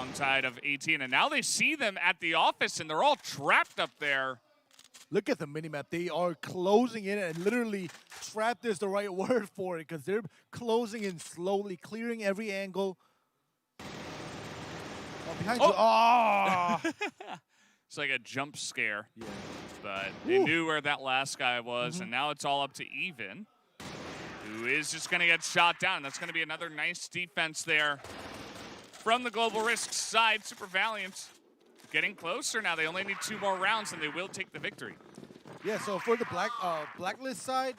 wrong side of 18. And now they see them at the office, and they're all trapped up there. Look at the minimap. They are closing in, and literally trapped is the right word for it, because they're closing in slowly, clearing every angle. Oh, behind you. Oh! It's like a jump scare. Yeah. But they knew where that last guy was, and now it's all up to Even, who is just going to get shot down. That's going to be another nice defense there from the Global Risk side. Super Valiant getting closer now. They only need 2 more rounds, and they will take the victory. Yeah, so for the Blacklist side,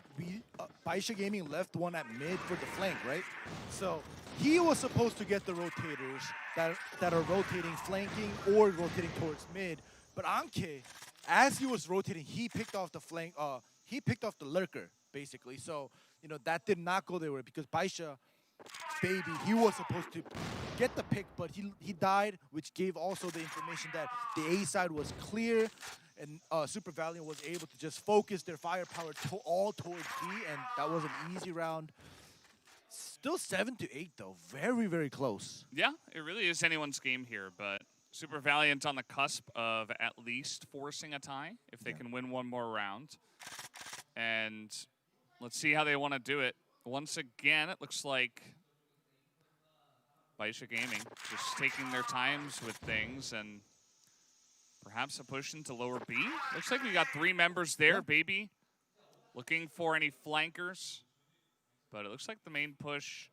Baisha Gaming left one at mid for the flank, right? So he was supposed to get the rotators that are rotating, flanking, or rotating towards mid. But Anke, as he was rotating, he picked off the flank. He picked off the lurker, basically. So, you know, that did not go their way, because Baisha, baby, he was supposed to get the pick, but he died, which gave also the information that the A side was clear, and Super Valiant was able to just focus their firepower all towards B, and that was an easy round. Still 7-8 though, very, very close. Yeah, it really is anyone's game here, but Super Valiant on the cusp of at least forcing a tie if they can win one more round. And let's see how they want to do it. Once again, it looks like Baisha Gaming just taking their times with things, and perhaps a push into lower B. Looks like we got 3 members there, baby. Looking for any flankers. But it looks like the main push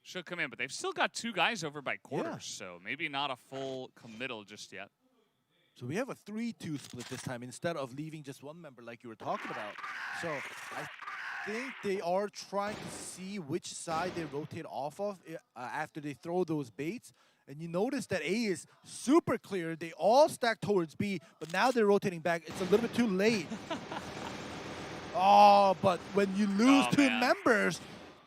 should come in. But they've still got 2 guys over by quarters, so maybe not a full committal just yet. So we have a 3-2 split this time instead of leaving just 1 member like you were talking about. So I think they are trying to see which side they rotate off of after they throw those baits. And you notice that A is super clear. They all stack towards B, but now they're rotating back. It's a little bit too late. Oh, but when you lose 2 members,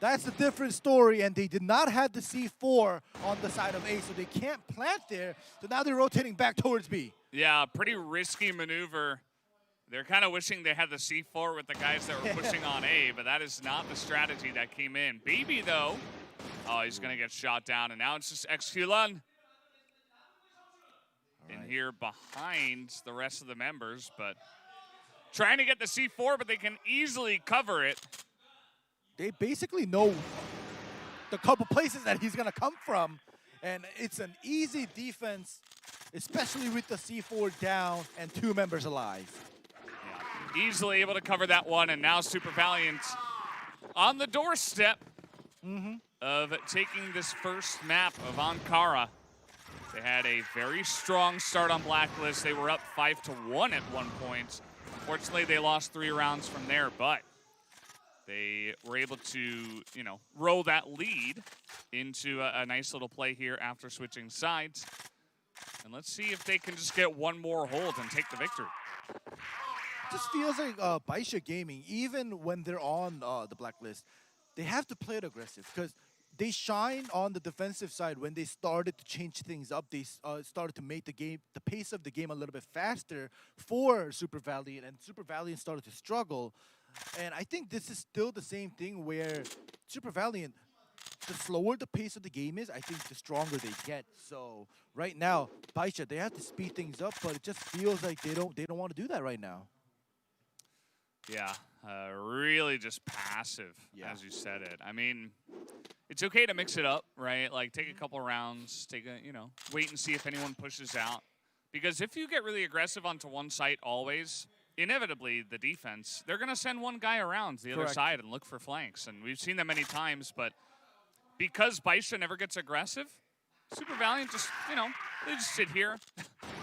that's a different story, and they did not have the C4 on the side of A, so they can't plant there. So now they're rotating back towards B. Yeah, pretty risky maneuver. They're kind of wishing they had the C4 with the guys that were pushing on A, but that is not the strategy that came in. Baby, though, oh, he's going to get shot down, and now it's just XQLun in here behind the rest of the members, but trying to get the C4, but they can easily cover it. They basically know the couple places that he's going to come from, and it's an easy defense, especially with the C4 down and 2 members alive. Yeah, easily able to cover that one, and now Super Valiant on the doorstep of taking this first map of Ankara. They had a very strong start on Blacklist. They were up 5-1 at one point. Unfortunately, they lost 3 rounds from there, but they were able to, you know, roll that lead into a nice little play here after switching sides. And let's see if they can just get 1 more hold and take the victory. It just feels like Baisha Gaming, even when they're on the Blacklist, they have to play it aggressive, because they shine on the defensive side when they started to change things up. They started to make the pace of the game a little bit faster for Super Valiant, and Super Valiant started to struggle. And I think this is still the same thing where Super Valiant, the slower the pace of the game is, I think the stronger they get. So right now, Baisha, they have to speed things up, but it just feels like they don't want to do that right now. Yeah, really just passive, as you said it. I mean, it's okay to mix it up, right? Like, take a couple rounds, wait and see if anyone pushes out. Because if you get really aggressive onto one site always, inevitably, the defense, they're going to send one guy around the other side and look for flanks. And we've seen that many times, but because Baisha never gets aggressive, Super Valiant just, they just sit here.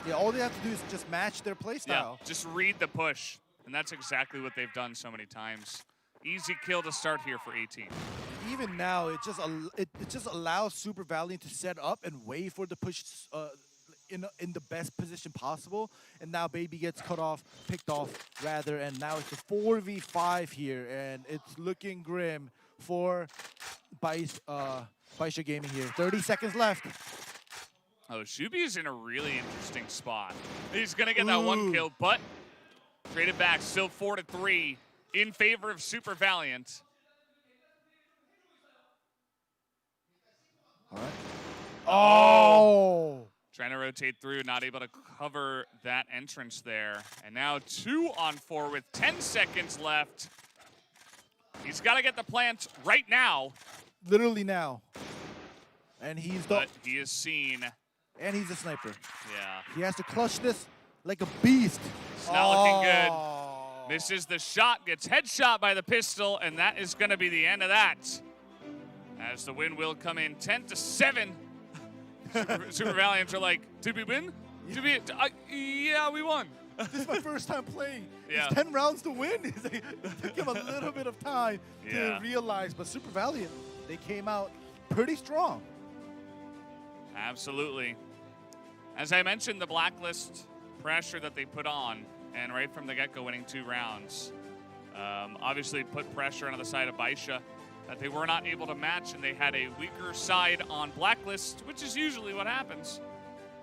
Yeah, all they have to do is just match their playstyle. Yeah, just read the push. And that's exactly what they've done so many times. Easy kill to start here for 18. Even now, it just allows Super Valiant to set up and wait for the push in the best position possible. And now Baby gets picked off rather, and now it's a 4v5 here, and it's looking grim for Baisha Gaming here. 30 seconds left. Oh, Shubi is in a really interesting spot. He's gonna get that 1 kill, but traded back, still 4-3 in favor of Super Valiant. All right. Oh! rotate through, not able to cover that entrance there. And now 2-on-4 with 10 seconds left. He's got to get the plant right now. Literally now. And he's But he is seen. And he's a sniper. Yeah. He has to clutch this like a beast. It's not looking good. Misses the shot, gets headshot by the pistol, and that is going to be the end of that. As the win will come in 10-7. Super Valiant are like, did we win? Yeah, we won. This is my first time playing. Yeah. It's 10 rounds to win. It took him a little bit of time to realize. But Super Valiant, they came out pretty strong. Absolutely. As I mentioned, the blacklist pressure that they put on, and right from the get-go winning 2 rounds, obviously put pressure on the side of Baisha that they were not able to match, and they had a weaker side on blacklist, which is usually what happens.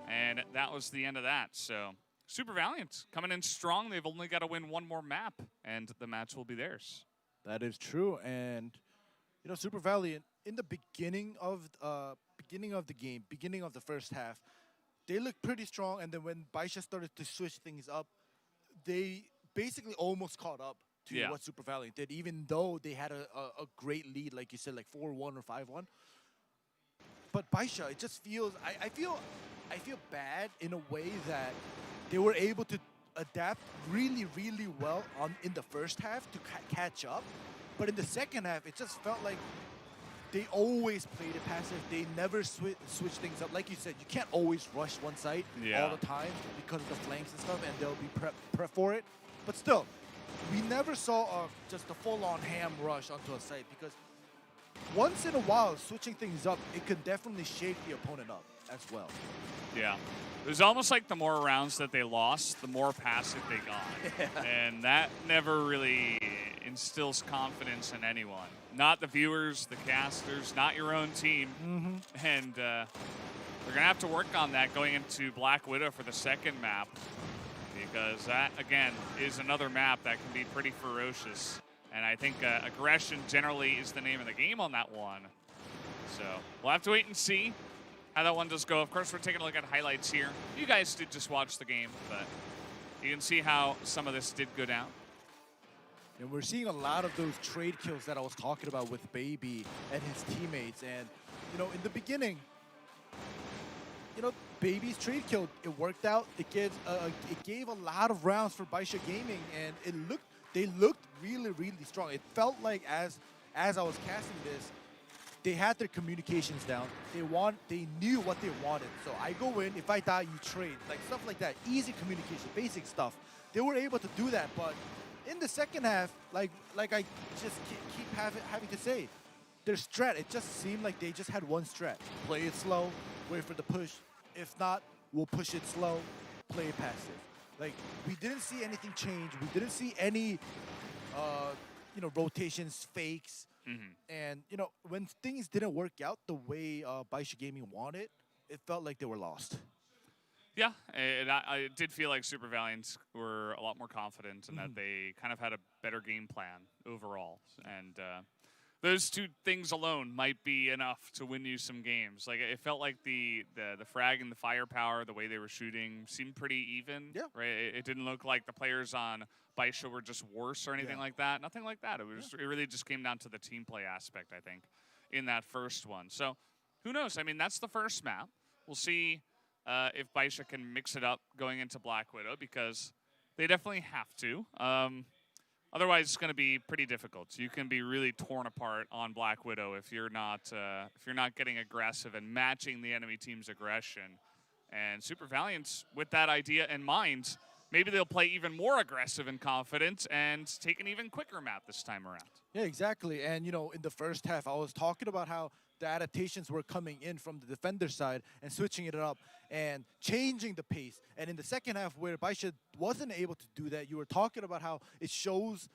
And that was the end of that. So Super Valiant coming in strong. They've only got to win 1 more map, and the match will be theirs. That is true. And, you know, Super Valiant, in the beginning of the game, beginning of the first half, they looked pretty strong. And then when Baisha started to switch things up, they basically almost caught up to what Super Valiant did, even though they had a great lead, like you said, like 4-1 or 5-1. But Baisha, it just feels, I feel bad in a way that they were able to adapt really, really well in the first half to catch up. But in the second half, it just felt like they always played it passive. They never switch things up. Like you said, you can't always rush one side all the time because of the flanks and stuff, and they'll be prep for it. But still, we never saw just a full-on ham rush onto a site, because once in a while, switching things up, it can definitely shake the opponent up as well. Yeah. It was almost like the more rounds that they lost, the more passive they got. And that never really instills confidence in anyone. Not the viewers, the casters, not your own team. And they're going to have to work on that going into Black Widow for the second map, because that, again, is another map that can be pretty ferocious. And I think aggression generally is the name of the game on that one. So we'll have to wait and see how that one does go. Of course, we're taking a look at highlights here. You guys did just watch the game, but you can see how some of this did go down. And we're seeing a lot of those trade kills that I was talking about with Baby and his teammates. And, you know, in the beginning, you know, Baby's trade kill, it worked out. It gave a lot of rounds for Baisha Gaming, and they looked really, really strong. It felt like as I was casting this, they had their communications down. They knew what they wanted. So I go in, if I die, you trade, like stuff like that. Easy communication, basic stuff. They were able to do that, but in the second half, like I just keep having to say, their strat, it just seemed like they just had one strat. Play it slow, wait for the push. If not, we'll push it slow, play it passive. Like, we didn't see anything change. We didn't see any, you know, rotations, fakes. And, you know, when things didn't work out the way Baisha Gaming wanted, it felt like they were lost. Yeah, and I did feel like Super Valiant were a lot more confident and that they kind of had a better game plan overall. And those 2 things alone might be enough to win you some games. Like, it felt like the frag and the firepower, the way they were shooting, seemed pretty even. Yeah. Right. It didn't look like the players on Baisha were just worse or anything like that. Nothing like that. It really just came down to the team play aspect, I think, in that first one. So who knows? I mean, that's the first map. We'll see if Baisha can mix it up going into Black Widow, because they definitely have to. Otherwise, it's going to be pretty difficult. You can be really torn apart on Black Widow if you're not getting aggressive and matching the enemy team's aggression. And Super Valiant, with that idea in mind, maybe they'll play even more aggressive and confident and take an even quicker map this time around. Yeah, exactly. And, you know, in the first half, I was talking about how the adaptations were coming in from the defender side and switching it up and changing the pace. And in the second half, where Baisha wasn't able to do that, you were talking about how it shows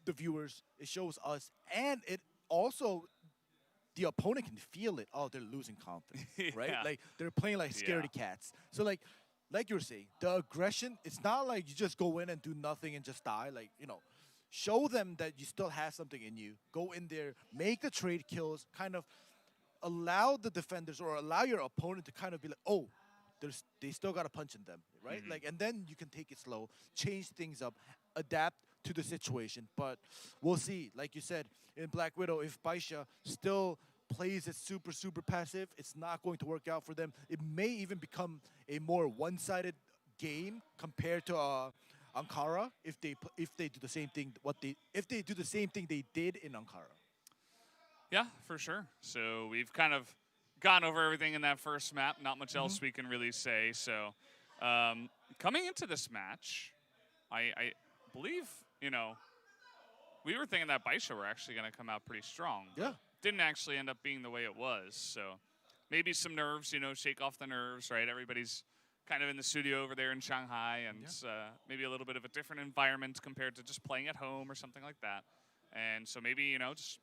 the viewers, it shows us, and it also, the opponent can feel it. Oh, they're losing confidence, right? Like, they're playing like scaredy cats. So, like you were saying, the aggression, it's not like you just go in and do nothing and just die. Like, you know, show them that you still have something in you. Go in there, make the trade kills, kind of allow the defenders or allow your opponent to kind of be like, oh, they still got a punch in them, right? Mhm. Like, and then you can take it slow, change things up, adapt to the situation. But we'll see. Like you said, in Black Widow, if Baisha still plays it super passive, it's not going to work out for them. It may even become a more one-sided game compared to Ankara if they do the same thing if they do the same thing they did in Ankara. Yeah, for sure. So we've kind of gone over everything in that first map. Not much else we can really say. So coming into this match, I believe, we were thinking that Baisha were actually going to come out pretty strong. Yeah. Didn't actually end up being the way it was. So maybe some nerves, shake off the nerves, right? Everybody's kind of in the studio over there in Shanghai, and maybe a little bit of a different environment compared to just playing at home or something like that. And so maybe, just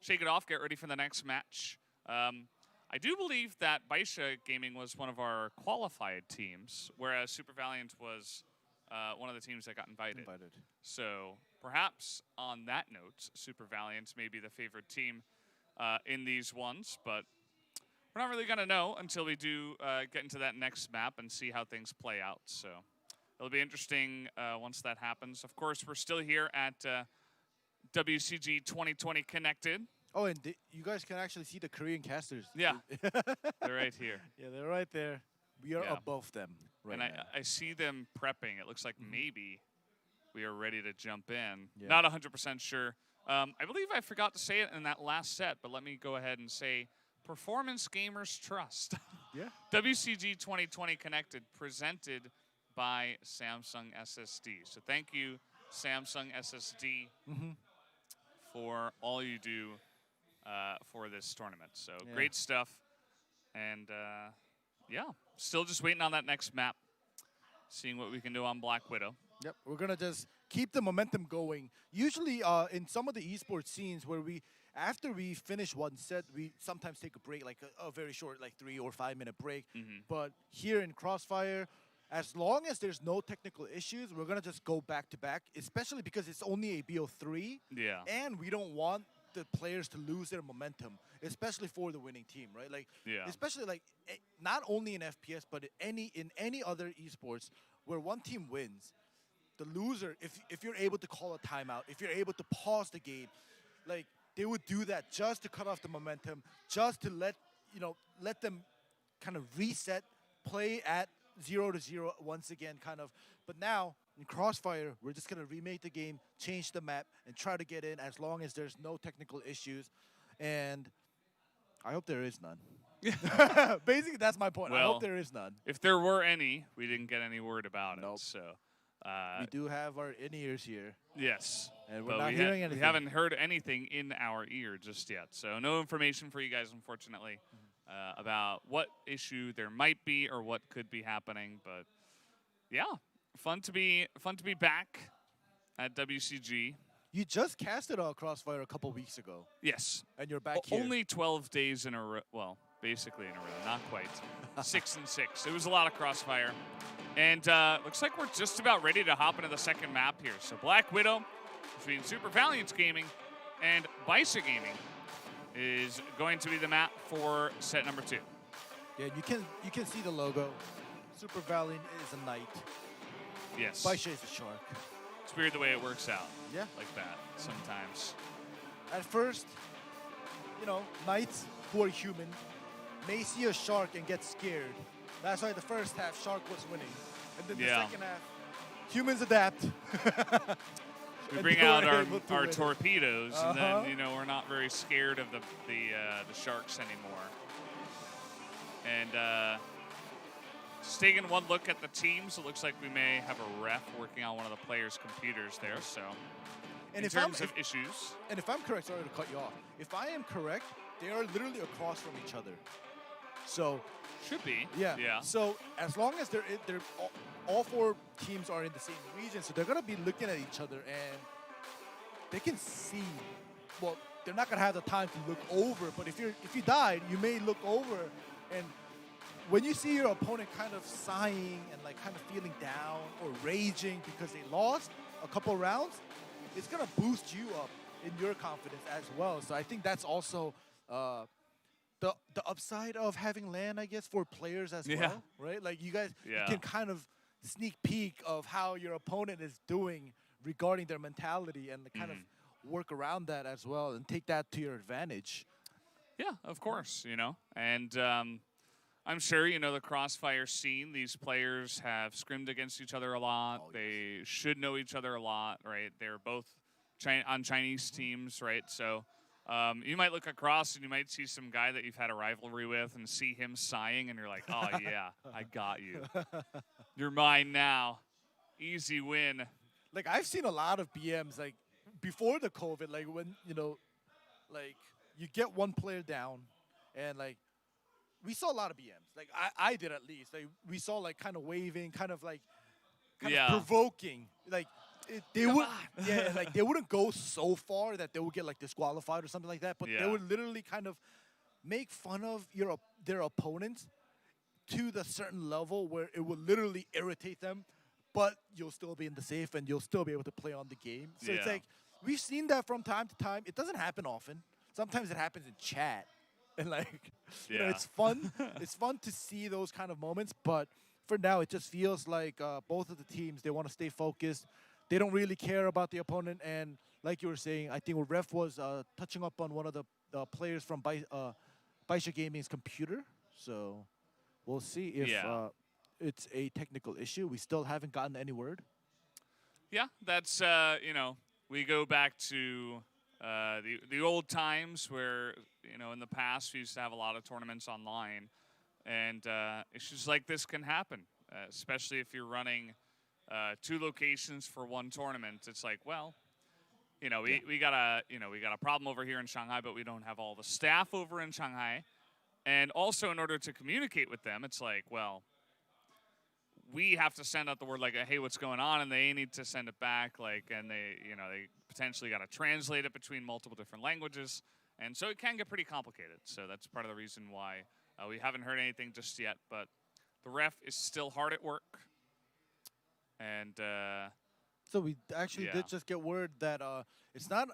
shake it off, get ready for the next match. I do believe that Baisha Gaming was one of our qualified teams, whereas Super Valiant was one of the teams that got invited. So perhaps on that note, Super Valiant may be the favorite team in these ones, but we're not really going to know until we do get into that next map and see how things play out. So it'll be interesting once that happens. Of course, we're still here at WCG 2020 Connected. Oh, and you guys can actually see the Korean casters. Yeah, they're right here. Yeah, they're right there. We are above them right now. And I see them prepping. It looks like maybe we are ready to jump in. Yeah. Not 100% sure. I believe I forgot to say it in that last set, but let me go ahead and say Performance Gamers Trust. Yeah. WCG 2020 Connected, presented by Samsung SSD. So thank you, Samsung SSD, for all you do for this tournament. So great stuff. And still just waiting on that next map, seeing what we can do on Black Widow. Yep, we're going to just keep the momentum going. Usually in some of the esports scenes where after we finish one set, we sometimes take a break, like a very short, like 3 or 5 minute break. But here in Crossfire, as long as there's no technical issues, we're going to just go back to back, especially because it's only a BO3. Yeah. And we don't want the players to lose their momentum, especially for the winning team, right? Like, especially like not only in FPS, but in any other esports where one team wins, the loser, if you're able to call a timeout, if you're able to pause the game, like they would do that just to cut off the momentum, just to let them kind of reset, play at 0-0 once again, kind of. But now in Crossfire, we're just gonna remake the game, change the map, and try to get in as long as there's no technical issues. And I hope there is none. Basically, that's my point. Well, I hope there is none. If there were any, we didn't get any word about it. So we do have our in-ears here. Yes. And we're not hearing anything. We haven't heard anything in our ear just yet. So no information for you guys, unfortunately, about what issue there might be or what could be happening. But yeah, fun to be back at WCG. You just casted on Crossfire a couple weeks ago. Yes. And you're back here. Only 12 days in a row. Well, basically in a row. Not quite. 6 and 6. It was a lot of Crossfire. And looks like we're just about ready to hop into the second map here. So Black Widow between Super Valiant Gaming and Baisha Gaming is going to be the map for set number 2. Yeah, you can see the logo. Super Valiant is a knight. Yes. Baisha is a shark. It's weird the way it works out. Yeah. Like that sometimes. At first, knights who are human may see a shark and get scared. That's why the first half, shark was winning. And then the second half, humans adapt. We bring out our torpedoes, and then, we're not very scared of the sharks anymore. And just taking one look at the teams, it looks like we may have a ref working on one of the players' computers there. So, in terms of issues. And if I'm correct, sorry to cut you off. If I am correct, they are literally across from each other. So should be. Yeah. So as long as they're all 4 teams are in the same region, so they're gonna be looking at each other and they can see. Well, they're not gonna have the time to look over, but if you died, you may look over, and when you see your opponent kind of sighing and like kind of feeling down or raging because they lost a couple rounds, it's gonna boost you up in your confidence as well. So I think that's also the upside of having LAN, I guess, for players as Yeah. well, right? Like you guys you Yeah. can kind of sneak peek of how your opponent is doing regarding their mentality and kind of work around that as well and take that to your advantage. Yeah, of course, And I'm sure, the Crossfire scene, these players have scrimmed against each other a lot. Oh, They should know each other a lot, right? They're both on Chinese teams, right? So you might look across and you might see some guy that you've had a rivalry with and see him sighing, and you're like, oh, yeah, I got you. You're mine now. Easy win. Like I've seen a lot of BMs like before the COVID, like when like you get one player down, and like we saw a lot of BMs. Like I did at least. Like we saw like kind of waving, kind of provoking. Like they would, yeah, like they wouldn't go so far that they would get like disqualified or something like that. But they would literally kind of make fun of their opponents to the certain level where it will literally irritate them, but you'll still be in the safe and you'll still be able to play on the game. So it's like we've seen that from time to time. It doesn't happen often. Sometimes it happens in chat, and like it's fun. It's fun to see those kind of moments. But for now, it just feels like both of the teams, they want to stay focused. They don't really care about the opponent. And like you were saying, I think Ref was touching up on one of the players from Baisha Gaming's computer. So we'll see if it's a technical issue. We still haven't gotten any word. Yeah, that's, we go back to the old times where, in the past we used to have a lot of tournaments online. And issues like this can happen, especially if you're running 2 locations for one tournament. It's like, well, we got a problem over here in Shanghai, but we don't have all the staff over in Shanghai. And also, in order to communicate with them, it's like, well, we have to send out the word like, hey, what's going on? And they need to send it back, and they potentially got to translate it between multiple different languages. And so it can get pretty complicated. So that's part of the reason why we haven't heard anything just yet. But the ref is still hard at work. And so we actually did just get word that it's not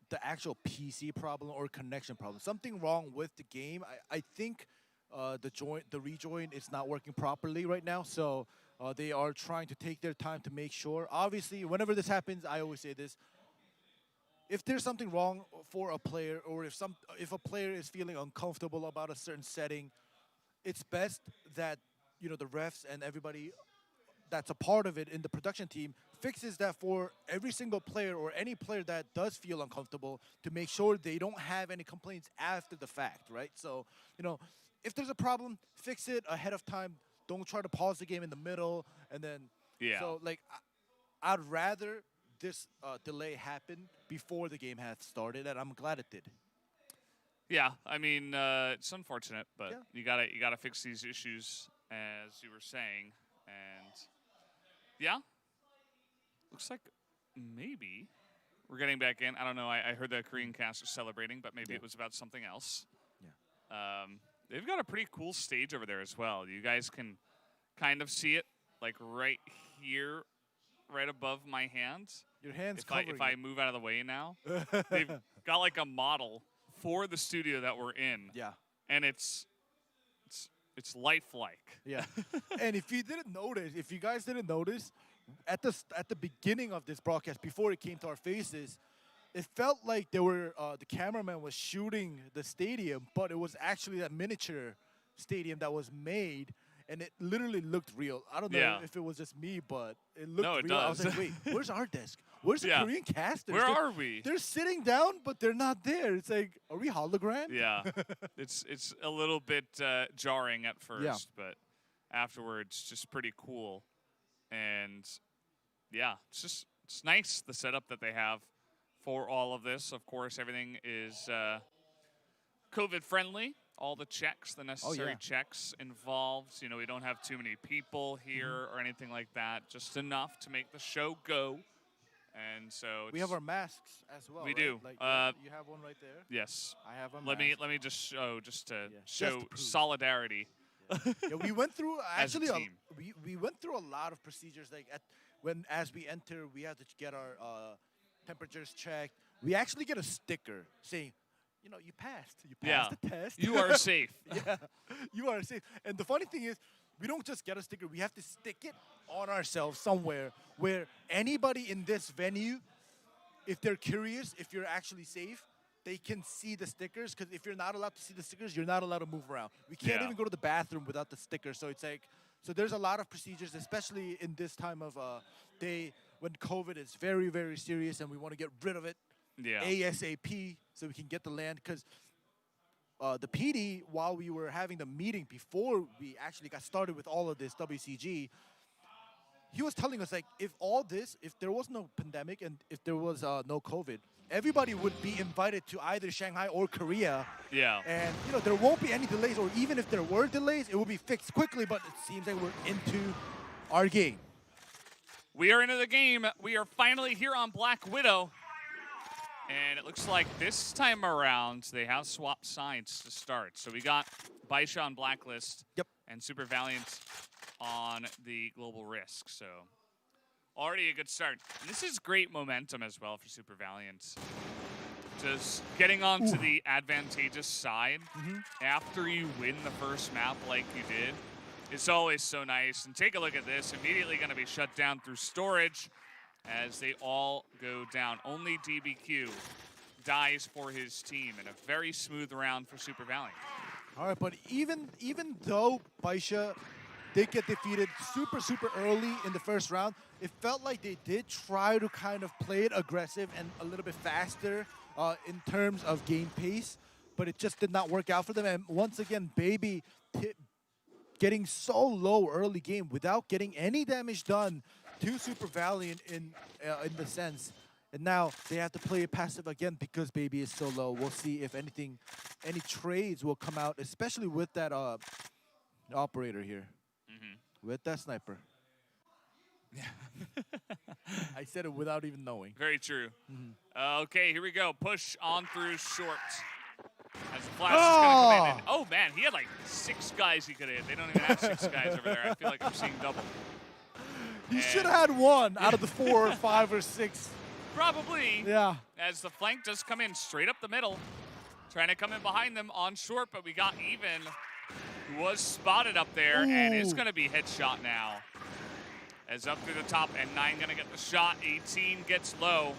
the actual PC problem or connection problem. Something wrong with the game. I think the rejoin is not working properly right now. So they are trying to take their time to make sure. Obviously, whenever this happens, I always say this. If there's something wrong for a player, or if a player is feeling uncomfortable about a certain setting, it's best that the refs and everybody that's a part of it in the production team fixes that for every single player or any player that does feel uncomfortable, to make sure they don't have any complaints after the fact, right? So, if there's a problem, fix it ahead of time. Don't try to pause the game in the middle and then. Yeah. So like, I'd rather this delay happen before the game has started, and I'm glad it did. Yeah, I mean, it's unfortunate, but you gotta fix these issues, as you were saying, and looks like maybe we're getting back in. I don't know. I heard the Korean cast was celebrating, but maybe it was about something else. Yeah. They've got a pretty cool stage over there as well. You guys can kind of see it, like right here, right above my hand. Your hand's if I move out of the way now, they've got like a model for the studio that we're in. Yeah. And it's lifelike. Yeah. And if you guys didn't notice, at the beginning of this broadcast, before it came to our faces, it felt like the cameraman was shooting the stadium, but it was actually that miniature stadium that was made, and it literally looked real. I don't know if it was just me, but it looked real. Does. I was like, wait, where's our desk? Where's the Korean casters? Where are we? They're sitting down, but they're not there. It's like, are we hologram? Yeah. it's a little bit jarring at first, but afterwards, just pretty cool. And it's nice, the setup that they have for all of this. Of course, everything is COVID friendly. All the checks, the necessary checks involved. We don't have too many people here or anything like that. Just enough to make the show go. And so we have our masks as well. We do. Like, you have one right there. Yes. I have a Let mask. me just show solidarity. Yeah, we went through as a team. We went through a lot of procedures. Like as we enter, we have to get our temperatures checked. We actually get a sticker saying, you know, you passed. You Yeah. passed the test. You are safe. Yeah, you are safe. And the funny thing is, we don't just get a sticker. We have to stick it on ourselves somewhere where anybody in this venue, if they're curious, if you're actually safe, they can see the stickers. Because if you're not allowed to see the stickers, you're not allowed to move around. We can't Yeah. even go to the bathroom without the sticker. So it's like, so there's a lot of procedures, especially in this time of day when COVID is very, very serious and we want to get rid of it Yeah. ASAP so we can get the land. Because the PD, while we were having the meeting before we actually got started with all of this WCG, he was telling us, like, if there was no pandemic and if there was no COVID, everybody would be invited to either Shanghai or Korea. Yeah. And, you know, there won't be any delays, or even if there were delays, it will be fixed quickly, but it seems like we're into our game. We are into the game. We are finally here on Black Widow. And it looks like this time around, they have swapped sides to start. So we got Baisha on Blacklist. Yep. And Super Valiant on the Global Risk. So already a good start. And this is great momentum as well for Super Valiant. Just getting onto the advantageous side after you win the first map like you did. It's always so nice. And take a look at this. Immediately going to be shut down through storage as they all go down. Only DBQ dies for his team in a very smooth round for Super Valiant. All right, but even though Baisha did get defeated super early in the first round, it felt like they did try to kind of play it aggressive and a little bit faster in terms of game pace, but it just did not work out for them. And once again, Baby getting so low early game without getting any damage done to Super Valiant in the sense. And now they have to play it passive again because Baby is so low. We'll see if any trades will come out, especially with that operator here, with that sniper. Yeah, I said it without even knowing. Very true. Okay, here we go. Push on through short. As the flash is going to come in. And, oh, man, he had like 6 guys he could hit. They don't even have 6 guys over there. I feel like I'm seeing double. He should have had 1 out of the 4 or 5 or 6. Probably. Yeah. As the flank does come in straight up the middle. Trying to come in behind them on short, but we got even. Who was spotted up there, and it's going to be headshot now. As up through the top, and 9 going to get the shot. 18 gets low,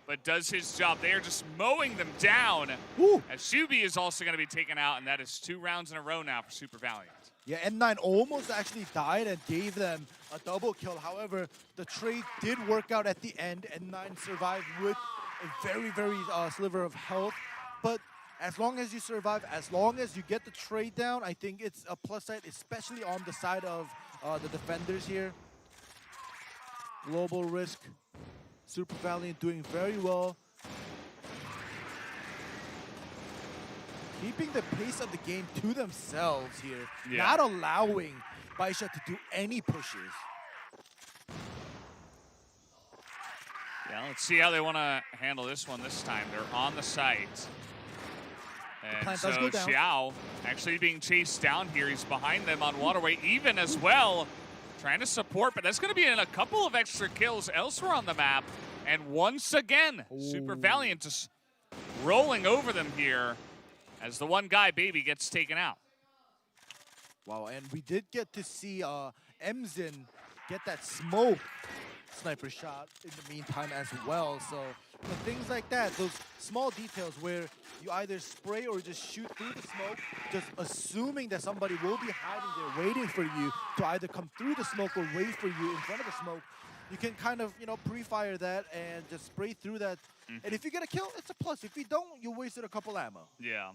but does his job. They are just mowing them down. As Shubi is also going to be taken out, and that is 2 rounds in a row now for Super Valiant. Yeah, N9 almost actually died and gave them a double kill. However, the trade did work out at the end. N9 survived with a very sliver of health. But as long as you survive, as long as you get the trade down, I think it's a plus side, especially on the side of the defenders here. Global Risk, Super Valiant doing very well. Keeping the pace of the game to themselves here. Yeah. Not allowing Baisha to do any pushes. Yeah, let's see how they want to handle this one this time. They're on the site. And so Xiao actually being chased down here. He's behind them on Waterway, even as well. Trying to support, but that's going to be in a couple of extra kills elsewhere on the map. And once again, Super Valiant just rolling over them here as the one guy, Baby, gets taken out. Wow, and we did get to see Emzin get that smoke sniper shot in the meantime as well. So things like that, those small details where you either spray or just shoot through the smoke, just assuming that somebody will be hiding there waiting for you to either come through the smoke or wait for you in front of the smoke. You can kind of, pre-fire that and just spray through that. And if you get a kill, it's a plus. If you don't, you wasted a couple ammo. Yeah.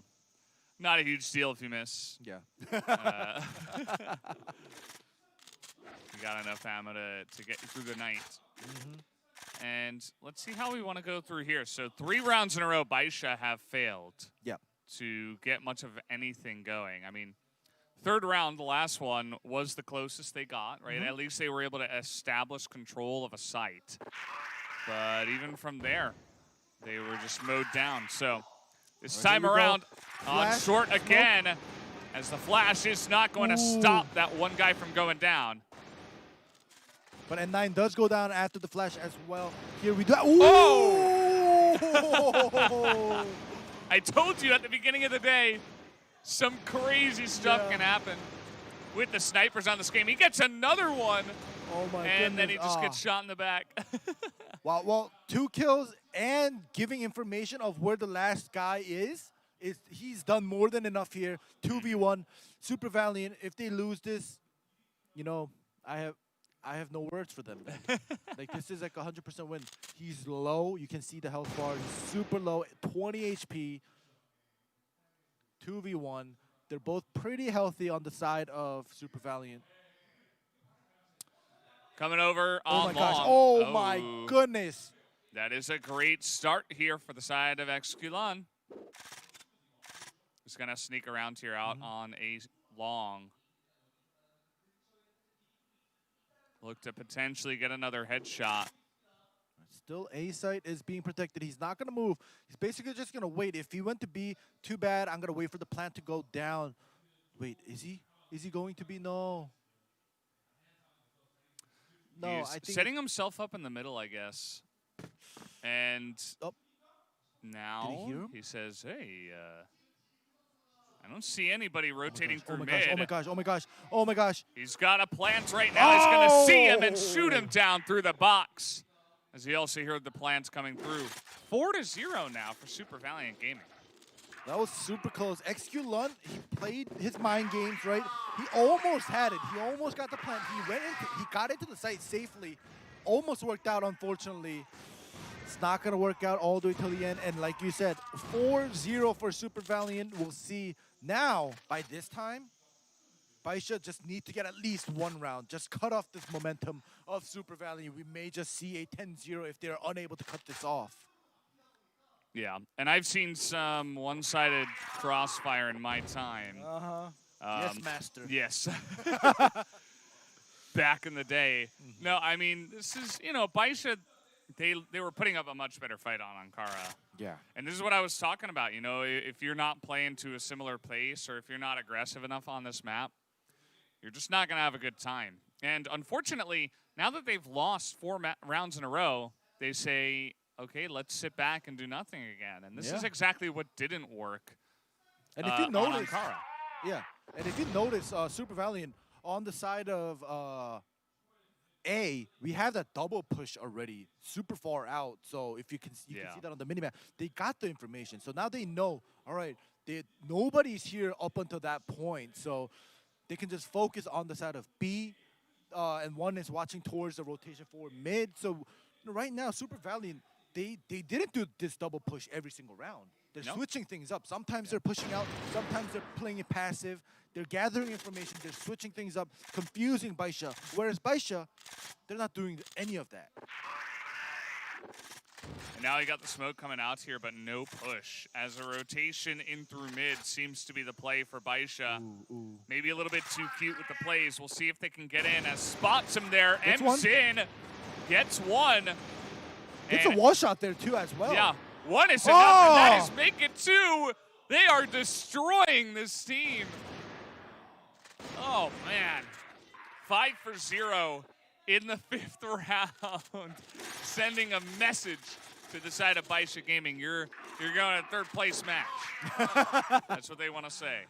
Not a huge deal if you miss. Yeah. You got enough ammo to get you through the night. And let's see how we want to go through here. So 3 rounds in a row, Baisha have failed to get much of anything going. I mean, 3rd round, the last one, was the closest they got, right? At least they were able to establish control of a site. But even from there, they were just mowed down. So this time around, on short again, as the flash is not going to stop that one guy from going down. But N9 does go down after the flash as well. Here we do. I told you at the beginning of the day, some crazy stuff can happen with the snipers on this game. He gets another one. Oh my goodness. And then he just gets shot in the back. Well, 2 kills and giving information of where the last guy is he's done more than enough here. 2v1, Super Valiant. If they lose this, you know, I have no words for them. Like this is like 100% win. He's low. You can see the health bar. He's super low, 20 HP. 2v1. They're both pretty healthy on the side of Super Valiant. Coming over on Oh my gosh. long. Oh my goodness. That is a great start here for the side of Exculon. Just going to sneak around here out on a long. Look to potentially get another headshot. Still A site is being protected. He's not going to move. He's basically just going to wait. If he went to B, too bad. I'm going to wait for the plant to go down. Wait, is he? Is he going to be? No. No, He's I think setting himself up in the middle, I guess. And now he says, hey, I don't see anybody rotating through mid. Oh my gosh, oh my gosh, oh my gosh. He's got a plant right now. He's going to see him and shoot him down through the box. As he also heard the plants coming through. 4-0 now for Super Valiant Gaming. That was super close. Exculon, he played his mind games, right? He almost had it. He almost got the plant. He got into the site safely. Almost worked out, unfortunately. It's not going to work out all the way till the end. And like you said, 4-0 for Super Valiant. We'll see. Now, by this time, Baisha just need to get at least 1 round. Just cut off this momentum of Super Valiant. We may just see a 10-0 if they're unable to cut this off. Yeah, and I've seen some one-sided crossfire in my time. Yes, master. Yes. Back in the day. No, I mean, this is, you know, Baisha, they were putting up a much better fight on Ankara. Yeah. And this is what I was talking about, you know, if you're not playing to a similar pace or if you're not aggressive enough on this map, you're just not going to have a good time. And unfortunately, now that they've lost 4 rounds in a row, they say, okay, let's sit back and do nothing again. And this is exactly what didn't work. And if you notice, Ankara. And if you notice, Super Valiant on the side of A, we have that double push already, super far out. So if you can see that on the minimap, they got the information. So now they know, all right, nobody's here up until that point. So they can just focus on the side of B, and one is watching towards the rotation forward mid. So right now, Super Valiant, they didn't do this double push every single round. They're switching things up. Sometimes they're pushing out. Sometimes they're playing it passive. They're gathering information. They're switching things up, confusing Baisha. Whereas Baisha, they're not doing any of that. And now you got the smoke coming out here, but no push. As a rotation in through mid seems to be the play for Baisha. Maybe a little bit too cute with the plays. We'll see if they can get in. As spots him there. M's in. Gets one. It's a wall shot there, too, as well. Yeah. 1 is enough, and that is make it 2. They are destroying this team. Oh, man. 5-0 in the 5th round. Sending a message to the side of Baisha Gaming. You're going to 3rd place match. That's what they want to say.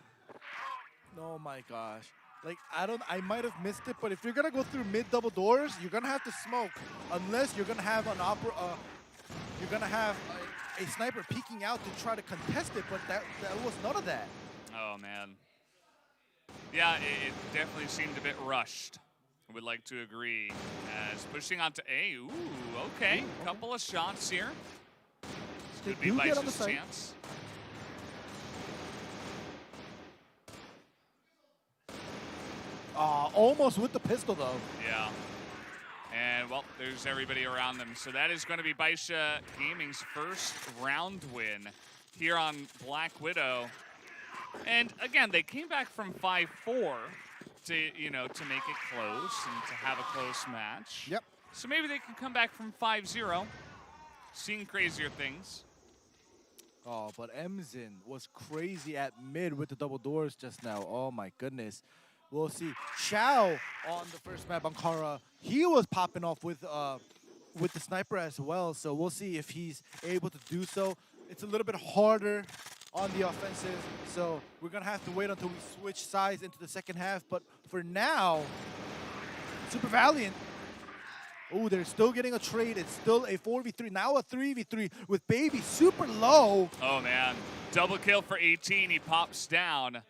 Oh, my gosh. Like, I might have missed it, but if you're going to go through mid double doors, you're going to have to smoke. Unless you're going to have you're going to have a sniper peeking out to try to contest it, but that was none of that. Oh, man. Yeah, it definitely seemed a bit rushed. I would like to agree. As pushing onto A. Ooh, okay. Couple of shots here. This could be Baisha's chance. Almost with the pistol, though. Yeah. And, well, there's everybody around them. So that is going to be Baisha Gaming's first round win here on Black Widow. And, again, they came back from 5-4 to make it close and to have a close match. Yep. So maybe they can come back from 5-0, seeing crazier things. Oh, but Emzin was crazy at mid with the double doors just now. Oh, my goodness. We'll see. Xiao on the first map, Ankara, he was popping off with the sniper as well. So we'll see if he's able to do so. it's a little bit harder on the offensive. So we're going to have to wait until we switch sides into the second half. But for now, Super Valiant, oh, they're still getting a trade. It's still a 4v3, now a 3v3 with Baby super low. Oh, man. Double kill for 18. He pops down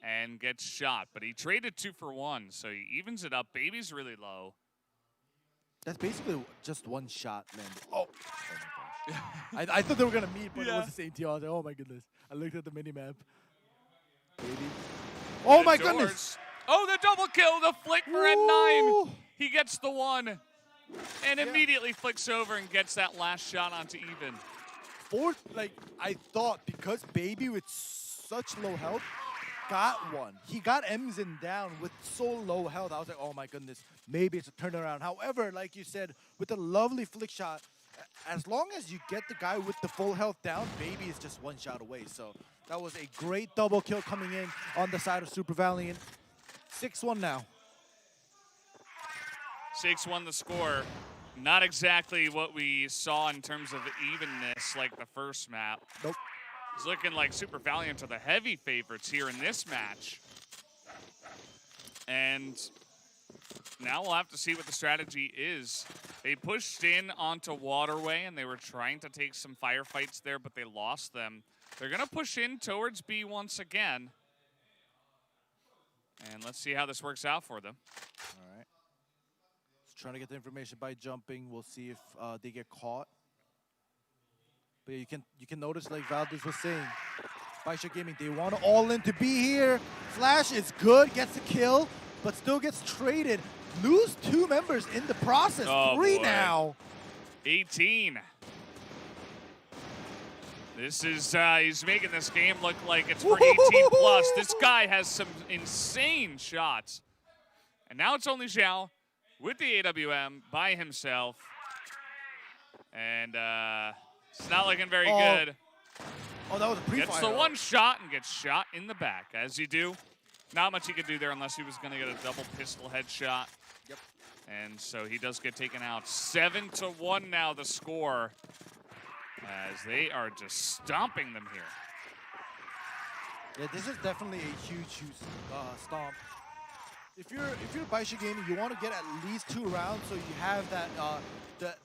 and gets shot. But he traded 2 for 1, so he evens it up. Baby's really low. That's basically just one shot, man. Oh my gosh. I thought they were going to meet, but it was the same team. I was like, oh my goodness. I looked at the mini-map. Baby. Oh my goodness. Oh, the double kill, the flick for N9. He gets the 1 and immediately flicks over and gets that last shot onto even. Fourth, like, I thought because Baby with such low health got one. He got Emzen down with so low health. I was like, oh my goodness, maybe it's a turnaround. However, like you said, with a lovely flick shot, as long as you get the guy with the full health down, Baby is just one shot away. So that was a great double kill coming in on the side of Super Valiant. 6-1 now. 6-1 the score. Not exactly what we saw in terms of evenness like the first map. Nope. It's looking like Super Valiant are the heavy favorites here in this match. And now we'll have to see what the strategy is. They pushed in onto Waterway and they were trying to take some firefights there, but they lost them. They're gonna push in towards B once again. And let's see how this works out for them. All right. Just trying to get the information by jumping. We'll see if they get caught. But you can notice, like Valdez was saying, Baisha Gaming, they want to all in to be here. Flash is good, gets a kill, but still gets traded. Lose 2 members in the process. Oh, 3 boy. now. 18. This is, he's making this game look like it's for 18 plus. This guy has some insane shots. And now it's only Xiao with the AWM by himself. And it's not looking very good. Oh, that was a pre-fire. Gets the 1 shot and gets shot in the back, as you do. Not much he could do there unless he was going to get a double pistol headshot. Yep. And so he does get taken out. 7-1 now the score, as they are just stomping them here. Yeah, this is definitely a huge stomp. If you're Baisha Gaming, you want to get at least 2 rounds so you have that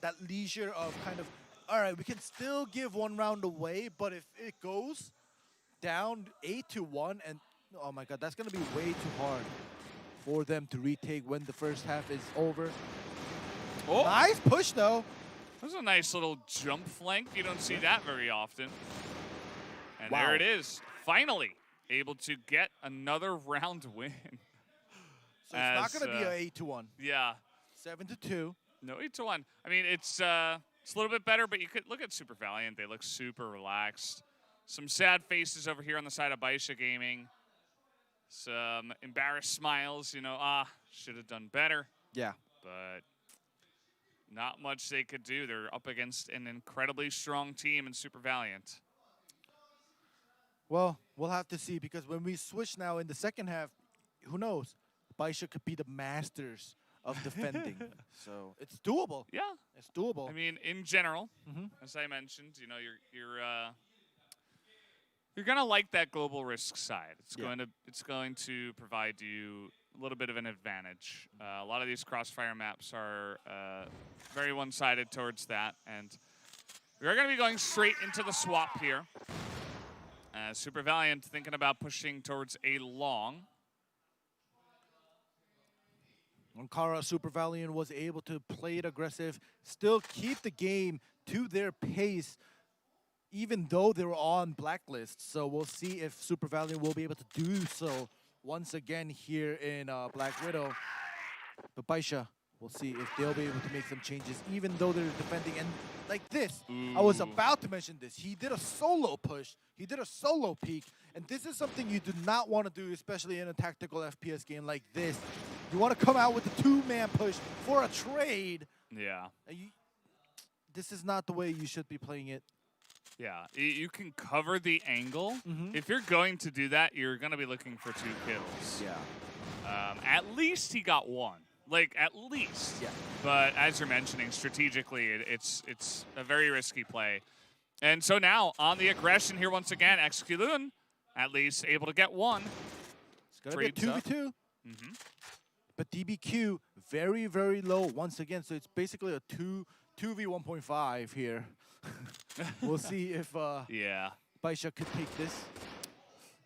that leisure of kind of, all right, we can still give 1 round away, but if it goes down 8-1, and oh my god, that's gonna be way too hard for them to retake when the first half is over. Oh, nice push though. That was a nice little jump flank. You don't see that very often. And wow. There it is. Finally able to get another round win. So it's not going to be an 8-1. Yeah. 7-2. No, 8-1. I mean, it's a little bit better, but you could look at Super Valiant. They look super relaxed. Some sad faces over here on the side of Baisha Gaming. Some embarrassed smiles, you know, should have done better. Yeah. But not much they could do. They're up against an incredibly strong team in Super Valiant. Well, we'll have to see, because when we switch now in the second half, who knows? Baisha could be the masters of defending. So it's doable. Yeah. It's doable. I mean, in general, as I mentioned, you know, you're gonna like that global risk side. It's going to provide you a little bit of an advantage. A lot of these crossfire maps are very one-sided towards that, and we're gonna be going straight into the swap here. Super Valiant thinking about pushing towards a long. Ankara Super Valiant was able to play it aggressive, still keep the game to their pace, even though they were on blacklist. So we'll see if Super Valiant will be able to do so once again here in Black Widow. But Baisha, we'll see if they'll be able to make some changes, even though they're defending. And like this, I was about to mention this. He did a solo push. He did a solo peek. And this is something you do not want to do, especially in a tactical FPS game like this. You want to come out with a 2-man push for a trade. Yeah. This is not the way you should be playing it. Yeah, you can cover the angle. If you're going to do that, you're going to be looking for 2 kills. Yeah. At least he got 1. Like, at least. Yeah. But as you're mentioning, strategically, it's a very risky play. And so now on the aggression here once again, Exculun at least able to get one. It's gonna be a Trades up. 2v2. But DBQ very, very low once again. So it's basically a 2v1.5 here. We'll see if Yeah. Baisha could take this.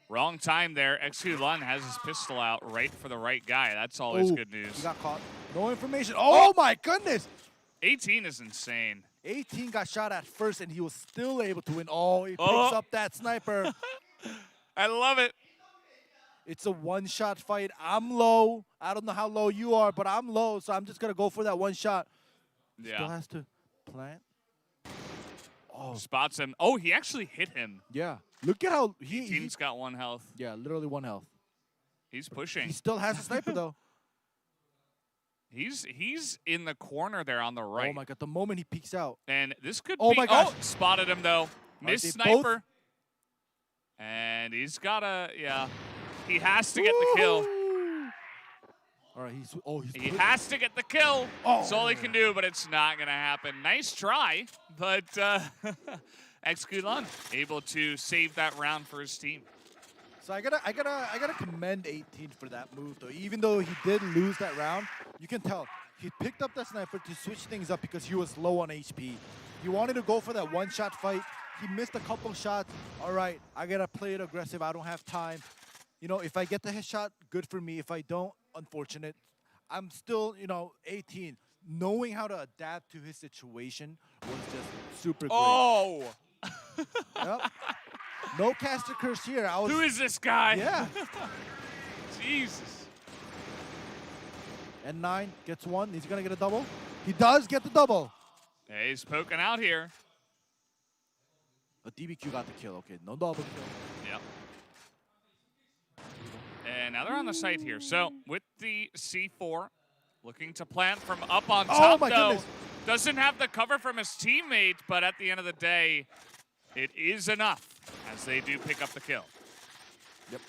Wrong time there. Exculun has his pistol out right for the right guy. That's always good He news. got caught. No information. Oh my goodness! 18 is insane. 18 got shot at first, and he was still able to win. Oh, he picks up that sniper. I love it. It's a one-shot fight. I'm low. I don't know how low you are, but I'm low, so I'm just going to go for that one shot. Yeah. Still has to plant. Oh, Spots him. Oh, he actually hit him. yeah. Look at how Team's got 1 health. Yeah, literally 1 health. He's pushing. He still has a sniper, though. He's in the corner there on the right. Oh, my God. The moment he peeks out. And this could Oh be... my gosh. Oh, spotted him, though. Missed they sniper. And he's got to... Yeah. He has to get the kill. All right, He has to get the kill. Oh. That's all he can do, but it's not going to happen. Nice try, but Exculun able to save that round for his team. So I gotta commend 18 for that move though. Even though he did lose that round, you can tell he picked up that sniper to switch things up because he was low on HP. He wanted to go for that one-shot fight. He missed a couple shots. All right, I gotta play it aggressive. I don't have time. You know, if I get the headshot, good for me. If I don't, unfortunate. I'm still, 18. Knowing how to adapt to his situation was just super great. Oh! Yep. No caster curse here. Who is this guy? Yeah. Jesus. And 9 gets 1. He's going to get a double. He does get the double. Hey, he's poking out here. But DBQ got the kill. Okay, no double kill. Yep. And now they're on the site here. So with the C4, looking to plant from up on top, my though. goodness. Doesn't have the cover from his teammate, but at the end of the day, it is enough as they do pick up the kill. Yep.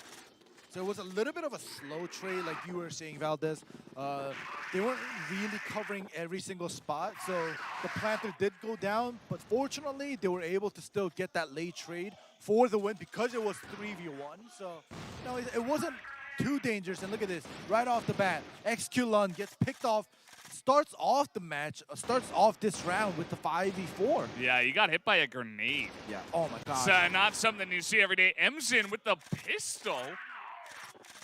So it was a little bit of a slow trade, like you were saying, Valdez. They weren't really covering every single spot, so the planter did go down, but fortunately, they were able to still get that late trade for the win because it was 3v1. So, it wasn't too dangerous. And look at this, right off the bat, Exculun gets picked off, starts off the match, starts off this round with the 5v4. Yeah, you got hit by a grenade. Yeah, oh my God. So not something you see every day. Emzin with the pistol.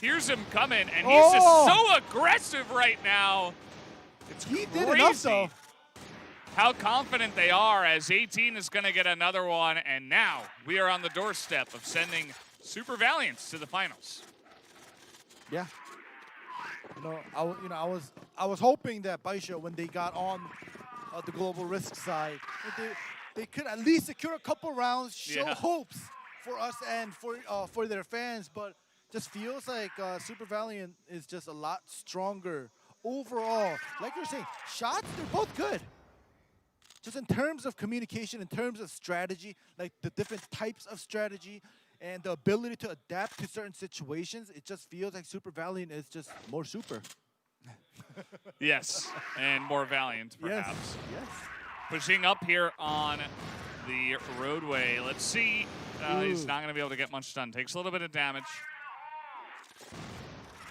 Here's him coming, and he's just so aggressive right now. It's crazy. He did enough, though. How confident they are as 18 is going to get another one, and now we are on the doorstep of sending Super Valiants to the finals. Yeah. I was hoping that Baisha, when they got on the global risk side, they could at least secure a couple rounds, show hopes for us and for their fans, but just feels like Super Valiant is just a lot stronger overall. Like you're saying, shots, they're both good. Just in terms of communication, in terms of strategy, like the different types of strategy and the ability to adapt to certain situations, it just feels like Super Valiant is just more super. Yes, and more Valiant, perhaps. Yes. Pushing up here on the roadway. Let's see. He's not going to be able to get much done. Takes a little bit of damage.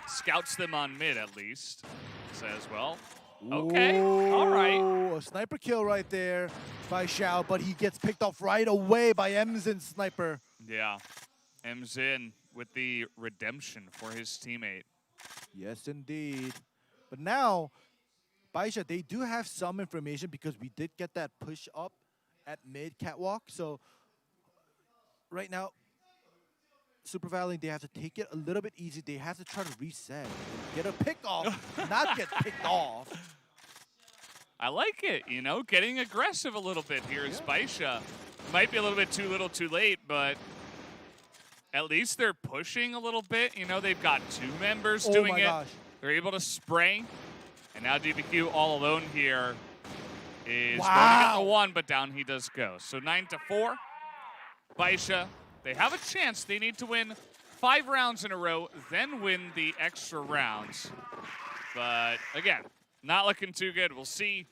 Scouts them on mid, at least. Says, well, okay, all right. A sniper kill right there by Xiao, but he gets picked off right away by Emzin's sniper. Yeah, Emzin with the redemption for his teammate. Yes, indeed. But now, Baisha, they do have some information because we did get that push up at mid catwalk. So right now, Super Valiant, they have to take it a little bit easy. They have to try to reset, get a pick off, not get picked off. I like it, getting aggressive a little bit here is Baisha. Might be a little bit too little too late, but at least they're pushing a little bit. They've got 2 members doing it. Gosh. They're able to spray. And now DBQ all alone here is going to get the 1, but down he does go. So 9-4. Baisha, they have a chance. They need to win 5 rounds in a row, then win the extra rounds. But again, not looking too good. We'll see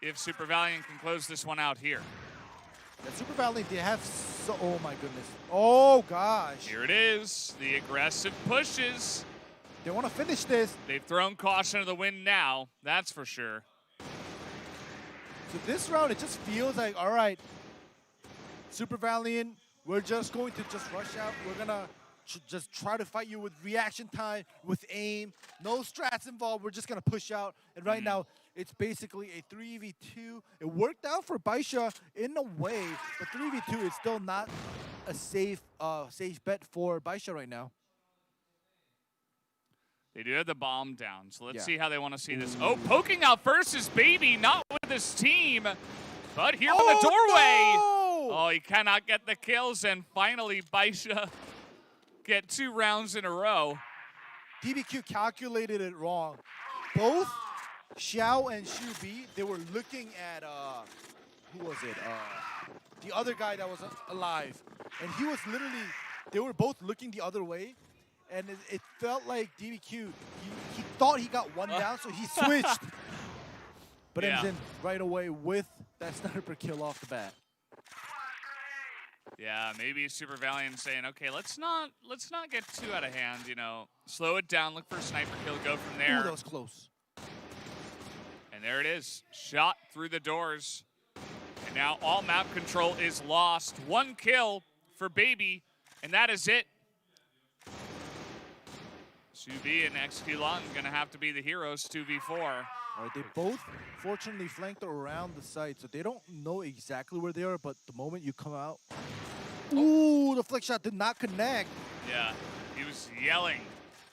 if Super Valiant can close this one out here. Yeah, Super Valiant, they have so, oh my goodness. Oh gosh. Here it is, the aggressive pushes. They want to finish this. They've thrown caution to the wind now, that's for sure. So this round, it just feels like, all right, Super Valiant, we're just going to just rush out. We're going to just try to fight you with reaction time, with aim. No strats involved. We're just going to push out. And right now, it's basically a 3v2. It worked out for Baisha in a way, but 3v2 is still not a safe bet for Baisha right now. They do have the bomb down, so let's Yeah. see how they want to see this. Oh, poking out first is Baby, not with his team, but here in the doorway. No! Oh, he cannot get the kills, and finally Baisha get 2 rounds in a row. DBQ calculated it wrong. Both Xiao and Shu B, they were looking at, who was it? The other guy that was alive. And he was literally, they were both looking the other way. And it felt like DBQ, he thought he got one down, so he switched. But Yeah. ends in right away with that sniper kill off the bat. Yeah, maybe Super Valiant saying, okay, let's not get too out of hand, you know. Slow it down, look for a sniper kill, go from there. Ooh, that was close. And there it is, shot through the doors. And now all map control is lost. 1 kill for Baby, and that is it. Subi and XQLon gonna have to be the heroes 2v4. All right, they both fortunately flanked around the site, so they don't know exactly where they are, but the moment you come out, ooh, the flick shot did not connect. Yeah, he was yelling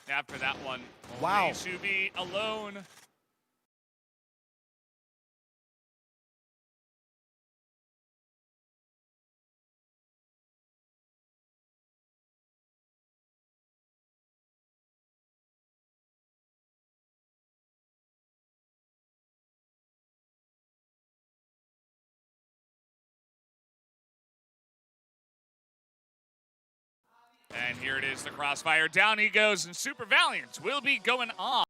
after that one. Wow. Only Subi alone. And here it is, the crossfire. Down he goes, and Super Valiant will be going on.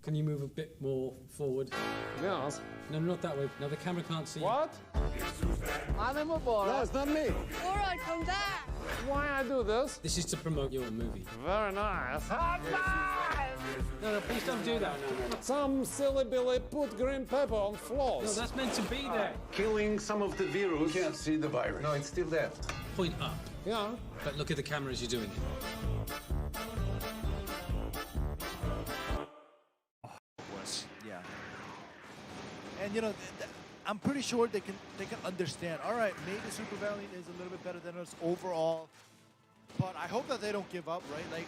Can you move a bit more forward? Yes. No, not that way. No, the camera can't see. What? I'm a boy. No, it's not me. All right, come back. Why I do this? This is to promote your movie. Very nice. No, please don't do that. No. Some silly Billy put green pepper on No, floors. that's meant to be there. Killing some of the virus. You can't see the virus. No, it's still there. Point up. Yeah. But look at the camera as you're doing it. Yeah. And you know, I'm pretty sure they can understand. All right, maybe Super Valiant is a little bit better than us overall, but I hope that they don't give up, right? Like,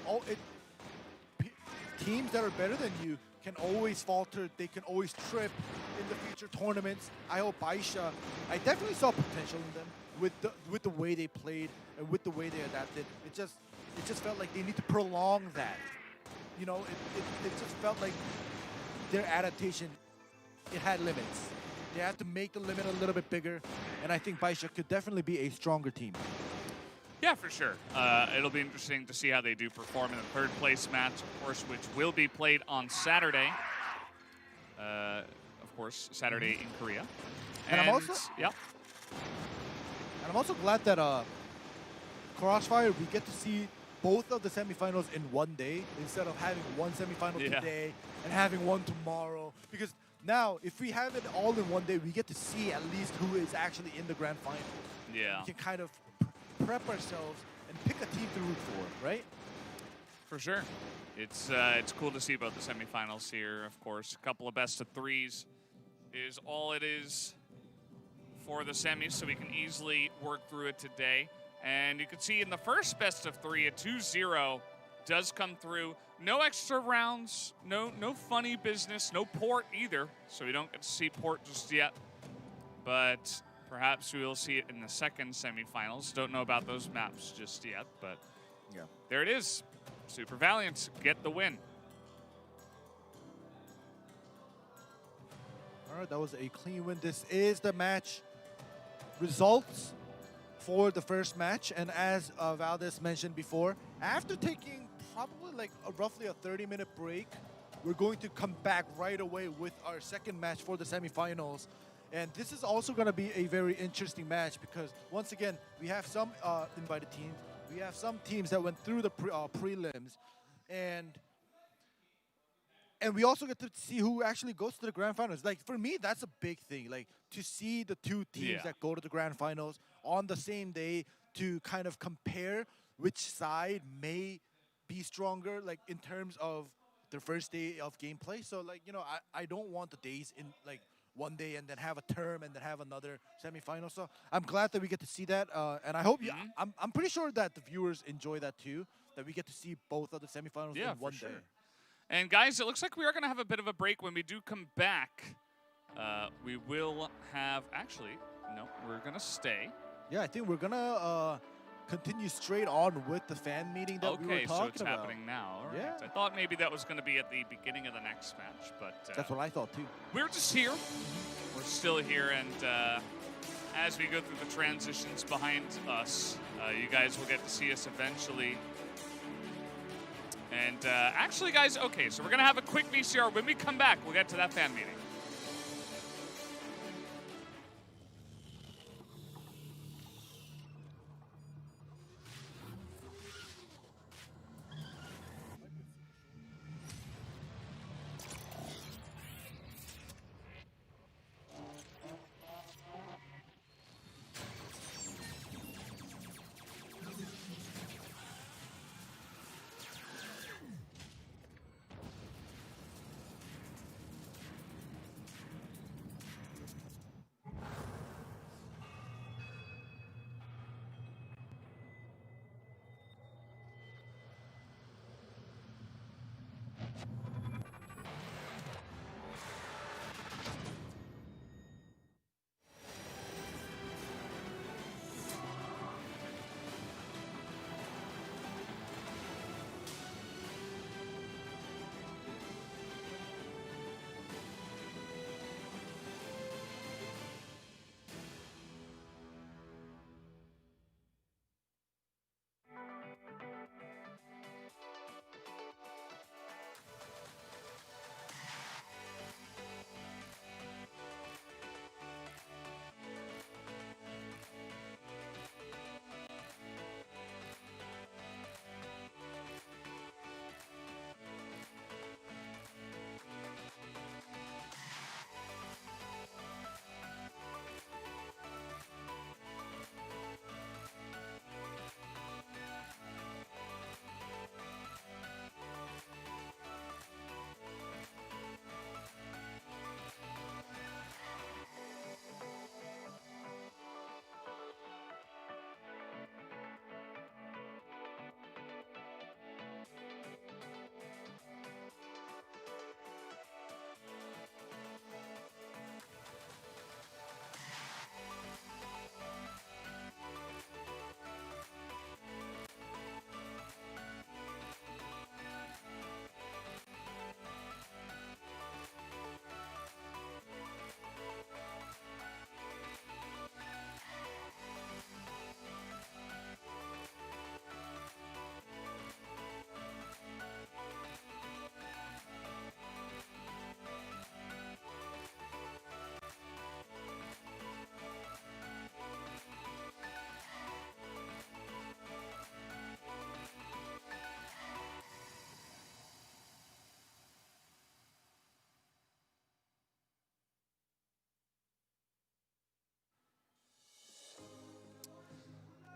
teams that are better than you can always falter. They can always trip in the future tournaments. I hope Baisha, I definitely saw potential in them with the way they played and with the way they adapted. It just felt like they need to prolong that. You know, it just felt like their adaptation, it had limits. They had to make the limit a little bit bigger, and I think Baisha could definitely be a stronger team. Yeah, for sure. It'll be interesting to see how they do perform in the 3rd place match, of course, which will be played on Saturday. Of course, Saturday in Korea. And I'm also glad that Crossfire, we get to see both of the semifinals in one day instead of having one semifinal today and having one tomorrow. Because now, if we have it all in one day, we get to see at least who is actually in the grand final. Yeah. We can kind of prep ourselves and pick a team to root for, right? For sure. It's cool to see about the semifinals here, of course. A couple of best of 3s is all it is for the semis, so we can easily work through it today. And you can see in the first best of 3, a 2-0 does come through. No extra rounds, no funny business, no port either, so we don't get to see port just yet. But perhaps we will see it in the second semifinals. Don't know about those maps just yet, but Yeah. there it is. Super Valiant get the win. All right, that was a clean win. This is the match results for the first match. And as Valdez mentioned before, after taking probably like roughly a 30-minute break, we're going to come back right away with our second match for the semifinals. And this is also going to be a very interesting match because, once again, we have some invited teams. We have some teams that went through the prelims. And we also get to see who actually goes to the grand finals. Like, for me, that's a big thing. Like, to see the two teams that go to the grand finals on the same day, to kind of compare which side may be stronger, like, in terms of their first day of gameplay. So, like, you know, I don't want the days in, like, one day and then have a term and then have another semifinal. So I'm glad that we get to see that. And I hope, I'm pretty sure that the viewers enjoy that too, that we get to see both of the semifinals in one day. And guys, it looks like we are going to have a bit of a break. When we do come back, we will have, actually, no, we're going to stay. Yeah, I think we're going to continue straight on with the fan meeting that we were talking about. Okay, so it's happening now. All right. Yeah. I thought maybe that was going to be at the beginning of the next match, but that's what I thought too. We're just here. We're still here, and as we go through the transitions behind us, you guys will get to see us eventually. And actually, guys, okay, so we're going to have a quick VCR. When we come back, we'll get to that fan meeting.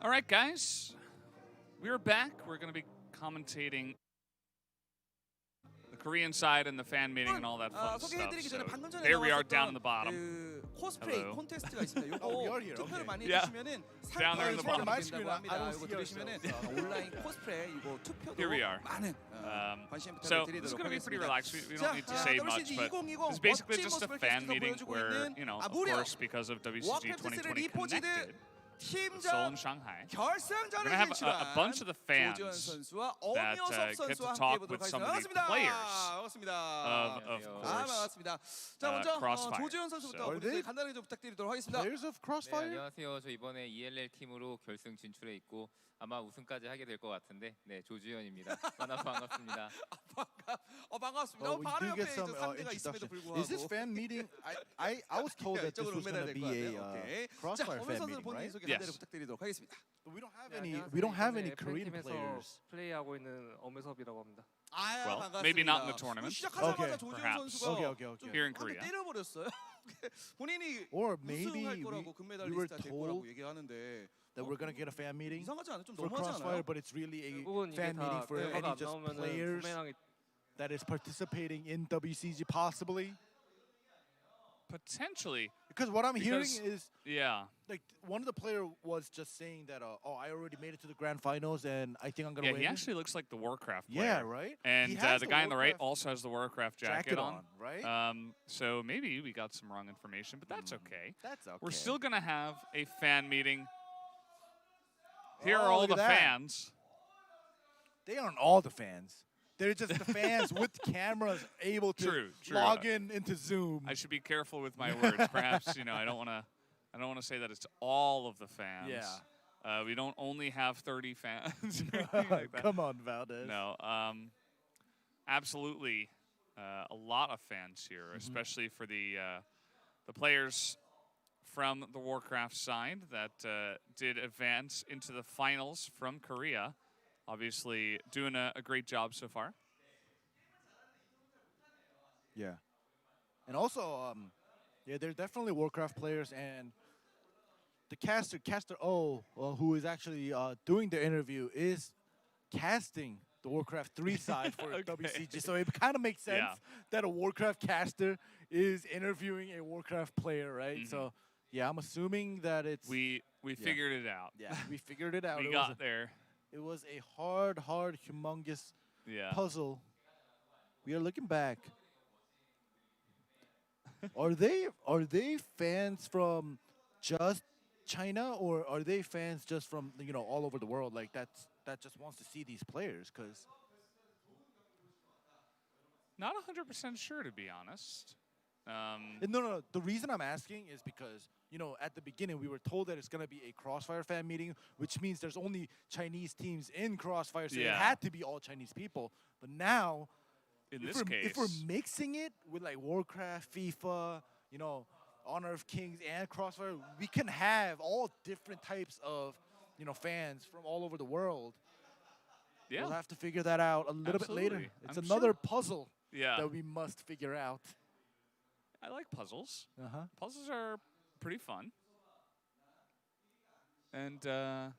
All right, guys, we're back. We're going to be commentating the Korean side and the fan meeting and all that fun stuff. 소개해드리기 전에 So 방금 전에 there we are down in the 나왔었던 bottom. 그 코스프레이 Hello. 콘테스트가 있습니다. Oh, we are 요거 here. 투표를 Okay. 많이 Yeah. 해주시면은 Down there in the 상품이 bottom. 진행된다고 합니다. I don't 이거 see 들으시면은 ourselves. 온라인 코스프레 이거 투표도 Here we are. 많은 So 관심 this is 부탁드리도록 going to be pretty 하겠습니다. relaxed. We don't need to say much, but it's basically just a fan meeting where, you know, of course, because of WCG 2020 connected, with Seoul and Shanghai, we're 결승전에 going to have a bunch of the fans 조지현 선수와 that 엄효섭 get to 선수와 talk 함께 with 보도록 some of the 하겠습니다. players 반갑습니다. of course, 반갑습니다. 자, 먼저 Crossfire. 조지현 선수부터 So- 우리 간단하게 좀 부탁드리도록 하겠습니다. Players of 네, Crossfire? 안녕하세요. 저 이번에 ELL 팀으로 결승 진출해 있고 아마 우승까지 하게 될 것 같은데, 네, 조주현입니다. 만나서 반갑습니다. 반갑습니다. Oh, we 바로 do 옆에 get some 상대가 있음에도 introduction. 불구하고. Is this fan meeting? I was told that this 이쪽으로 was going 매달아야 to 될 be 것 a 같아요. 오케이. 자, Crossfire 엄효섭 fan 선수 meeting, 본인 right? 소개 Yes. 간단히 부탁드리도록 하겠습니다. We don't have 네, any. 안녕하세요. We don't have any 이번에 Korean 팬팀에서 players. 플레이하고 있는 엄혜섭이라고 합니다. Well, 반갑습니다. maybe not in the tournament. 시작하자마자 Okay. 조지현 Perhaps. 선수가 Okay. here in 한대 Korea. 때려버렸어요. 본인이 Or 우승할 maybe 거라고 we were 금메달리스트 될 거라고 told 얘기하는데 that we're going to get a fan meeting 이상하지 않아요? 좀 for 너무하지 Crossfire, 않아요? but it's really a 결국은 이게 fan meeting 다 for 결과가 any 안 just 나오면은 players 부메랑이 that is participating in WCG possibly. Potentially, Because what I'm hearing Because- is yeah. like one of the player was just saying that I already made it to the grand finals and I think I'm gonna Yeah, win. he actually looks like the Warcraft player. Yeah, right. And He has the guy on the right Warcraft also has the Warcraft jacket, jacket on. right? So maybe we got some wrong information, but that's okay. That's okay. We're still going to have a fan meeting. Here are Oh, all look the at that. fans. They aren't all the fans. They're just the fans with cameras able to True. log in into Zoom. I should be careful with my words. Perhaps, I don't want to say that it's all of the fans. Yeah. We don't only have 30 fans. or anything like that. Come on, Valdez. No, absolutely, a lot of fans here, especially for the players from the Warcraft side that did advance into the finals from Korea. Obviously, doing a great job so far. Yeah. And also, yeah, they're definitely Warcraft players, and the caster O, who is actually doing the interview, is casting the Warcraft 3 side for Okay. WCG. So it kind of makes sense Yeah. that a Warcraft caster is interviewing a Warcraft player, right? So, yeah, I'm assuming that it's We figured it out. yeah, we figured it out. We It got was there. it was a hard, humongous Yeah. puzzle. We are looking back. Are they fans from just China, or are they fans just from all over the world? Like that just wants to see these players? Because Not 100% sure, to be honest. no. The reason I'm asking is because at the beginning we were told that it's gonna be a Crossfire fan meeting, which means there's only Chinese teams in Crossfire, so it Yeah. had to be all Chinese people. But now, In if this we're case, mixing it with like Warcraft, FIFA, Honor of Kings, and Crossfire, we can have all different types of fans from all over the world. yeah. We'll have to figure that out a little bit later. Absolutely. It's I'm another sure. puzzle Yeah. that we must figure out. I like puzzles. Uh-huh. Puzzles are pretty fun. And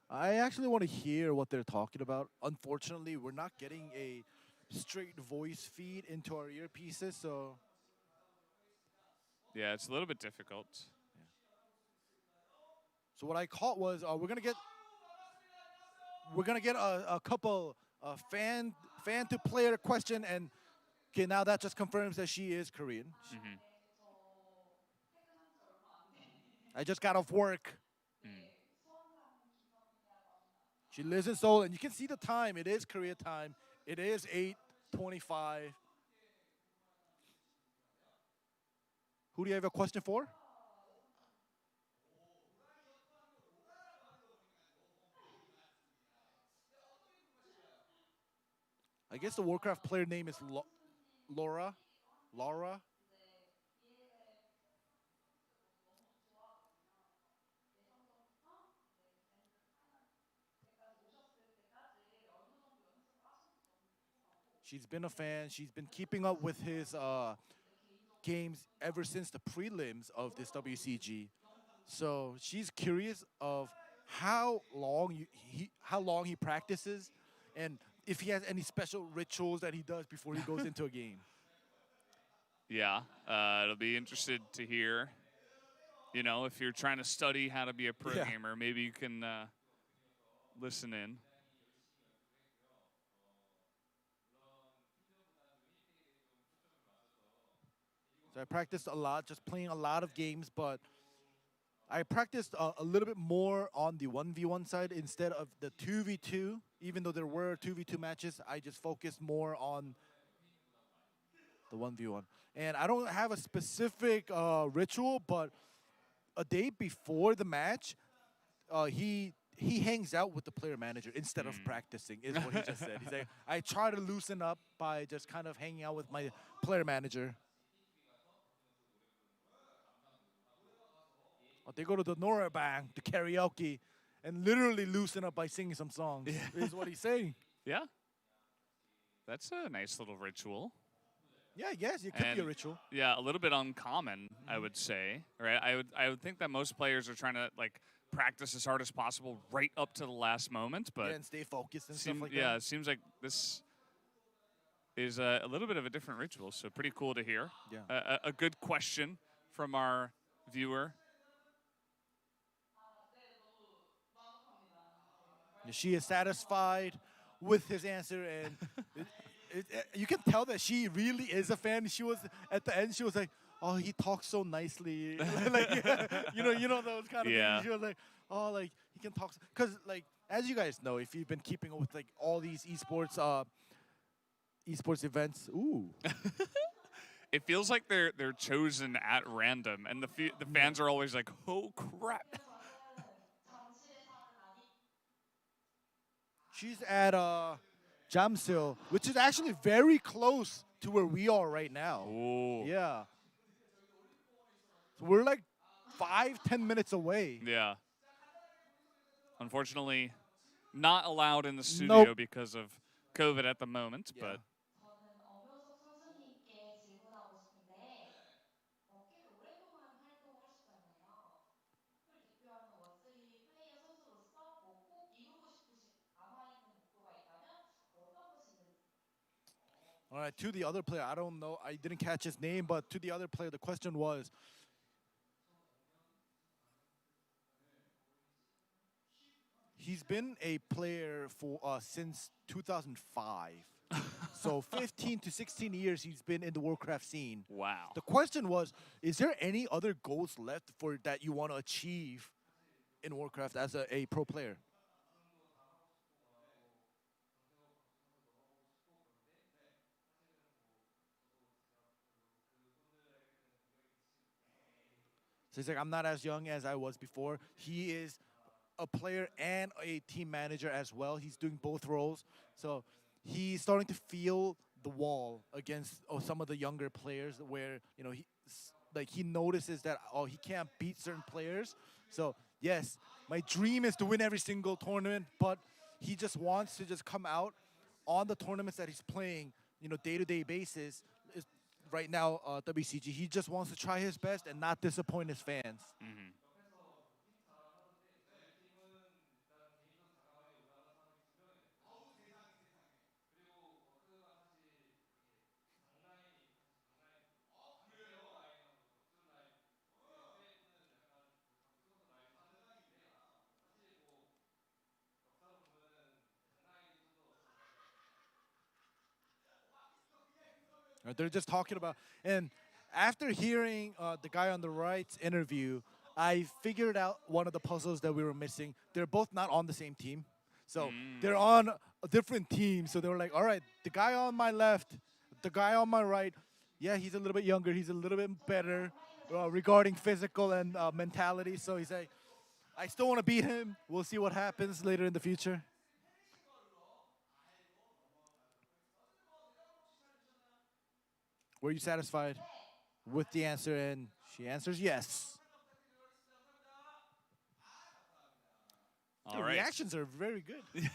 I actually want to hear what they're talking about. Unfortunately, we're not getting a straight voice feed into our earpieces, so yeah, it's a little bit difficult. So what I caught was we're gonna get a couple fan to player question, and okay, now that just confirms that she is Korean. I just got off work. She lives in Seoul, and you can see the time. It is Korea time. It is 8:25. Who do you have a question for? I guess the Warcraft player name is Laura. Laura. She's been a fan. She's been keeping up with his games ever since the prelims of this WCG. So she's curious of how long he practices, and if he has any special rituals that he does before he goes into a game. Yeah, it'll be interested to hear. You know, if you're trying to study how to be a pro Yeah. gamer, maybe you can listen in. So I practiced a lot, just playing a lot of games, but I practiced a little bit more on the 1v1 side instead of the 2v2. Even though there were 2v2 matches, I just focused more on the 1v1. And I don't have a specific ritual, but a day before the match, he hangs out with the player manager instead of practicing, is what he just said. He's like, I try to loosen up by just kind of hanging out with my player manager. They go to the Nora Bang, the karaoke, and literally loosen up by singing some songs, is what he's saying. Yeah. That's a nice little ritual. Yeah, yes, it could be a And, ritual. Yeah, a little bit uncommon, I would say. Right? I would think that most players are trying to like practice as hard as possible right up to the last moment, but Yeah, and stay focused and seem- stuff like yeah, that. it seems like this is a little bit of a different ritual, so pretty cool to hear. Yeah. A good question from our viewer. She is satisfied with his answer, and you can tell that she really is a fan. She was at the end. She was like, "Oh, he talks so nicely," like you know those kind of Yeah. things. She was like, "Oh, like he can talk," because like as you guys know, if you've been keeping up with like all these esports events, ooh, It feels like they're chosen at random, and the fans are always like, "Oh crap!" she's at Jamsil, which is actually very close to where we are right now. Oh, Yeah. So we're like 5-10 minutes away. yeah. Unfortunately, not allowed in the studio Nope. because of COVID at the moment, Yeah. but 저는 엄효석 선수님께 질문하고 싶은데 꽤 오랫동안 활동을 하셨잖아요. 팀을 대표하는 원쓰리 플레이어 선수로서 꼭 이루고 싶으신 남아있는 목표가 있다면 어떤 것이 있는지. All right, to the other player, I don't know, I didn't catch his name, but to the other player, the question was, he's been a player for since 2005. So 15 to 16 years he's been in the Warcraft scene. wow. The question was, is there any other goals left for that you want to achieve in Warcraft as a pro player? So he's like, I'm not as young as I was before. He is a player and a team manager as well. He's doing both roles. So he's starting to feel the wall against some of the younger players where, he notices that, he can't beat certain players. So, yes, my dream is to win every single tournament, but he just wants to just come out on the tournaments that he's playing, day-to-day basis. Right now, WCG, he just wants to try his best and not disappoint his fans. They're just talking about, and after hearing the guy on the right's interview, I figured out one of the puzzles that we were missing. They're both not on the same team. So they're on a different team. So they were like, all right, the guy on my left, the guy on my right, yeah, he's a little bit younger. He's a little bit better regarding physical and mentality. So he's like, I still want to beat him. We'll see what happens later in the future. Were you satisfied with the answer? And she answers yes. All The right. reactions are very good.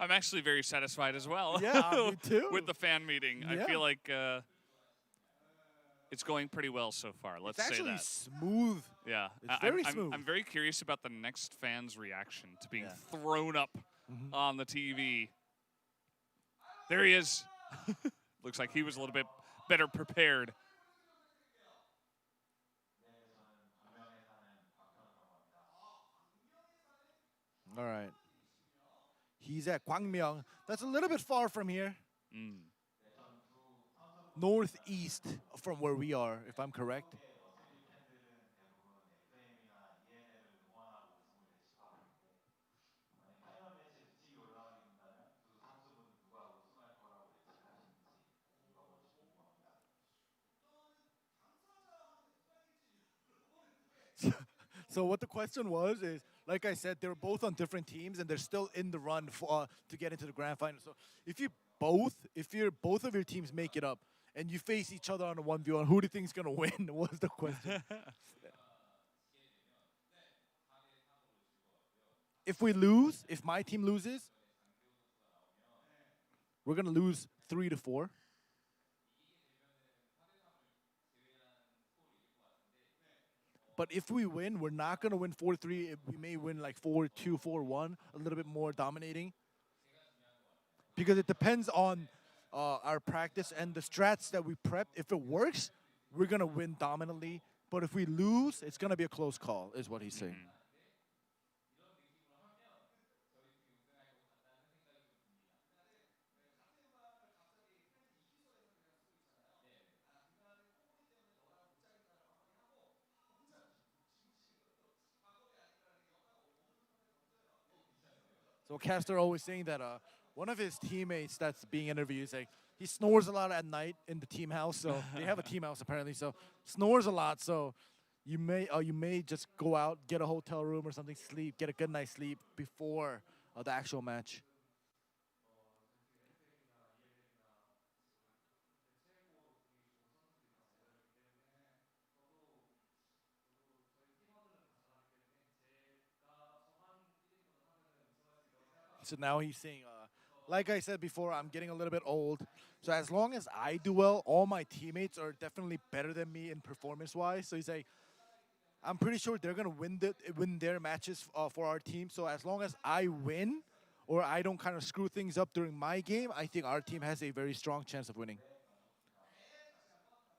I'm actually very satisfied as well. Yeah, me too. With the fan meeting, I Yeah. feel like it's going pretty well so far. Let's It's say actually that. smooth. Yeah, It's very I'm smooth. very curious about the next fan's reaction to being Yeah. thrown up on the TV. There he is. Looks like he was a little bit better prepared. All right. He's at Gwangmyeong. That's a little bit far from here. Northeast from where we are, if I'm correct. So what the question was is, like I said, they're both on different teams and they're still in the run for, to get into the grand final. So if both of your teams make it up and you face each other on a 1v1, who do you think is gonna win? Was the question. If we lose, if my team loses, we're gonna lose 3-4. But if we win, we're not gonna win 4-3. We may win like 4-2, 4-1, a little bit more dominating. Because it depends on our practice and the strats that we prepped. If it works, we're gonna win dominantly. But if we lose, it's gonna be a close call, is what he's saying. So Castor always saying that one of his teammates that's being interviewed is like he snores a lot at night in the team house. So they have a team house apparently. So snores a lot. So you may just go out, get a hotel room or something, sleep, get a good night's sleep before the actual match. So now he's saying, like I said before, I'm getting a little bit old. So as long as I do well, all my teammates are definitely better than me in performance-wise. So he's like, I'm pretty sure they're gonna win their matches for our team. So as long as I win, or I don't kind of screw things up during my game, I think our team has a very strong chance of winning.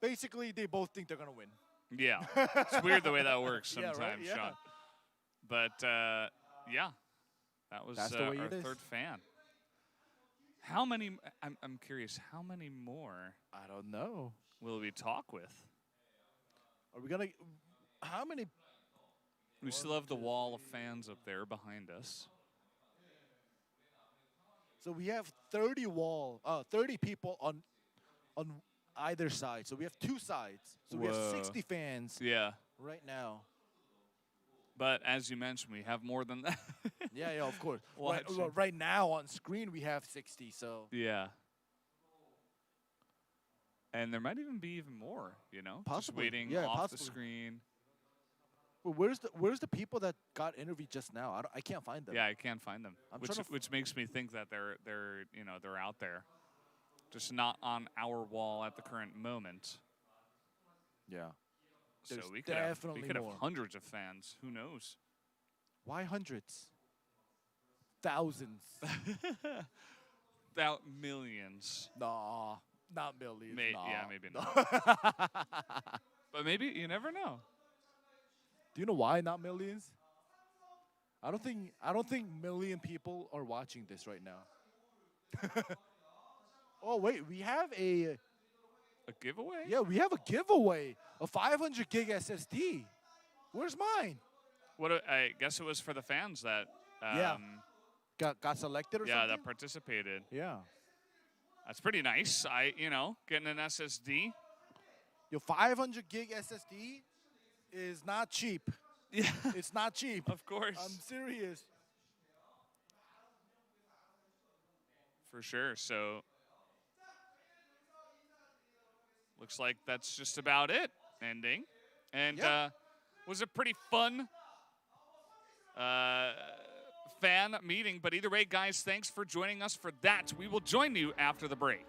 Basically, they both think they're gonna win. Yeah, it's weird the way that works Yeah, sometimes, right? Yeah. Sean. But yeah, that was That's the way our it is. third fan. How many? I'm curious. How many more I don't know. will we talk with? Are we gonna? How many? We still have the wall of fans up there behind us. So we have 30 people on either side. So we have two sides. So we have Whoa. 60 fans Yeah, right now. but as you mentioned, we have more than that. Yeah, of course. Watching. Right now on screen we have 60. So Yeah. And there might even be even more, you know? Just Possibly. waiting Yeah, off the possibly. screen. well, where's the people that got interviewed just now? I can't find them. Yeah, I can't find them. I'm Which trying to which makes me think that they're out there. Just not on our wall at the current moment. Yeah. So There's we could have definitely more. hundreds of fans. Who knows? Why hundreds? Thousands. About millions. Nah, not millions. Nah. Yeah, maybe not. But maybe you never know. Do you know why not millions? I don't think million people are watching this right now. Oh wait, we have a giveaway? we have a giveaway, a 500 gig SSD. Where's mine? I guess it was for the fans that Yeah. Got selected or yeah, something? that participated. Yeah. That's pretty nice. Getting an SSD. Your 500 gig SSD is not cheap. Yeah, It's not cheap. of course. I'm serious. For sure. So looks like that's just about it ending. And Yeah. was a pretty fun fan meeting. But either way, guys, thanks for joining us for that. We will join you after the break.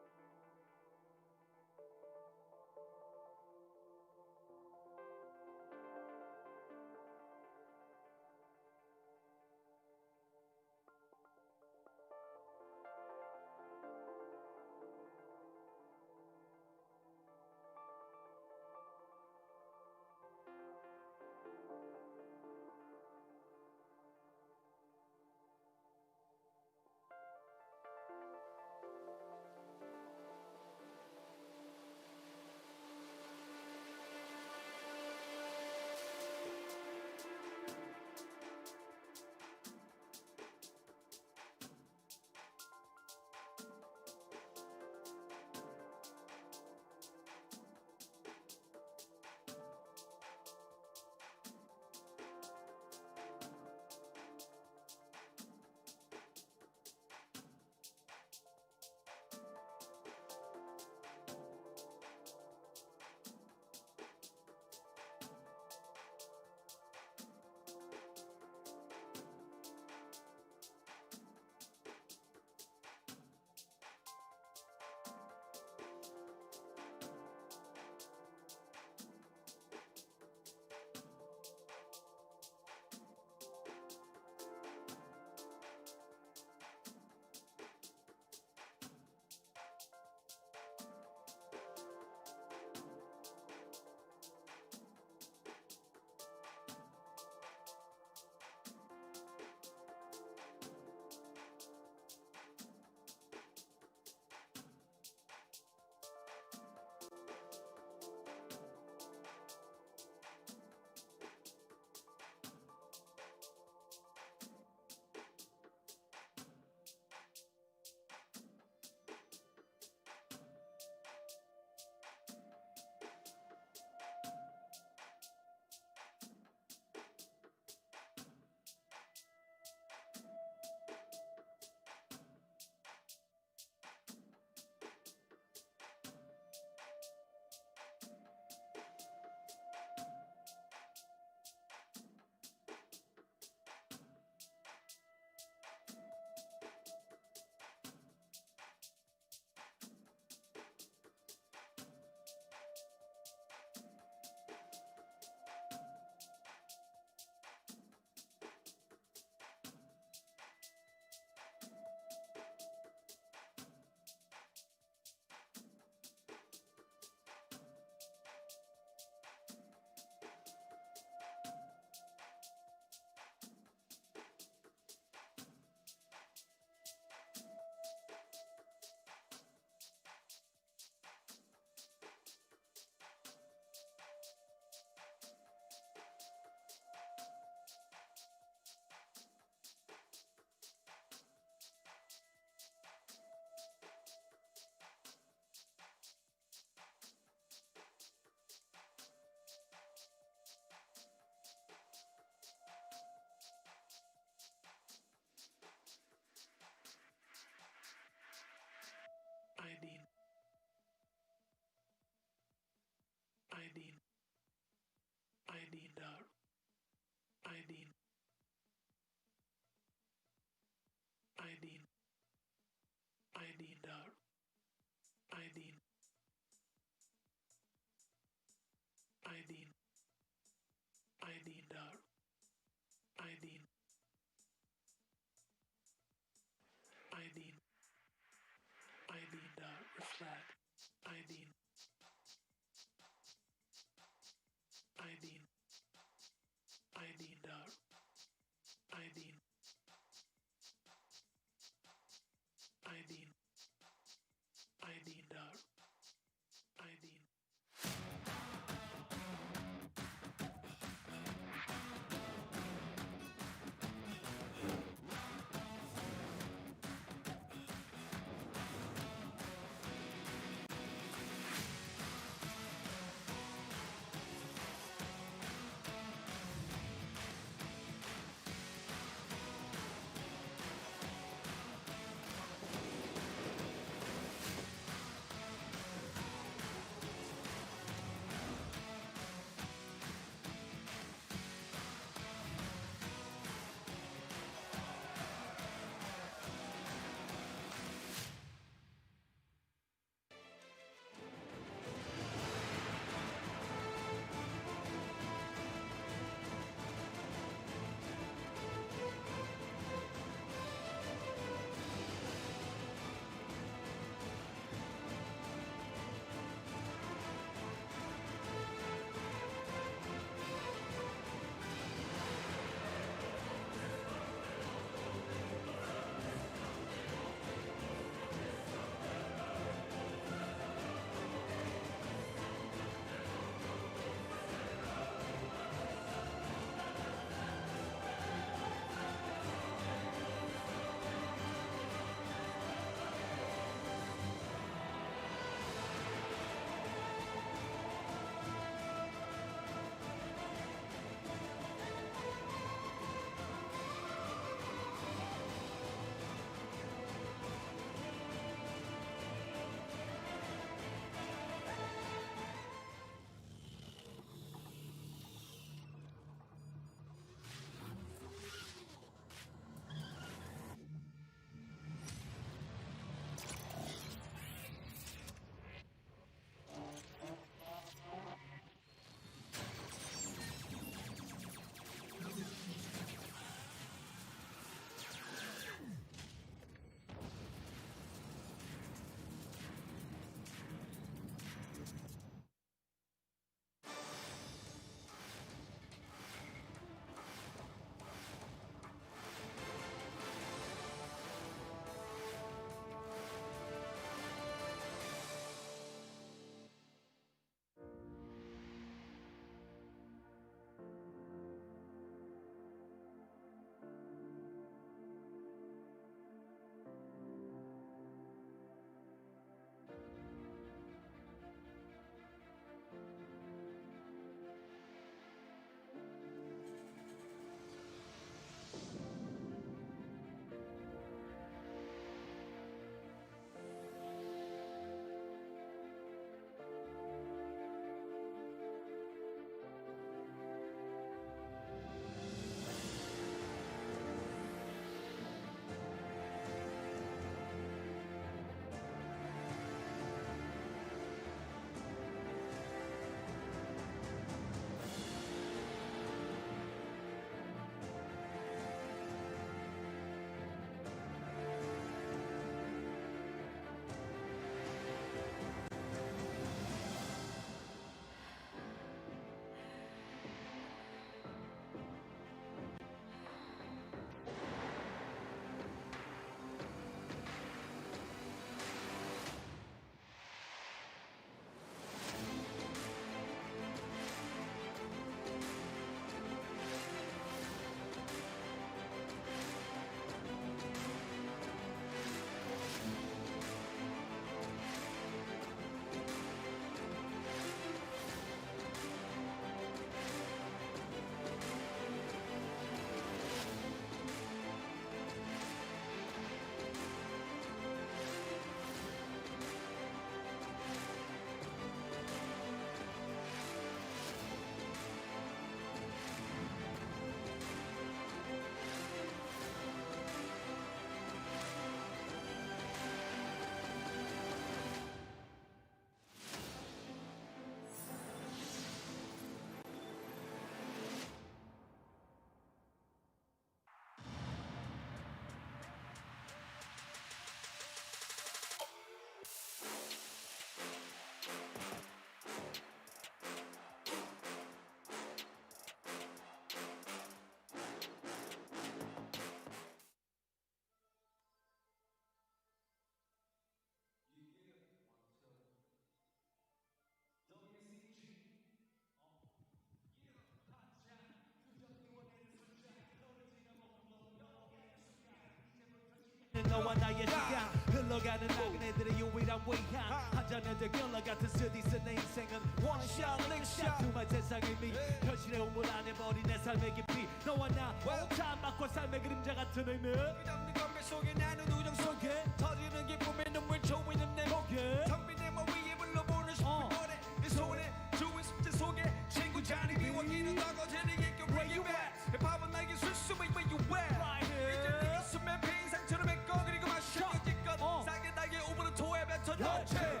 너와 나의 시간 흘러가는 나그네들의 유일한 위안 한 잔의 대결러 같은 스디스 내 인생은 원샷 릭샷 두말 세상의 미 현실의 우물 안에 버린 내 삶의 깊이 너와 나 참 바꿔 삶의 그림자 같은 의미 끝없는 건배 속에 나는 우정 속에 터지는 기쁨에 눈물 조이는 내 목에 텅빈 내 머리 위에 불러보는 싶은 노래 내 손에 주인 숙제 속에 친구 자리 비워기는 너거제니 이게 where you at 힙합은 나에게 술수미 where you at 이제 네 가슴에 빈 상처를 메꿔 그리고 마셔 찌껏 싸게 나게 오브는 토에 뱉어 너체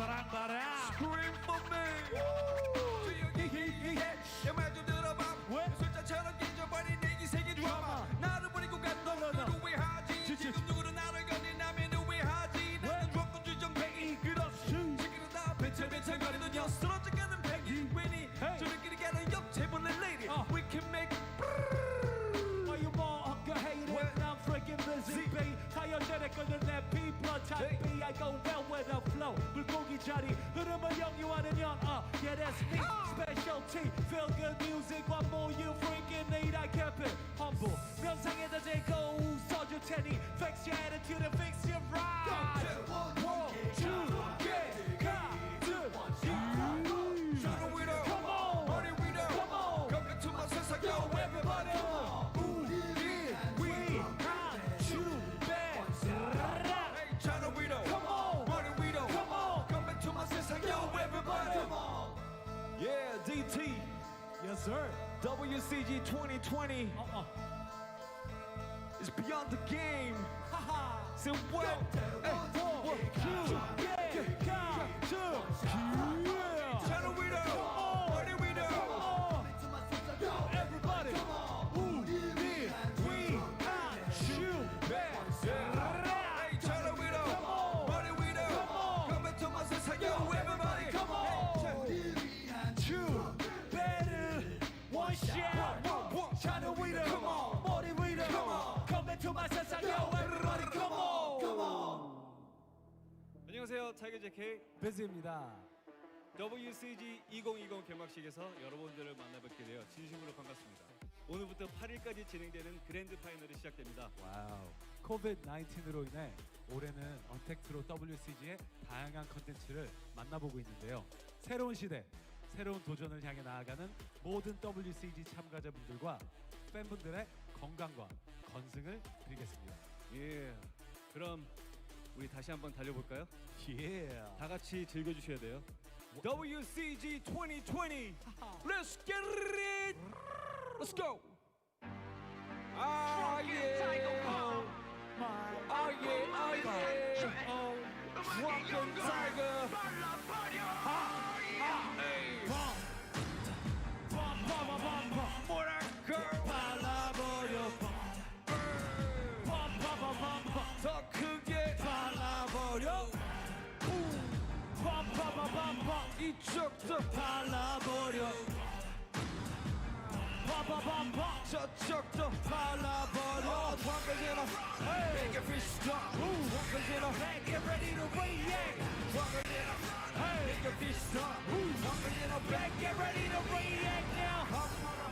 Scream for me. 내 말 좀 들어봐. 술잔처럼 잊어버린 내 인생의 드라마. 나를 버리고 간 너는 후회하지. 지금 누구는 나를 건네나면 후회하지. 나는 조건 주정뱅이 그렇지. 지금은 나 배틀배틀거리는 여 쓰러져가는 펭귄. 저들끼리 가는 옆테이블의 lady. We can make. Why you more hunger hating? I'm freaking busy, babe. 가요제를 끄는 내 피 blood type B. I go well with the flow. 물고기 자리 흐름을 영유하는 연. Yeah, that's me. Specialty. Feel good music. What more you freaking need? I kept it humble. 명상에다 대고 써줄 테니. Fix your attitude and fix your ride. One, two, get, 가득. Shadow widow. Come on. Party widow. Come on. Come back to my sense. Yo, everybody. Hey, Shadow widow. Come on. Party widow. Come on. Come back to my sense. Yo, everybody. Yeah, DT. Yes, sir. WCG 2020 is beyond the game. So what? Shadow widow. Party widow. Everybody. Hey, Shadow widow. Party widow. Come back to my sense. Yo, everybody. Come on. Two, better, one shot. Shadow widow. Come on. Body widow. Come on. Come back to my sense. Yo, everybody. Come on. Come on. 안녕하세요, 타이거 JK 베즈입니다. WCG 2020 개막식에서 여러분들을 만나뵙게 되어 진심으로 반갑습니다. 오늘부터 8일까지 진행되는 그랜드 파이널이 시작됩니다. 와우. 코비드-19으로 인해 올해는 언택트로 WCG의 다양한 컨텐츠를 만나보고 있는데요. 새로운 시대, 새로운 도전을 향해 나아가는 모든 WCG 참가자분들과 팬분들의 건강과 건승을 빌겠습니다. 예, 그럼 우리 다시 한번 달려볼까요? 예. 다 같이 즐겨주셔야 돼요. WCG 2020, Let's get it! Let's go! Ah yeah! Oh yeah! Oh yeah! Oh, Drunken Tiger! 발라버려. 더 크게 발라버려. 이쪽도 발라버려. 저쪽도 발라버려. drunken이라 make it feel strong. drunken이라 Get ready to react. drunken이라 make it feel strong. drunken이라 Get ready to react now.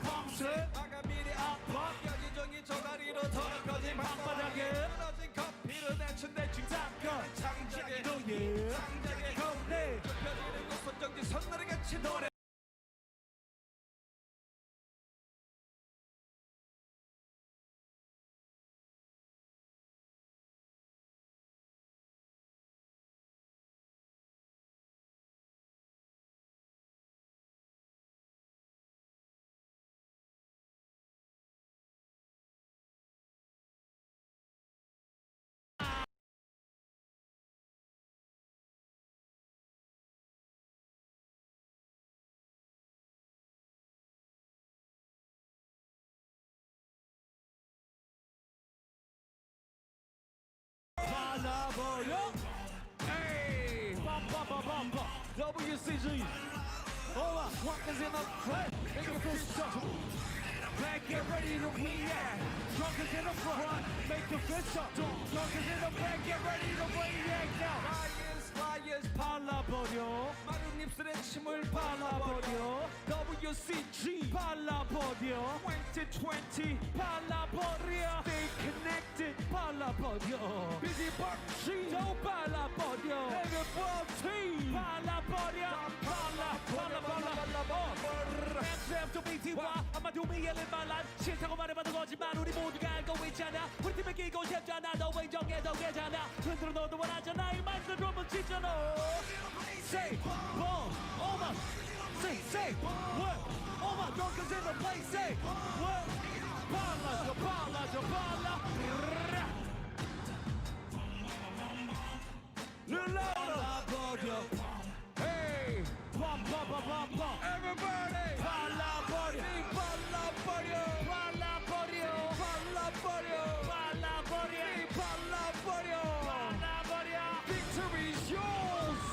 밤새 아가 미리 아파 여기저기 저다리로 더럽혀진 방바닥에 떨어진 커피를 대충 닦아. 창작에 예. 창작에 네. 좁혀지는 곳 손정지 선날이 같이 노래 WCG. All our walkers in the front. Make a fist jump. Back, get ready to react. Drunkers in the front. Make a fist jump. Drunkers in the back, get ready to react now. Liars, 발라버려. 마른 입술에 침을 발라버려. WCG 발라버려. 2020 발라버려. Stay connected 발라버려. Busy 박쥐도 발라버려. Everybody 발라버려. 발라버려. 랩랩도 BT와 아마 도미엘을 말란 싫다고 말해봐도 거짓말 우리 모두가 알고 있잖아. 우리 팀을 끼고 싶잖아. 너 왜 정해도 괜찮아. 흔들어 너도 원하잖아. 이 마이크 드럼은 치잖아. Say, boom, oh my, say, what? Oh my, drunkers in the place, say, what? Pala, Lula, hey, bum, everybody, pala, body, victory is yours.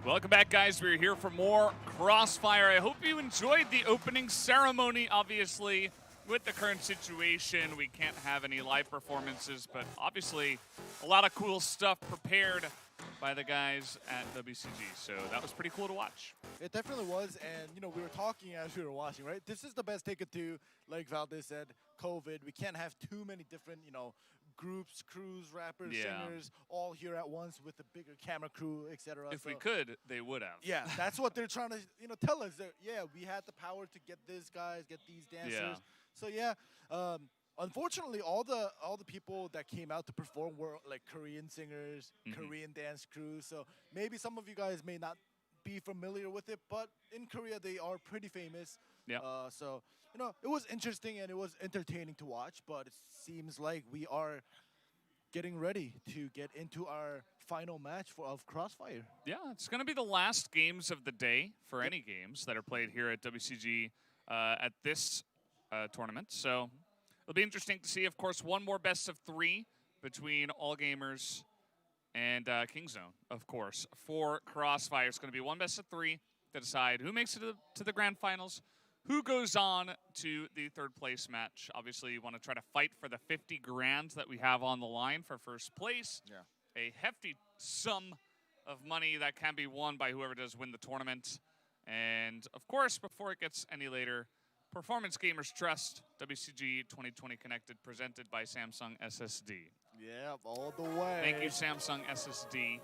Welcome back, guys. We're here for more Crossfire. I hope you enjoyed the opening ceremony. Obviously, with the current situation, we can't have any live performances, but obviously a lot of cool stuff prepared by the guys at WCG. So that was pretty cool to watch. It definitely was, and we were talking as we were watching, right? This is the best they could do. Like Valdez said, COVID. We can't have too many different, groups, crews, rappers, singers, all here at once with a bigger camera crew, etc. If we could, they would have. Yeah, that's what they're trying to, tell us. That, yeah, we had the power to get these guys, get these dancers. Yeah. So yeah, unfortunately, all the people that came out to perform were like Korean singers, Korean dance crews. So maybe some of you guys may not be familiar with it, but in Korea they are pretty famous. Yeah. So it was interesting and it was entertaining to watch. But it seems like we are getting ready to get into our final match of Crossfire. Yeah, it's going to be the last games of the day for any games that are played here at WCG at this tournament. So it'll be interesting to see, of course, one more best of 3 between All Gamers and Kingzone, of course. For Crossfire, it's going to be one best of 3 to decide who makes it to the grand finals, who goes on to the third place match. Obviously, you want to try to fight for the 50 grand that we have on the line for first place. Yeah. A hefty sum of money that can be won by whoever does win the tournament. And, of course, before it gets any later, Performance Gamers Trust, WCG 2020 Connected, presented by Samsung SSD. Yeah, all the way. Thank you, Samsung SSD.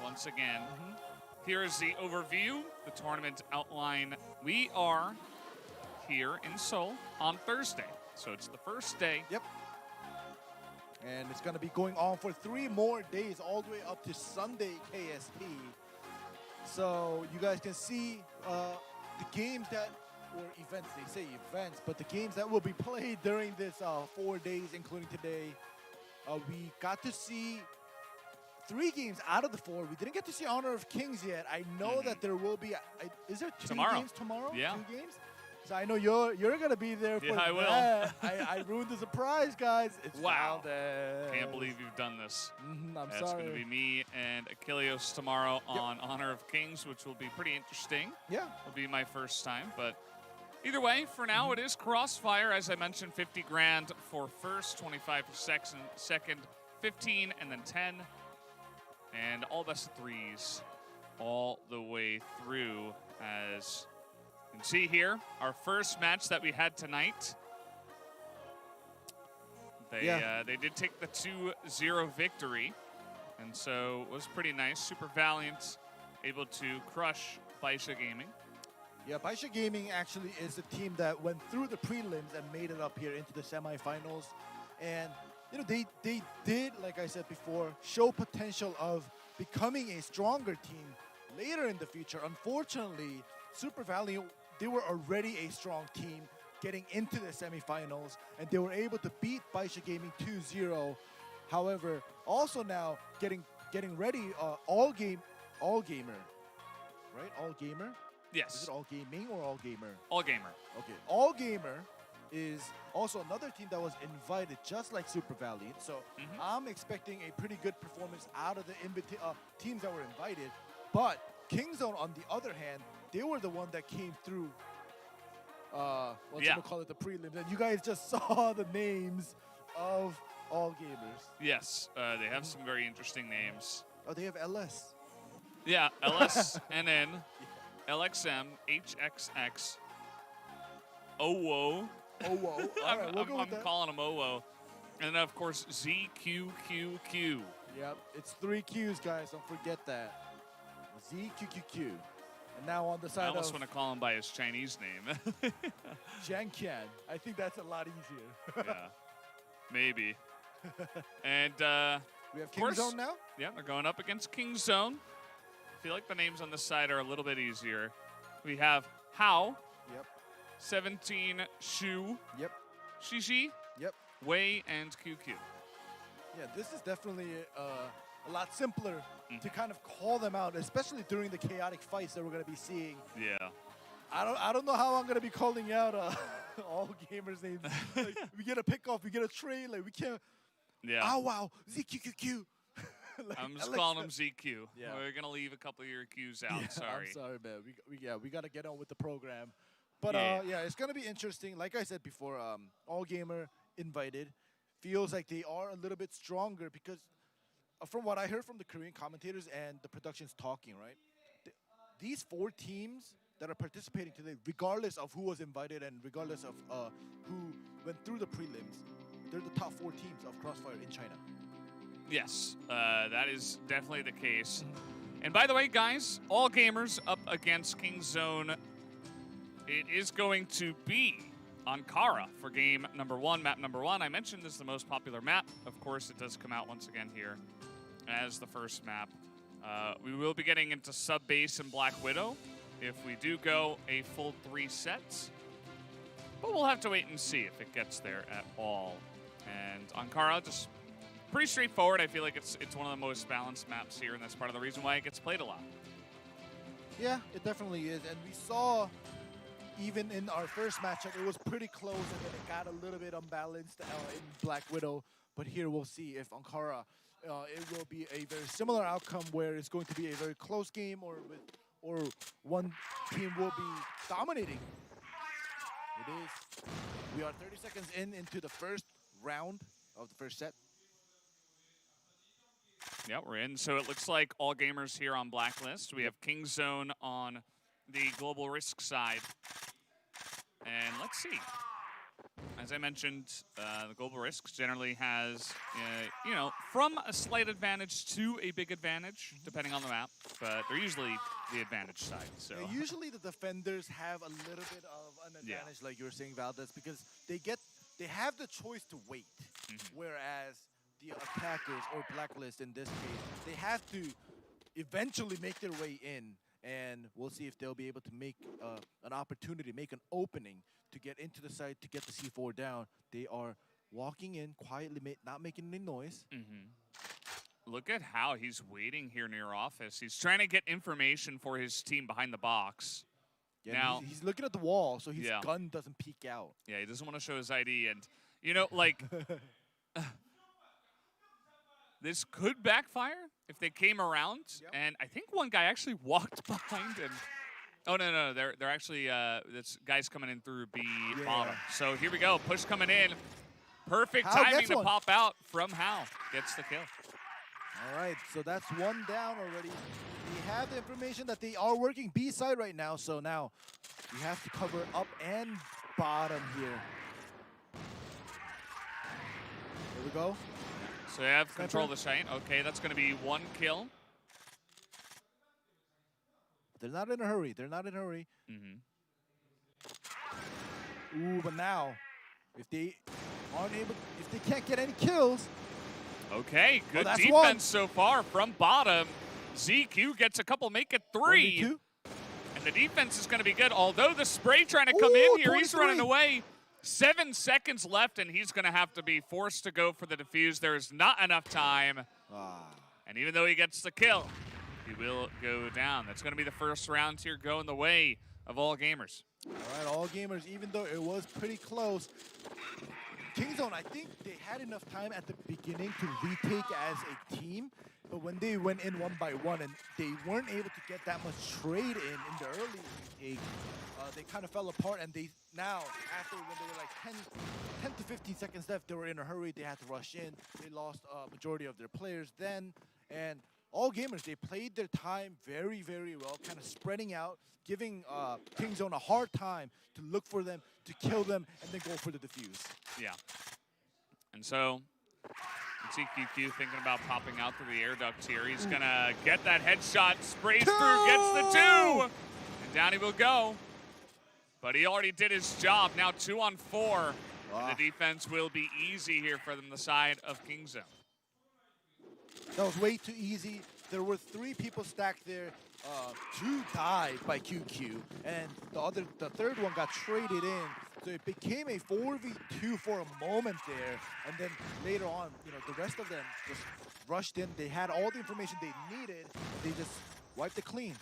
Once again, here is the overview, the tournament outline. We are here in Seoul on Thursday, so it's the first day. Yep. And it's going to be going on for 3 more days, all the way up to Sunday KST. So you guys can see the games that, or events, they say events, but the games that will be played during this 4 days, including today. We got to see 3 games out of the 4. We didn't get to see Honor of Kings yet. I know that there will be. Is there 2 games tomorrow? Yeah. 2 games. So I know you're gonna be there for I will. that. I ruined the surprise, guys. It's Wow. Valdez. Can't believe you've done this. I'm It's sorry. going to be me and Achilleos tomorrow on Honor of Kings, which will be pretty interesting. Yeah. It'll be my first time, but either way, for now it is Crossfire. As I mentioned, 50 grand for first, 25 for second, 15, and then 10. And all best of 3s all the way through. As you can see here, our first match that we had tonight, they did take the 2-0 victory. And so it was pretty nice. Super Valiant able to crush Baisha Gaming. Yeah, Baisha Gaming actually is the team that went through the prelims and made it up here into the semifinals. And they did, like I said before, show potential of becoming a stronger team later in the future. Unfortunately, Super Valiant, they were already a strong team getting into the semifinals, and they were able to beat Baisha Gaming 2-0. However, also now getting ready, All Gamer, right? All Gamer. Yes. Is it All Gaming or All Gamer? All Gamer. Okay. All Gamer is also another team that was invited, just like Super Valiant. So I'm expecting a pretty good performance out of the teams that were invited. But Kingzone, on the other hand, they were the one that came through. Call it the prelims, and you guys just saw the names of All Gamers. Yes, they have some very interesting names. Oh, they have LS. Yeah, LS, NN, LXM, HXX, OWO. OWO. All right, we'll go with I'm that. calling them OWO. And then, of course, ZQQQ. Yep, it's 3 Qs, guys. Don't forget that. ZQQQ. And now on the I side almost of want to call him by his Chinese name. Jiangqian. I think that's a lot easier. Yeah, maybe. And we have course, Kingzone now? Yeah, they're going up against Kingzone. I feel like the names on this side are a little bit easier. We have Hao. Yep. 17 Shu. Yep. Shishi. Yep. Wei and QQ. Yeah, this is definitely a lot simpler to kind of call them out, especially during the chaotic fights that we're going to be seeing. Yeah. I don't know how I'm going to be calling out all gamers' names. Like, we get a pick off, we get a trade, like we can't. Yeah. Oh wow, ZQQQ. I'm just Alex- calling him ZQ. Yeah. We're going to leave a couple of your Qs out. Yeah, Sorry. I'm sorry, man. We got to get on with the program. But Yeah. it's gonna be interesting. Like I said before, All Gamer invited. Feels like they are a little bit stronger because from what I heard from the Korean commentators and the production's talking, right? These 4 teams that are participating today, regardless of who was invited and regardless of who went through the prelims, they're the top 4 teams of Crossfire in China. Yes, that is definitely the case. And by the way, guys, All Gamers up against King Zone. It is going to be Ankara for game number 1, map number 1. I mentioned this is the most popular map. Of course, it does come out once again here as the first map. We will be getting into Subbase and Black Widow if we do go a full 3 sets. But we'll have to wait and see if it gets there at all. And Ankara, just pretty straightforward. I feel like it's one of the most balanced maps here, and that's part of the reason why it gets played a lot. Yeah, it definitely is. And we saw, even in our first matchup, it was pretty close, and then it got a little bit unbalanced in Black Widow. But here we'll see if Ankara, it will be a very similar outcome where it's going to be a very close game, or one team will be dominating. It is. We are 30 seconds into the first round of the first set. Yeah, we're in. So it looks like All Gamers here on Blacklist. We have King Zone on the Global Risk side. And let's see. As I mentioned, the Global Risk generally has, from a slight advantage to a big advantage, depending on the map. But they're usually the advantage side. So Yeah, usually the defenders have a little bit of an advantage, like you were saying, Valdez, because they have the choice to wait, whereas the attackers or Blacklist in this case, they have to eventually make their way in, and we'll see if they'll be able to make an opportunity, make an opening to get into the site, to get the C4 down. They are walking in quietly, not making any noise. Look at how he's waiting here near office. He's trying to get information for his team behind the box. Yeah, now he's looking at the wall, so his gun doesn't peek out. Yeah, he doesn't want to show his ID, and this could backfire if they came around. And I think one guy actually walked behind him. Oh no, they're actually this guy's coming in through B bottom. So here we go, push coming in. Perfect timing to pop out from Hal. Gets the kill. All right, so that's one down already. We have the information that they are working B side right now, so now we have to cover up and bottom here. Here we go. So they have control of the site. Okay, that's going to be 1 kill. They're not in a hurry. They're not in a hurry. Ooh, but now, if they can't get any kills. Okay, good defense one. so far from bottom. ZQ gets a couple, make it 3. And the defense is going to be good, although the spray trying to come in here. 23. He's running away. 7 seconds left, and he's going to have to be forced to go for the defuse. There is not enough time. And even though he gets the kill, he will go down. That's going to be the first round here going the way of All Gamers. All right, All Gamers, even though it was pretty close, Kingzone, I think they had enough time at the beginning to retake as a team, but when they went in 1 by 1 and they weren't able to get that much trade in the early retake, they kind of fell apart, and they now, after when they were like 10 to 15 seconds left, they were in a hurry, they had to rush in, they lost a majority of their players then, and All Gamers, they played their time very, very well, kind of spreading out, giving Kingzone a hard time to look for them, to kill them, and then go for the defuse. Yeah. And so, TQQ thinking about popping out through the air duct here. He's going to get that headshot, sprays through, gets the 2, and down he will go. But he already did his job. Now 2 on 4. And the defense will be easy here for them, the side of Kingzone. That was way too easy. There were 3 people stacked there. 2 died by QQ, and the third one got traded in. So it became a 4v2 for a moment there, and then later on, the rest of them just rushed in. They had all the information they needed. They just wiped it clean.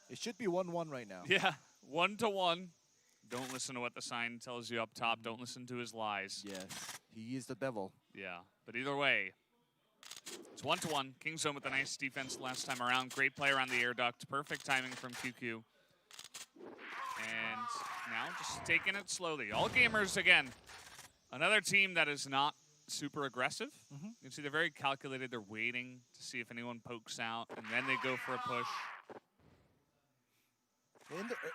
It should be 1-1 right now. Yeah, 1-1. Don't listen to what the sign tells you up top. Don't listen to his lies. Yes, he is the devil. Yeah, but either way, It's 1-1. Kingzone with a nice defense last time around. Great play around the air duct. Perfect timing from QQ. And now just taking it slowly. All gamers, again, another team that is not super aggressive. You can see they're very calculated. They're waiting to see if anyone pokes out, and then they go for a push.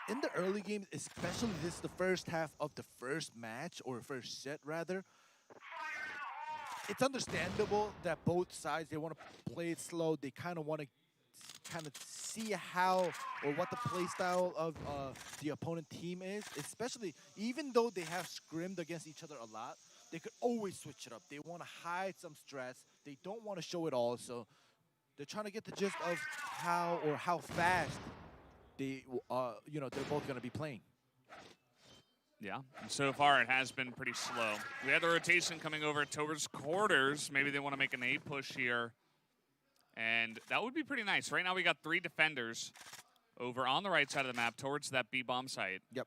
In the early game, especially this is the first half of the first match, or first set rather, it's understandable that both sides, they want to play it slow. They kind of want to see how or what the play style of the opponent team is, especially even though they have scrimmed against each other a lot, they could always switch it up. They want to hide some stress. They don't want to show it all, so they're trying to get the gist of how fast they they're both going to be playing. Yeah, and so far it has been pretty slow. We had the rotation coming over towards quarters. Maybe they want to make an A push here. And that would be pretty nice. Right now we got 3 defenders over on the right side of the map towards that B-bomb site. Yep.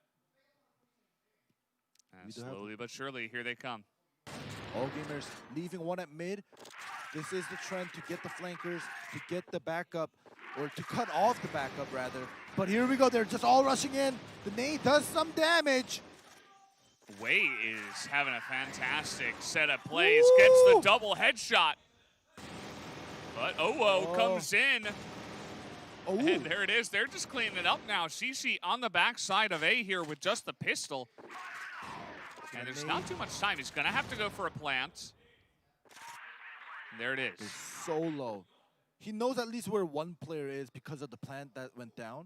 And slowly but surely, here they come. All gamers leaving one at mid. This is the trend to get the flankers, to get the backup, or to cut off the backup rather. But here we go, they're just all rushing in. The nade does some damage. Wei is having a fantastic set of plays, gets the double headshot. But Owo comes in. And there it is. They're just cleaning it up now. Shishi on the backside of A here with just the pistol. And there's not too much time. He's going to have to go for a plant. And there it is. It's so low. He knows at least where one player is because of the plant that went down.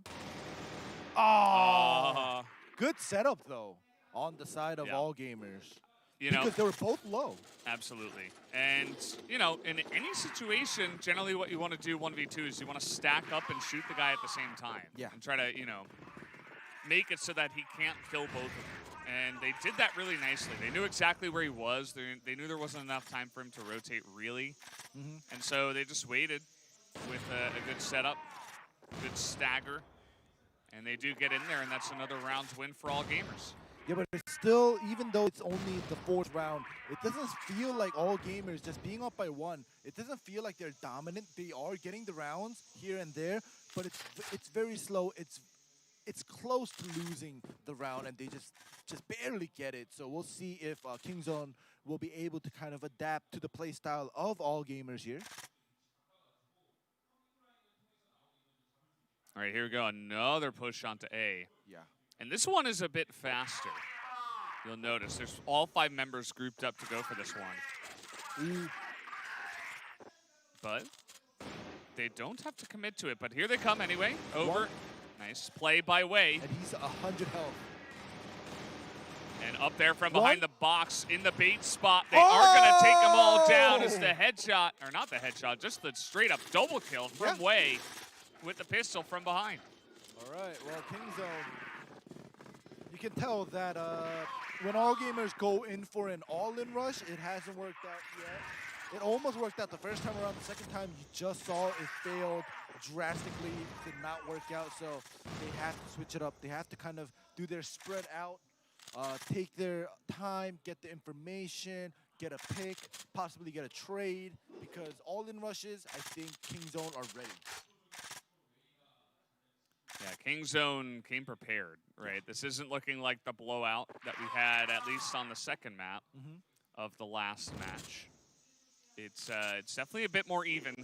Oh, good setup, though, on the side of all gamers. Because they were both low. Absolutely. And, in any situation, generally what you want to do 1v2 is you want to stack up and shoot the guy at the same time. Yeah. And try to, make it so that he can't kill both of them. And they did that really nicely. They knew exactly where he was. They knew there wasn't enough time for him to rotate, really. And so they just waited with a good setup, good stagger. And they do get in there, and that's another round win for all gamers. Yeah, but it's still, even though it's only the 4th round, it doesn't feel like all gamers just being up by 1. It doesn't feel like they're dominant. They are getting the rounds here and there, but it's very slow. It's close to losing the round, and they just barely get it. So we'll see if Kingzone will be able to kind of adapt to the play style of all gamers here. All right, here we go. Another push onto A. Yeah. And this one is a bit faster. You'll notice there's all 5 members grouped up to go for this one. But they don't have to commit to it. But here they come anyway. Over. Nice play by Wei. And he's 100 health. And up there from behind the box in the bait spot. They are going to take them all down as the headshot, or not the headshot, just the straight up double kill from Wei with the pistol from behind. All right, well, Kingzone, you can tell that when all gamers go in for an all-in rush, it hasn't worked out yet. It almost worked out the first time around. The second time you just saw it failed drastically, did not work out. So they have to switch it up. They have to kind of do their spread out, take their time, get the information, get a pick, possibly get a trade, because all-in rushes, I think Kingzone are ready. Yeah, Kingzone came prepared, right? This isn't looking like the blowout that we had, at least on the second map of the last match. It's definitely a bit more even.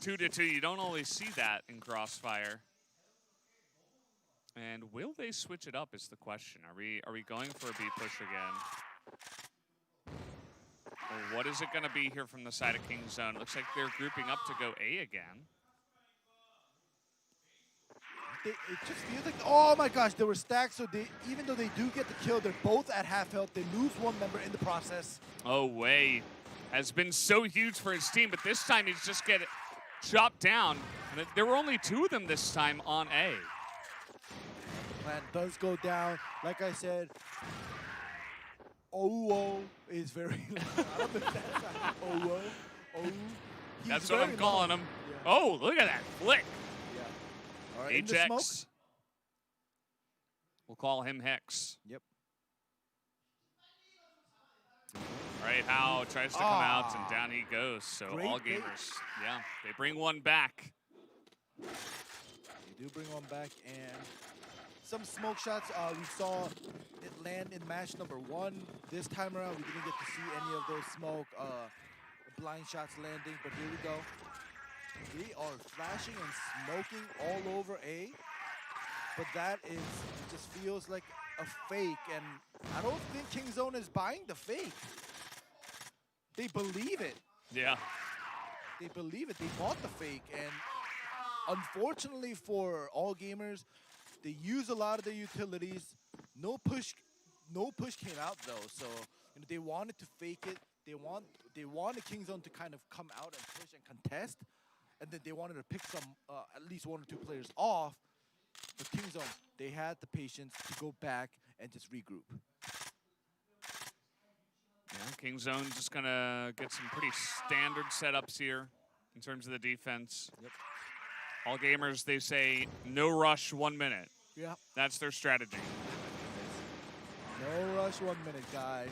2-2, you don't always see that in Crossfire. And will they switch it up is the question. Are we going for a B push again? Or what is it going to be here from the side of Kingzone? Looks like they're grouping up to go A again. It just feels like, oh my gosh, they were stacked, so even though they do get the kill, they're both at half health. They lose one member in the process. Oh, Wei has been so huge for his team, but this time he's just getting chopped down. And there were only 2 of them this time on A. The plan does go down. Like I said, Owo is very low. I don't know if that's Owo. That's what I'm calling him. Yeah. Oh, look at that flick. All right, Ajax. We'll call him Hex. Yep. Right, How tries to come out, and down he goes. So Great all bait. gamers, yeah, they bring one back. They do bring one back, and some smoke shots. We saw it land in match number 1. This time around, we didn't get to see any of those smoke blind shots landing, but here we go. They are flashing and smoking all over A, but that is, it just feels like a fake, and I don't think Kingzone is buying the fake. They believe it. Yeah. They believe it. They bought the fake, and unfortunately for all gamers, they use a lot of their utilities. No push came out though, so they wanted to fake it. They wanted Kingzone to kind of come out and push and contest, and then they wanted to pick some at least 1 or 2 players off. But Kingzone, they had the patience to go back and just regroup. Yeah, Kingzone just gonna get some pretty standard setups here in terms of the defense. Yep. All gamers, they say no rush 1 minute. Yeah. That's their strategy. No rush 1 minute, guys.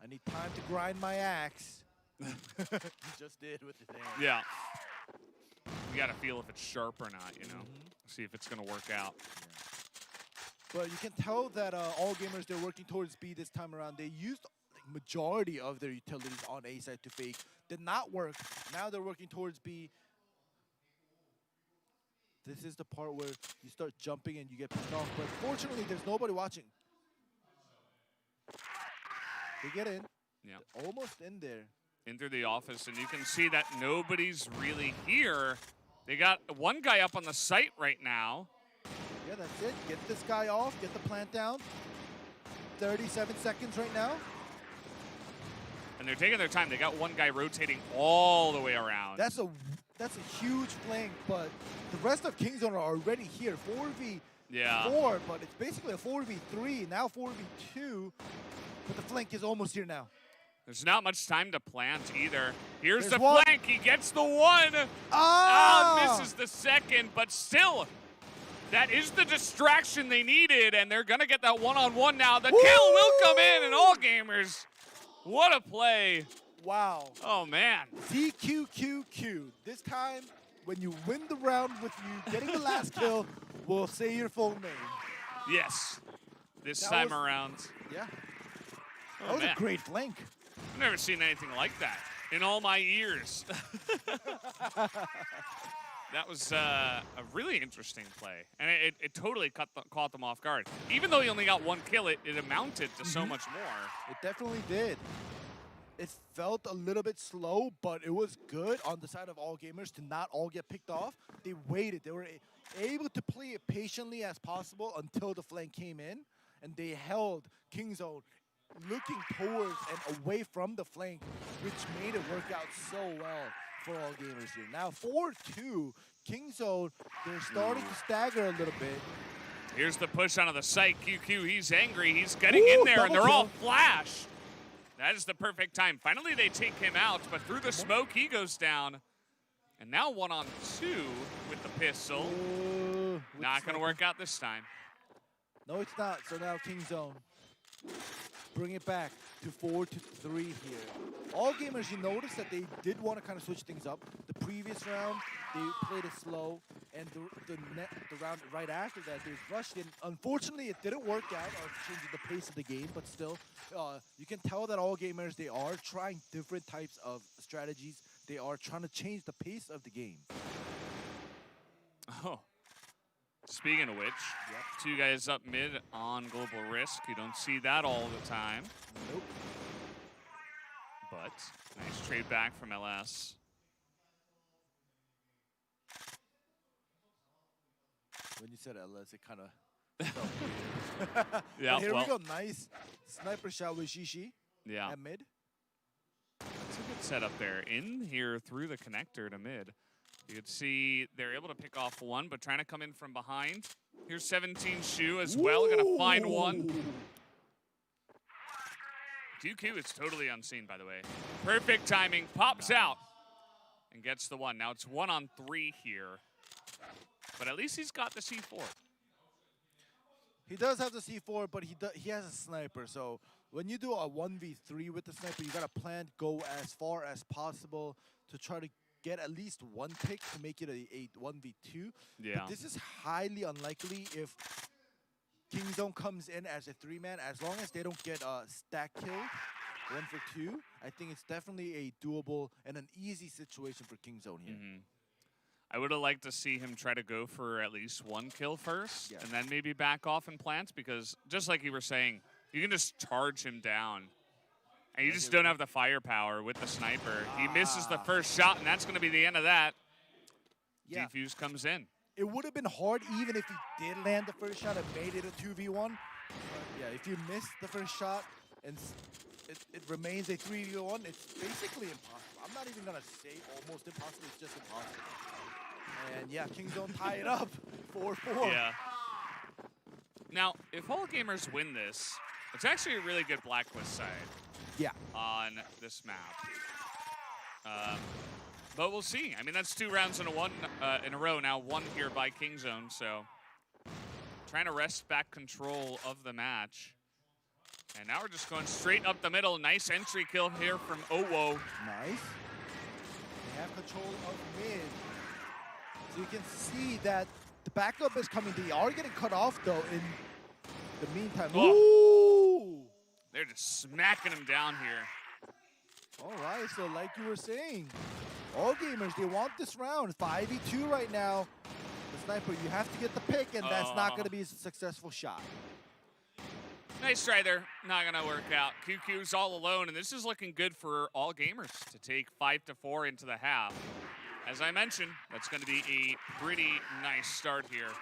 I need time to grind my axe. You just did with his hand. Yeah. You gotta feel if it's sharp or not, you know? See if it's gonna work out. But you can tell that all gamers, they're working towards B this time around. They used like, majority of their utilities on A side to fake. Did not work. Now they're working towards B. This is the part where you start jumping and you get picked off. But fortunately, there's nobody watching. They get in. Yeah. They're almost in there. In through the office, and you can see that nobody's really here. They got one guy up on the site right now. Yeah, that's it. Get this guy off. Get the plant down. 37 seconds right now. And they're taking their time. They got one guy rotating all the way around. That's a huge flank, but the rest of Kingzone are already here. 4v4, but it's basically a 4v3, now 4v2, but the flank is almost here now. There's not much time to plant either. Here's There's the one. flank. He gets the one. Misses the second, but still, that is the distraction they needed, and they're going to get that one-on-one now. The kill will come in, and all gamers, what a play. Wow. Oh, man. ZQQQ. This time, when you win the round with you getting the last kill, we'll say your full name. Yes. This That time was- around. Yeah. Oh, That was man. a great flank. I've never seen anything like that in all my years. That was a really interesting play, and it totally caught them off guard. Even though he only got one kill, it amounted to so much more. It definitely did. It felt a little bit slow, but it was good on the side of all gamers to not all get picked off. They waited. They were able to play it patiently as possible until the flank came in, and they held Kingzone looking towards and away from the flank, which made it work out so well for all gamers here. Now 4-2, Kingzone, they're starting to stagger a little bit. Here's the push onto the site. QQ, he's angry. He's getting in there, and they're all flash. That is the perfect time. Finally, they take him out, but through the smoke, he goes down. And now 1-on-2 with the pistol. Not going to work out this time. No, it's not. So now Kingzone bring it back to 4-3 here. All gamers, you notice that they did want to kind of switch things up. The previous round, they played it slow, and the round right after that, they rushed in. Unfortunately, it didn't work out of changing the pace of the game, but still, you can tell that all gamers, they are trying different types of strategies. They are trying to change the pace of the game. Oh. Speaking of which, two guys up mid on Global Risk. You don't see that all the time. Nope. But nice trade back from LS. When you said LS, it kind of felt weird. Yeah, here well, we go. Nice sniper shot with Shishi yeah. at mid. That's a good setup there. In here through the connector to mid. You could see they're able to pick off one, but trying to come in from behind. Here's 17 Shu as well, gonna find one. QQ is totally unseen, by the way. Perfect timing, pops out, and gets the one. Now it's 1-on-3 here, but at least he's got the C4. He does have the C4, but he has a sniper. So when you do a 1v3 with the sniper, you gotta plan go as far as possible to try to get at least one pick to make it a 1v2. Yeah. But this is highly unlikely if Kingzone comes in as a 3-man. As long as they don't get a stack kill, 1 for 2, I think it's definitely a doable and an easy situation for Kingzone here. I would have liked to see him try to go for at least one kill first, Yeah. and then maybe back off and plant, because just like you were saying, you can just charge him down. And you just don't have the firepower with the sniper. He misses the first shot, and that's going to be the end of that. Yeah. Defuse comes in. It would have been hard even if he did land the first shot and made it a 2v1. But yeah, if you miss the first shot and it remains a 3v1, it's basically impossible. I'm not even going to say almost impossible, it's just impossible. And yeah, Kingzone tie it up, 4-4. Yeah. Now, if all gamers win this, it's actually a really good Blacklist side. Yeah. On this map. But we'll see. I mean, that's 2 rounds in a row now, 1 here by Kingzone, so trying to wrest back control of the match. And now we're just going straight up the middle. Nice entry kill here from Owo. Nice. They have control of mid. So you can see that the backup is coming. They are getting cut off, though, in the meantime. Oh. Ooh! They're just smacking him down here. All right, so like you were saying, all gamers, they want this round. 5v2 right now. The sniper, you have to get the pick, and that's not going to be a successful shot. Nice try there. Not going to work out. QQ's all alone, and this is looking good for all gamers to take 5-4 into the half. As I mentioned, that's going to be a pretty nice start here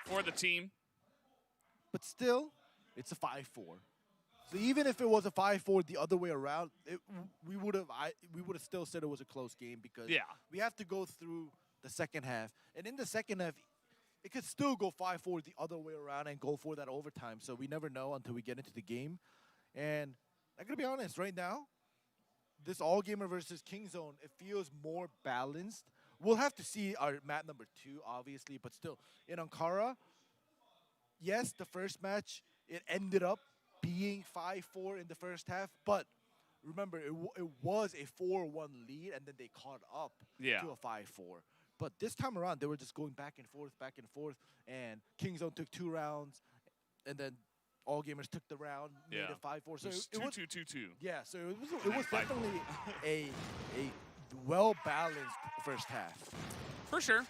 for the team. But still, it's a 5-4. So even if it was a 5-4 the other way around, we would have still said it was a close game, because we have to go through the second half. And in the second half, it could still go 5-4 the other way around and go for that overtime. So we never know until we get into the game. And I'm going to be honest, right now, this all-gamer versus Kingzone, it feels more balanced. We'll have to see our map number 2, obviously, but still, in Ankara, yes, the first match, it ended up being 5-4 in the first half, but remember, it was a 4-1 lead, and then they caught up to a 5-4. But this time around, they were just going back and forth, and Kingzone took 2 rounds, and then all gamers took the round, made it 5-4. So it was 2-2-2-2. Yeah, so it was definitely a well-balanced first half. For sure.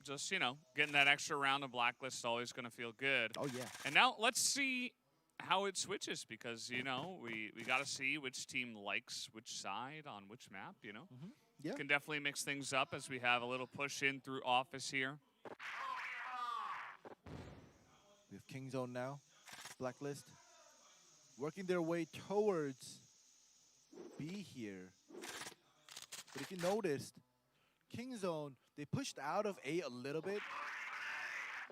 Just, you know, getting that extra round of Blacklist is always going to feel good. Oh, yeah. And now let's see how it switches, because, you know, we got to see which team likes which side on which map, you know. Yeah. Can definitely mix things up as we have a little push in through office here. We have Kingzone now, Blacklist, working their way towards B here. But if you noticed, Kingzone, they pushed out of A a little bit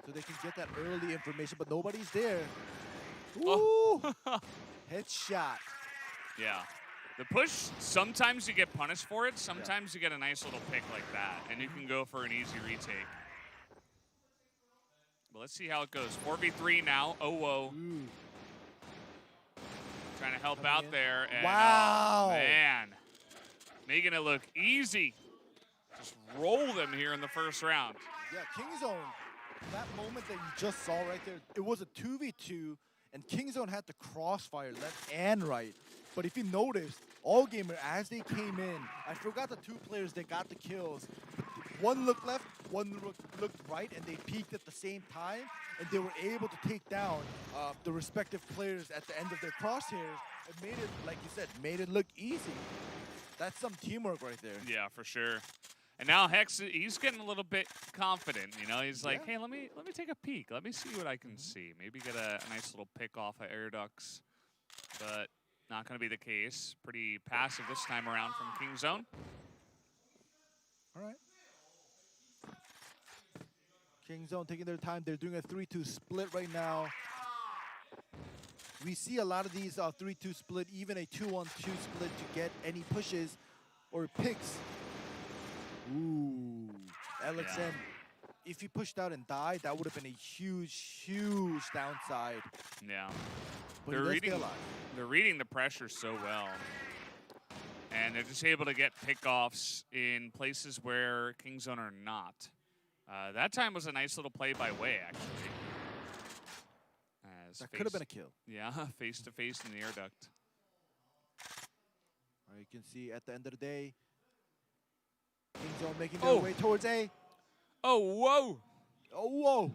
so they can get that early information, but nobody's there. Ooh! Headshot. Yeah. The push, sometimes you get punished for it. Sometimes you get a nice little pick like that, and you can go for an easy retake. But let's see how it goes. 4v3 now. Owo. Trying to help out there. And, wow. Man. Making it look easy. Just roll them here in the first round. Yeah, Kingzone, that moment that you just saw right there, it was a 2v2, and Kingzone had to crossfire left and right. But if you noticed, all gamer, as they came in, I forgot the 2 players that got the kills. One looked left, one looked right, and they peaked at the same time, and they were able to take down the respective players at the end of their crosshairs. It made it, like you said, made it look easy. That's some teamwork right there. Yeah, for sure. And now Hex, he's getting a little bit confident. You know, he's like, hey, let me take a peek. Let me see what I can see. Maybe get a nice little pick off of Air Ducks, but not going to be the case. Pretty passive this time around from Kingzone. All right. Kingzone taking their time. They're doing a 3-2 split right now. We see a lot of these 3-2 split, even a 2-1-2 split to get any pushes or picks. Ooh, LXM if he pushed out and died, that would have been a huge, huge downside. Yeah. But he does stay alive. They're reading the pressure so well. And they're just able to get pickoffs in places where Kingzone are not. That time was a nice little play by Wei, actually. That could have been a kill. Yeah, face-to-face in the air duct. All right, you can see at the end of the day, Kingzone making their way towards A. Oh, whoa. Oh, whoa.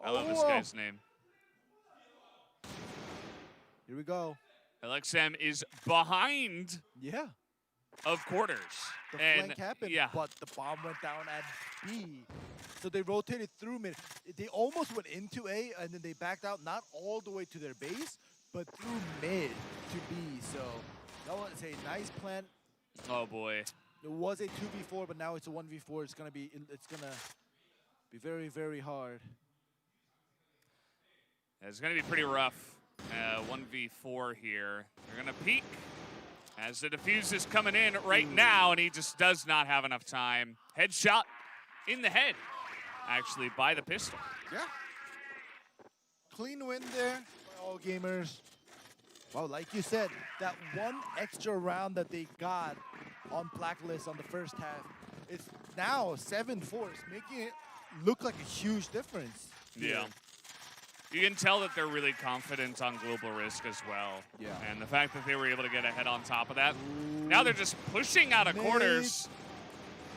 I love this guy's name. Here we go. LXM is behind of quarters. The and flank happened, yeah. but the bomb went down at B. So they rotated through mid. They almost went into A, and then they backed out, not all the way to their base, but through mid to B. So that was a nice plan. Oh, boy. It was a 2v4, but now it's a 1v4. It's gonna be very, very hard. It's gonna be pretty rough. 1v4 here. They're gonna peek as the defuse is coming in right now, and he just does not have enough time. Headshot in the head, actually, by the pistol. Yeah. Clean win there by all gamers. Well, like you said, that one extra round that they got on Blacklist on the first half, it's now 7-4. It's making it look like a huge difference. Yeah. You can tell that they're really confident on Global Risk as well. Yeah. And the fact that they were able to get ahead on top of that. Now they're just pushing out of quarters.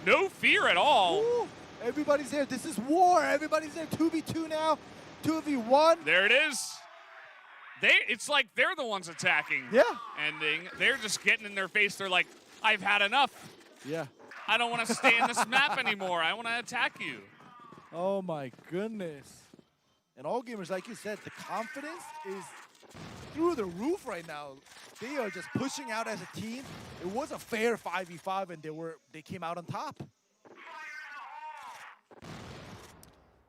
No fear at all. Ooh. Everybody's there. This is war. Everybody's there. 2v2 now. 2v1. There it is. It's like they're the ones attacking. Yeah. And they're just getting in their face. They're like, I've had enough. Yeah. I don't want to stay in this map anymore. I want to attack you. Oh my goodness. And all gamers, like you said, the confidence is through the roof right now. They are just pushing out as a team. It was a fair 5v5, and they came out on top.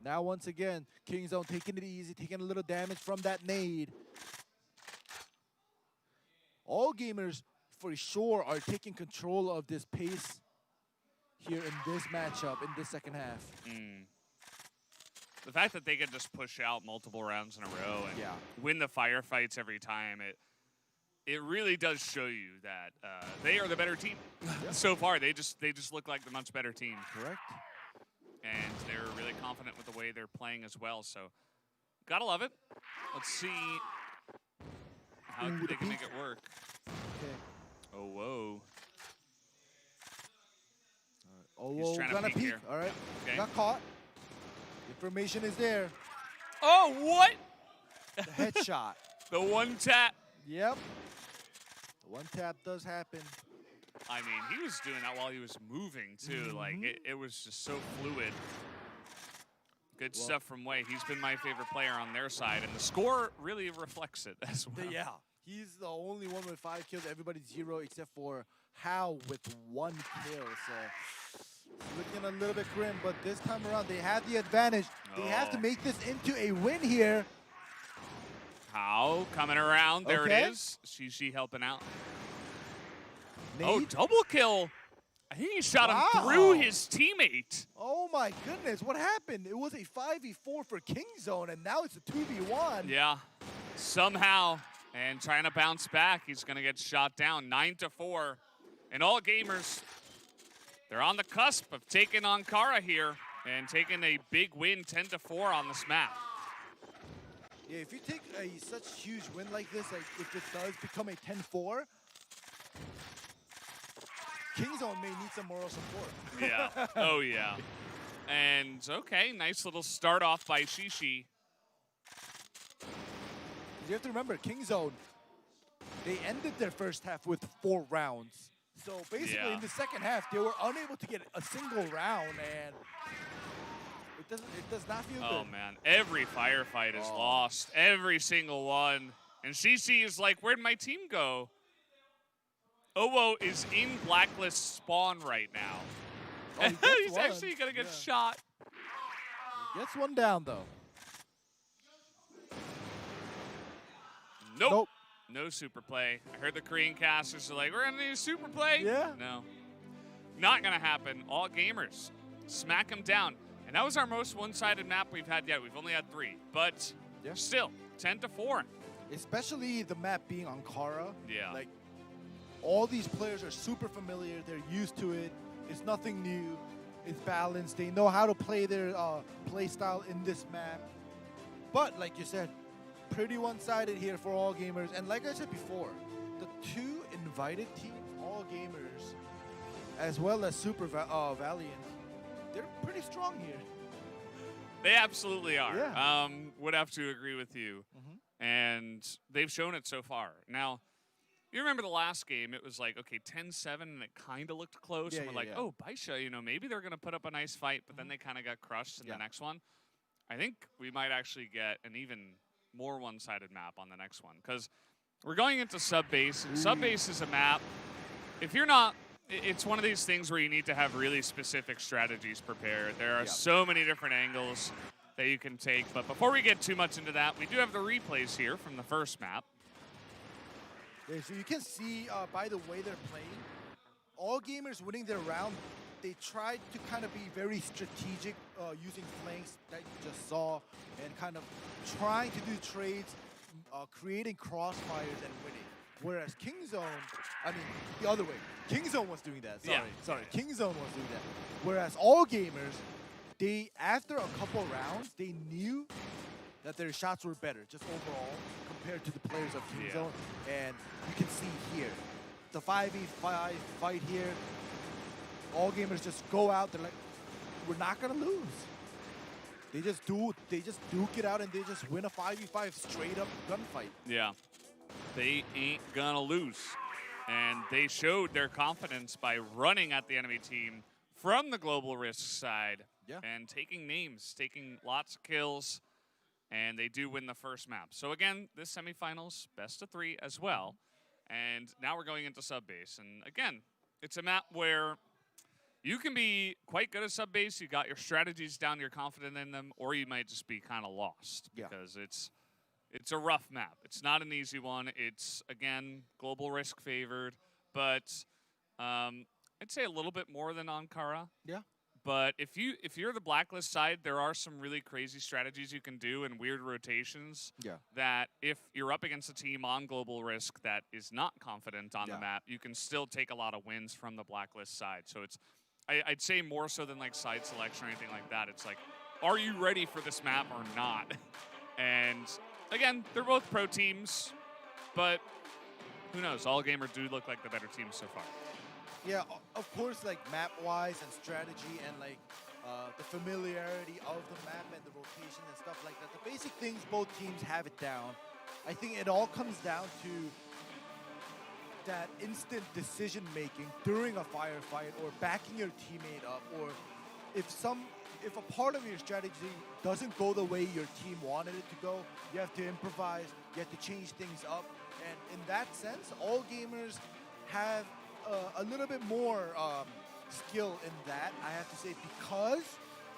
Now once again, Kingzone taking it easy, taking a little damage from that nade. All gamers for sure are taking control of this pace here in this matchup, in this second half. The fact that they can just push out multiple rounds in a row and win the firefights every time, it really does show you that they are the better team. So far, they just look like the much better team. Correct. And they're really confident with the way they're playing as well. So, gotta love it. Let's see how they can make it work. Okay. Oh, whoa. Oh, He's trying to gonna peek here. All right. Okay. Got caught. Information is there. Oh, what? The headshot. The one tap. Yep. The one tap does happen. I mean, he was doing that while he was moving, too. Like, it was just so fluid. Good stuff from Wei. He's been my favorite player on their side, and the score really reflects it as well. Yeah. He's the only one with 5 kills. Everybody's 0 except for Hao with 1 kill. So looking a little bit grim, but this time around they have the advantage. They have to make this into a win here. Hao coming around. There it is. She helping out. Nade? Oh, double kill. I think he shot him through his teammate. Oh my goodness, what happened? It was a 5v4 for Kingzone, and now it's a 2v1. Yeah, somehow. And trying to bounce back, he's going to get shot down 9-4. And all gamers, they're on the cusp of taking on Kara here and taking a big win 10-4 on this map. Yeah, if you take a such huge win like this, like if it does become a 10-4, Kingzone may need some moral support. Yeah. Oh, yeah. And, okay, nice little start off by Shishi. You have to remember, Kingzone, they ended their first half with 4 rounds. So basically, in the second half, they were unable to get a single round, and it does not feel good. Oh, man. Every firefight is lost. Every single one. And Shishi is like, where'd my team go? Owo is in Blacklist spawn right now. Oh, he's actually going to get shot. He gets one down, though. Nope. No super play. I heard the Korean casters are like, we're going to need a super play. Yeah. No. Not going to happen. All gamers smack them down. And that was our most one-sided map we've had yet. We've only had 3, but still, 10-4. Especially the map being Ankara. Yeah. Like, all these players are super familiar. They're used to it. It's nothing new. It's balanced. They know how to play their play style in this map. But like you said, pretty one-sided here for all gamers. And like I said before, the 2 invited teams, all gamers, as well as Valiant, they're pretty strong here. They absolutely are. Yeah. Would have to agree with you. And they've shown it so far. Now, you remember the last game, it was like, okay, 10-7, and it kind of looked close. Yeah, and we're like, oh, Baisha, you know, maybe they're going to put up a nice fight, but then they kind of got crushed in the next one. I think we might actually get an even more one-sided map on the next one, because we're going into Subbase, and Subbase is a map, if you're not, it's one of these things where you need to have really specific strategies prepared. There are so many different angles that you can take, but before we get too much into that, we do have the replays here from the first map. Yeah, so you can see by the way they're playing, all gamers winning their round, they tried to kind of be very strategic using flanks that you just saw and kind of trying to do trades, creating crossfires and winning. Whereas Kingzone, I mean, the other way. Kingzone was doing that, sorry. Kingzone was doing that. Whereas all gamers, they, after a couple rounds, they knew that their shots were better, just overall, compared to the players of Kingzone. And you can see here, the 5v5 fight here, all gamers just go out, they're like, we're not gonna lose. They just duke it out and they just win a 5v5 straight up gunfight. Yeah, they ain't gonna lose. And they showed their confidence by running at the enemy team from the Global Risk side and taking names, taking lots of kills, and they do win the first map. So again, this semifinals, best of 3 as well. And now we're going into Subbase. And again, it's a map where you can be quite good at Subbase, you got your strategies down, you're confident in them, or you might just be kind of lost because it's a rough map. It's not an easy one. It's, again, Global Risk favored, but I'd say a little bit more than Ankara. Yeah. But if you're the Blacklist side, there are some really crazy strategies you can do and weird rotations that if you're up against a team on Global Risk that is not confident on the map, you can still take a lot of wins from the Blacklist side. So it's, I'd say more so than like side selection or anything like that. It's like, are you ready for this map or not? And again, they're both pro teams, but who knows? All gamers do look like the better teams so far. Yeah, of course, like map-wise and strategy and like the familiarity of the map and the rotation and stuff like that. The basic things, both teams have it down. I think it all comes down to that instant decision-making during a firefight or backing your teammate up, or if a part of your strategy doesn't go the way your team wanted it to go, you have to improvise, you have to change things up. And in that sense, all gamers have a little bit more skill in that, I have to say, because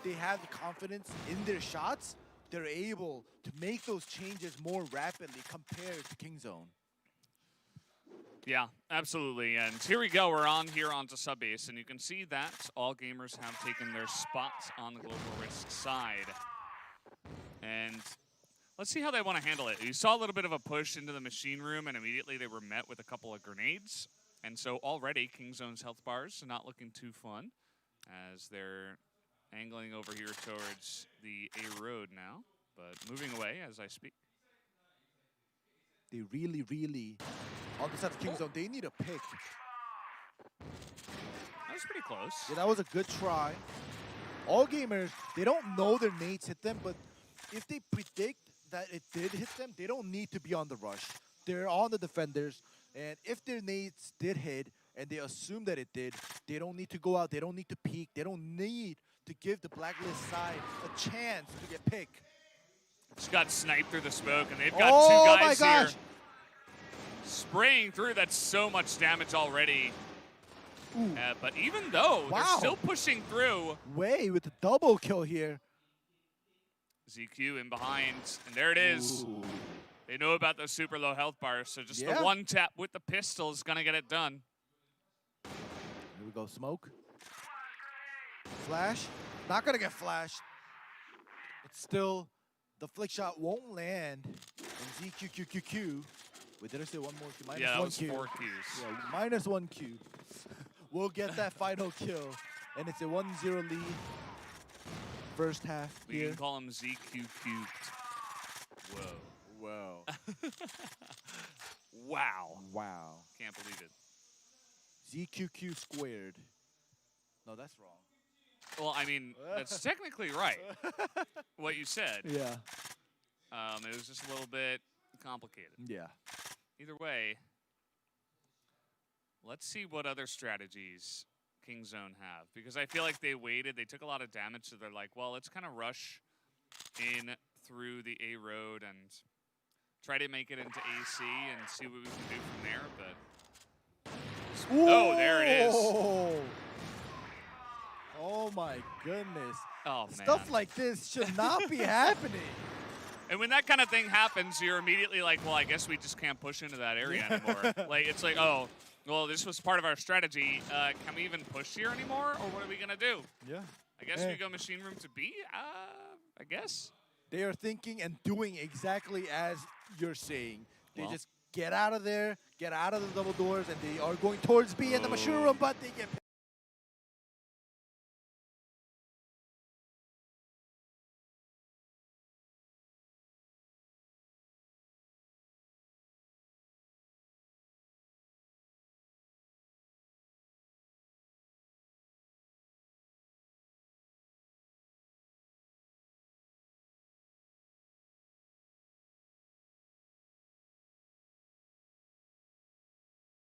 they have the confidence in their shots, they're able to make those changes more rapidly compared to Kingzone. Yeah, absolutely. And here we go. We're onto Subbase, and you can see that all gamers have taken their spots on the Global Risk side. And let's see how they want to handle it. You saw a little bit of a push into the machine room, and immediately they were met with a couple of grenades. And so already Kingzone's health bars are not looking too fun as they're angling over here towards the A road now, but moving away as I speak. They really, on the side of Kingzone, they need a pick. That was pretty close. Yeah, that was a good try. All gamers, they don't know their nades hit them, but if they predict that it did hit them, they don't need to be on the rush. They're on the defenders. And if their nades did hit, and they assume that it did, they don't need to go out, they don't need to peek, they don't need to give the Blacklist side a chance to get picked. Just got sniped through the smoke, and they've got two guys here. Spraying through, that's so much damage already. But even though they're still pushing through. Way with the double kill here. ZQ in behind, and there it is. They know about those super low health bars, so just the one tap with the pistol is going to get it done. Here we go, smoke. Flash, not gonna get flashed. But still, the flick shot won't land. And ZQQQQ. Wait, did I say one more Q? Minus Yeah, that one was Q. 4 Qs. Yeah, minus 1 Q. We'll get that final kill. And it's a 1-0 lead. First half We here. can call him ZQ cubed. Whoa. Wow. Wow. Can't believe it. ZQQ squared. No, that's wrong. Well, I mean, that's technically right. What you said. Yeah. It was just a little bit complicated. Yeah. Either way, let's see what other strategies Kingzone have. Because I feel like they waited. They took a lot of damage, so they're like, well, let's kind of rush in through the A road and try to make it into AC and see what we can do from there. But oh, there it is. Oh my goodness. Oh, man. Stuff like this should not be happening. And when that kind of thing happens, you're immediately like, well, I guess we just can't push into that area anymore. Like, it's like, oh, well, this was part of our strategy. Can we even push here anymore, or what are we going to do? Yeah. I guess we go machine room to B, I guess. They are thinking and doing exactly as you're saying. They Well. just get out of there, get out of the double doors, and they are going towards B in the machine room, but they get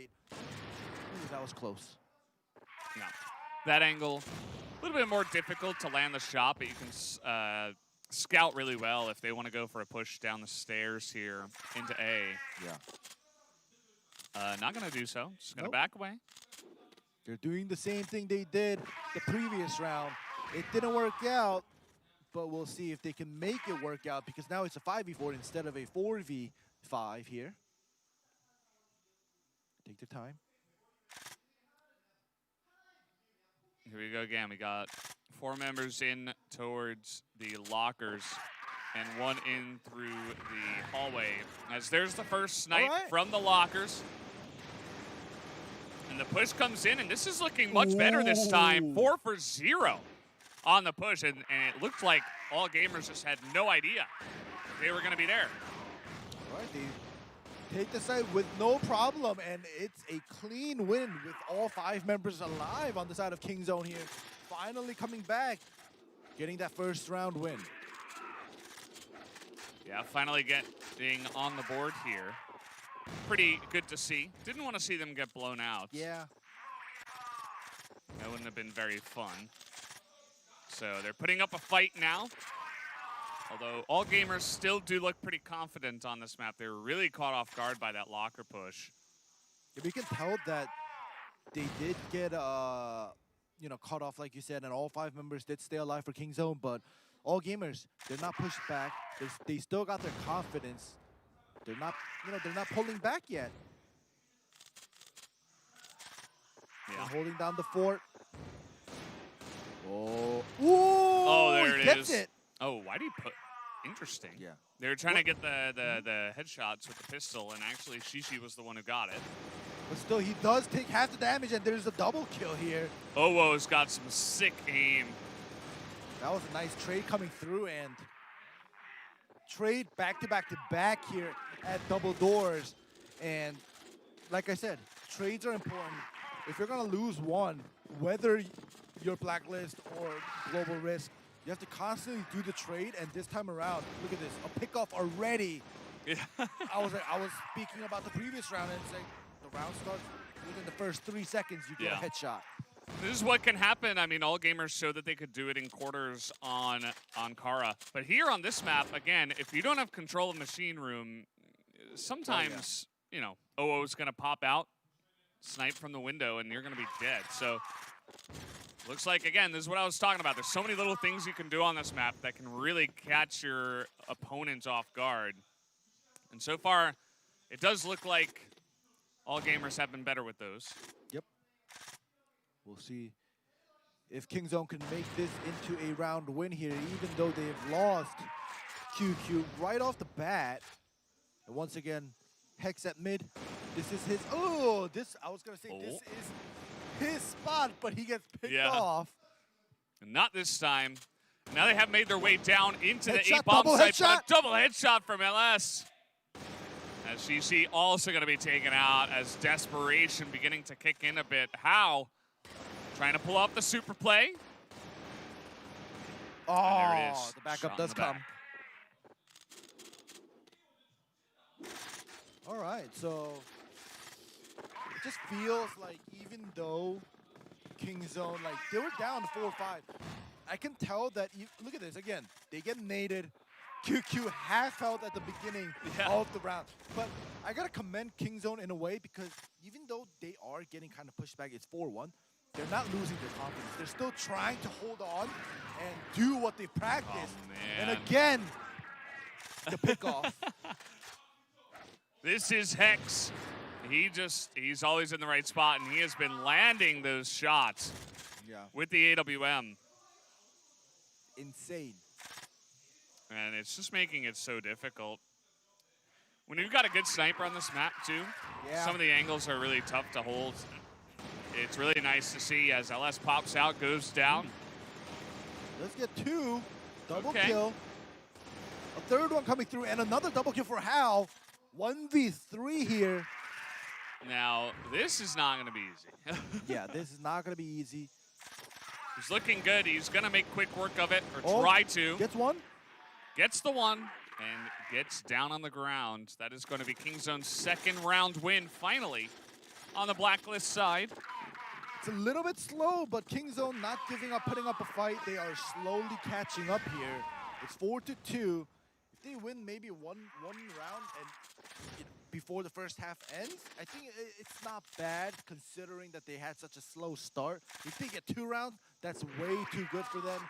Ooh, that was close. No. That angle, a little bit more difficult to land the shot, but you can scout really well if they want to go for a push down the stairs here into A. Yeah. Not going to do so. Just going to Nope. back away. They're doing the same thing they did the previous round. It didn't work out, but we'll see if they can make it work out because now it's a 5v4 instead of a 4v5 here. Take the time. Here we go again. We got 4 members in towards the lockers and 1 in through the hallway. As there's the first snipe from the lockers. And the push comes in, and this is looking much better this time. 4 for 0 on the push, and it looked like all gamers just had no idea they were going to be there. All right, they take the side with no problem, and it's a clean win with all 5 members alive on the side of Kingzone here. Finally coming back, getting that first round win. Yeah, finally getting on the board here. Pretty good to see. Didn't want to see them get blown out. Yeah. That wouldn't have been very fun. So they're putting up a fight now. Although all gamers still do look pretty confident on this map. They were really caught off guard by that locker push. Yeah, we can tell that they did get you know, caught off like you said, and all 5 members did stay alive for Kingzone, but all gamers, they're not pushed back. They still got their confidence. They're not, you know, they're not pulling back yet. Yeah. They're holding down the fort. Oh, ooh, Oh, there he it gets is. it. Oh, why do you put? Interesting. Yeah. They were trying to get the headshots with the pistol, and actually Shishi was the one who got it. But still, he does take half the damage, and there's a double kill here. Owo's got some sick aim. That was a nice trade coming through, and trade back to back here at double doors. And like I said, trades are important. If you're gonna lose one, whether you're blacklist or global risk, you have to constantly do the trade. And this time around, look at this, a pickoff already. Yeah. I was speaking about the previous round and saying the round starts within the first 3 seconds, you get a headshot. This is what can happen. I mean, all gamers showed that they could do it in quarters on Kara. But here on this map, again, if you don't have control of machine room, sometimes, you know, OO's going to pop out, snipe from the window, and you're going to be dead. So looks like, again, this is what I was talking about. There's so many little things you can do on this map that can really catch your opponent off guard. And so far, it does look like all gamers have been better with those. Yep. We'll see if Kingzone can make this into a round win here, even though they've lost QQ right off the bat. And once again, Hex at mid. This is his, I was gonna say this is his spot, but he gets picked off. Not this time. Now they have made their way down into the Headshot, 8-bomb double site, headshot. but a double headshot from LS. As CC also going to be taken out as desperation beginning to kick in a bit. How? Trying to pull off the super play. Oh, there it is. the backup Shot does in the come. back. All right, so it just feels like even though Kingzone, like they were down 4-5, I can tell that, look at this again, they get naded. QQ half health at the beginning of the round. But I gotta commend Kingzone in a way because even though they are getting kind of pushed back, it's 4-1, they're not losing their confidence. They're still trying to hold on and do what they practiced. Oh, man. And again, the pickoff. This is Hex. He's always in the right spot, and he has been landing those shots with the AWM. Insane. And it's just making it so difficult. When you've got a good sniper on this map, too, some of the angles are really tough to hold. It's really nice to see as LS pops out, goes down. Let's get 2. Double kill. A third one coming through, and another double kill for Hal. 1v3 here. Now, this is not going to be easy. Yeah, this is not going to be easy. He's looking good. He's going to make quick work of it, or try to. Gets one. Gets the one, and gets down on the ground. That is going to be Kingzone's second round win, finally, on the Blacklist side. It's a little bit slow, but Kingzone not giving up, putting up a fight. They are slowly catching up here. It's 4-2. If they win maybe one round and before the first half ends, I think it's not bad considering that they had such a slow start. If they get 2 rounds, that's way too good for them.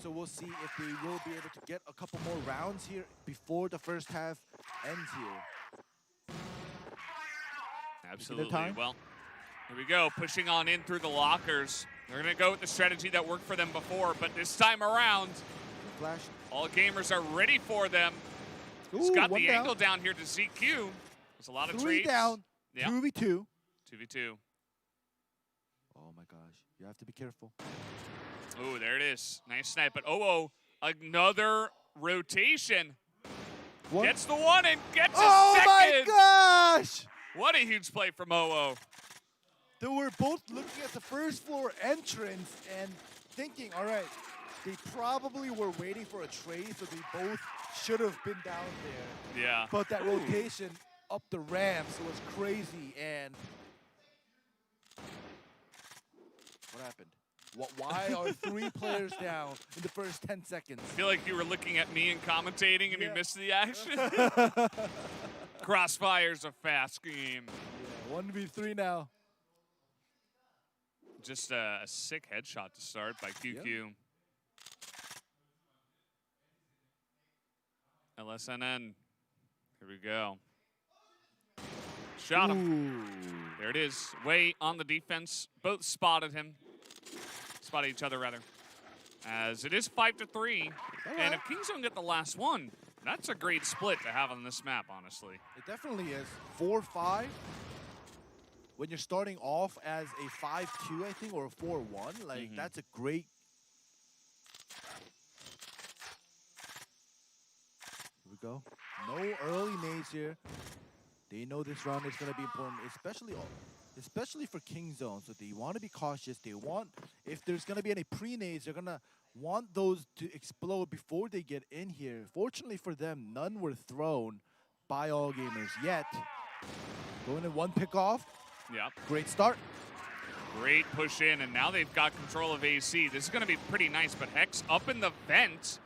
So we'll see if they will be able to get a couple more rounds here before the first half ends here. Absolutely. Well, here we go, pushing on in through the lockers. They're going to go with the strategy that worked for them before, but this time around, Flash. All gamers are ready for them. He's got the angle down here to ZQ. There's a lot of 3 trades. down, Yeah. 2v2. 2v2. Oh my gosh, you have to be careful. Oh, there it is. Nice snipe, but another rotation. What? Gets the one and gets a Oh second. my gosh! What a huge play from OO. They were both looking at the first floor entrance and thinking, all right, they probably were waiting for a trade, so they both should have been down there. Yeah. But that rotation up the ramps was crazy, and what happened? Why are 3 players down in the first 10 seconds? I feel like you were looking at me and commentating and you missed the action. Crossfire's a fast game. Yeah, 1v3 now. Just a sick headshot to start by QQ. Yeah. LSNN. Here we go. Shot him. There it is. Way on the defense. Both spotted him. Spotted each other, rather. As it is 5-3. And if Kingzone get the last one, that's a great split to have on this map, honestly. It definitely is. 4-5. When you're starting off as a 5-2, I think, or a 4-1, like, that's a great... Here we go. No early nades here. They know this round is going to be important, especially for Kingzone. So they want to be cautious. They want, if there's going to be any pre-nades, they're going to want those to explode before they get in here. Fortunately for them, none were thrown by all gamers yet. Going in one pick off. Yeah. Great start. Great push in, and now they've got control of AC. This is going to be pretty nice, but Hex up in the vent.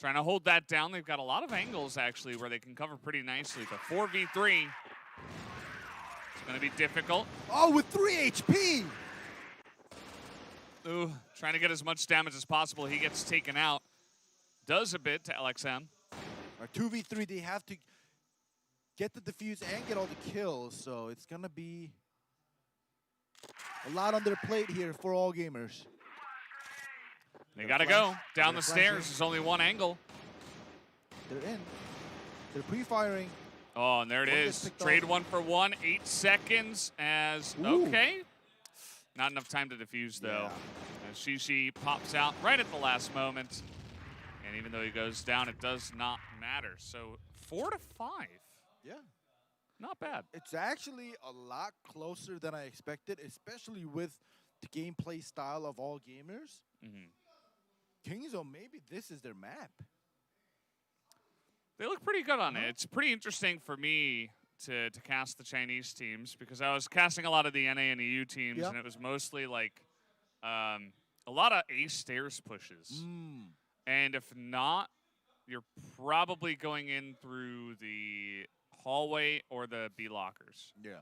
Trying to hold that down. They've got a lot of angles, actually, where they can cover pretty nicely. But 4v3, it's going to be difficult. Oh, with 3 HP! Ooh, trying to get as much damage as possible. He gets taken out. Does a bit to LXM. Our 2v3, they have to get the defuse and get all the kills. So it's going to be a lot on their plate here for all gamers. They gotta go. Down the stairs, there's only one angle. They're in. They're pre-firing. Oh, and there it is. Trade 1 for 1, 8 seconds as, okay. Not enough time to defuse though. As Shishi pops out right at the last moment. And even though he goes down, it does not matter. So 4 to 5. Yeah. Not bad. It's actually a lot closer than I expected, especially with the gameplay style of all gamers. Kingzone, maybe this is their map. They look pretty good on it. It's pretty interesting for me to cast the Chinese teams because I was casting a lot of the NA and EU teams, and it was mostly like a lot of A stairs pushes. And if not, you're probably going in through the hallway or the B lockers. Yeah.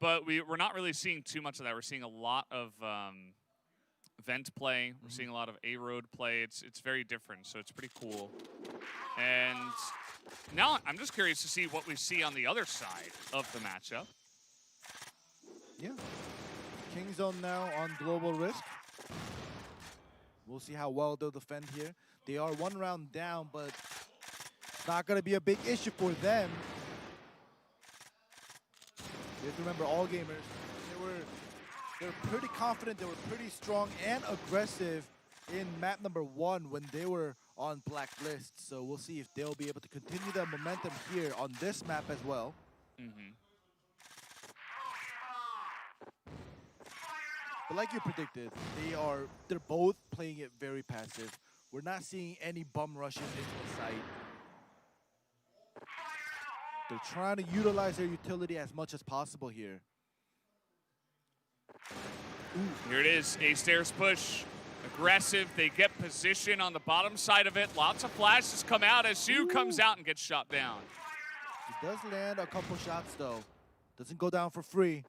But we're not really seeing too much of that. We're seeing a lot of vent play. We're seeing a lot of A-road play. It's very different, so it's pretty cool. And now I'm just curious to see what we see on the other side of the matchup. Yeah. Kingzone now on global risk. We'll see how well they'll defend here. They are 1 round down, but it's not going to be a big issue for them. You have to remember, all gamers, they were pretty confident, they were pretty strong and aggressive in map number 1 when they were on Blacklist. So we'll see if they'll be able to continue that momentum here on this map as well. But like you predicted, they're both playing it very passive. We're not seeing any bum rushes into the site. They're trying to utilize their utility as much as possible here. Here it is, A stairs push. Aggressive, they get position on the bottom side of it. Lots of flashes come out as Shu comes out and gets shot down. He does land a couple shots though. Doesn't go down for free.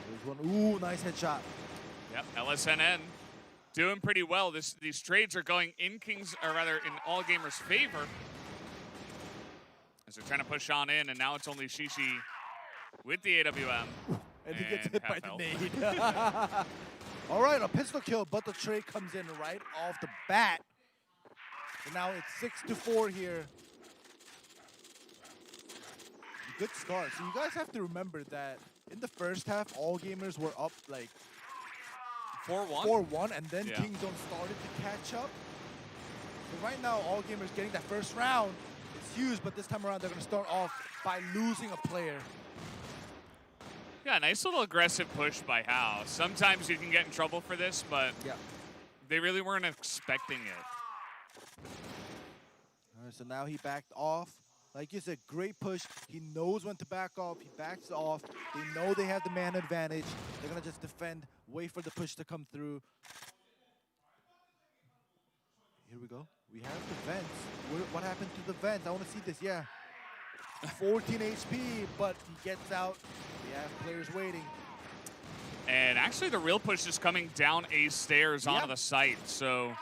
There's one, ooh, nice headshot. Yep, LSNN doing pretty well. These trades are going in all gamers' favor. As they're trying to push on in, and now it's only Shishi with the AWM. And he gets hit by the nade. All right, a pistol kill, but the trade comes in right off the bat. And now it's 6-4 here. Good start. So you guys have to remember that in the first half, all gamers were up like 4-1, and then Kingzone started to catch up. But right now, all gamers getting that first round. It's huge, but this time around, they're going to start off by losing a player. Yeah, nice little aggressive push by Hao. Sometimes you can get in trouble for this, but they really weren't expecting it. All right, so now he backed off. Like you said, great push. He knows when to back off. He backs off. They know they have the man advantage. They're going to just defend, wait for the push to come through. Here we go. We have the vents. What happened to the vents? I want to see this, 14 HP, but he gets out. We have players waiting. And actually the real push is coming down A stairs onto the site. So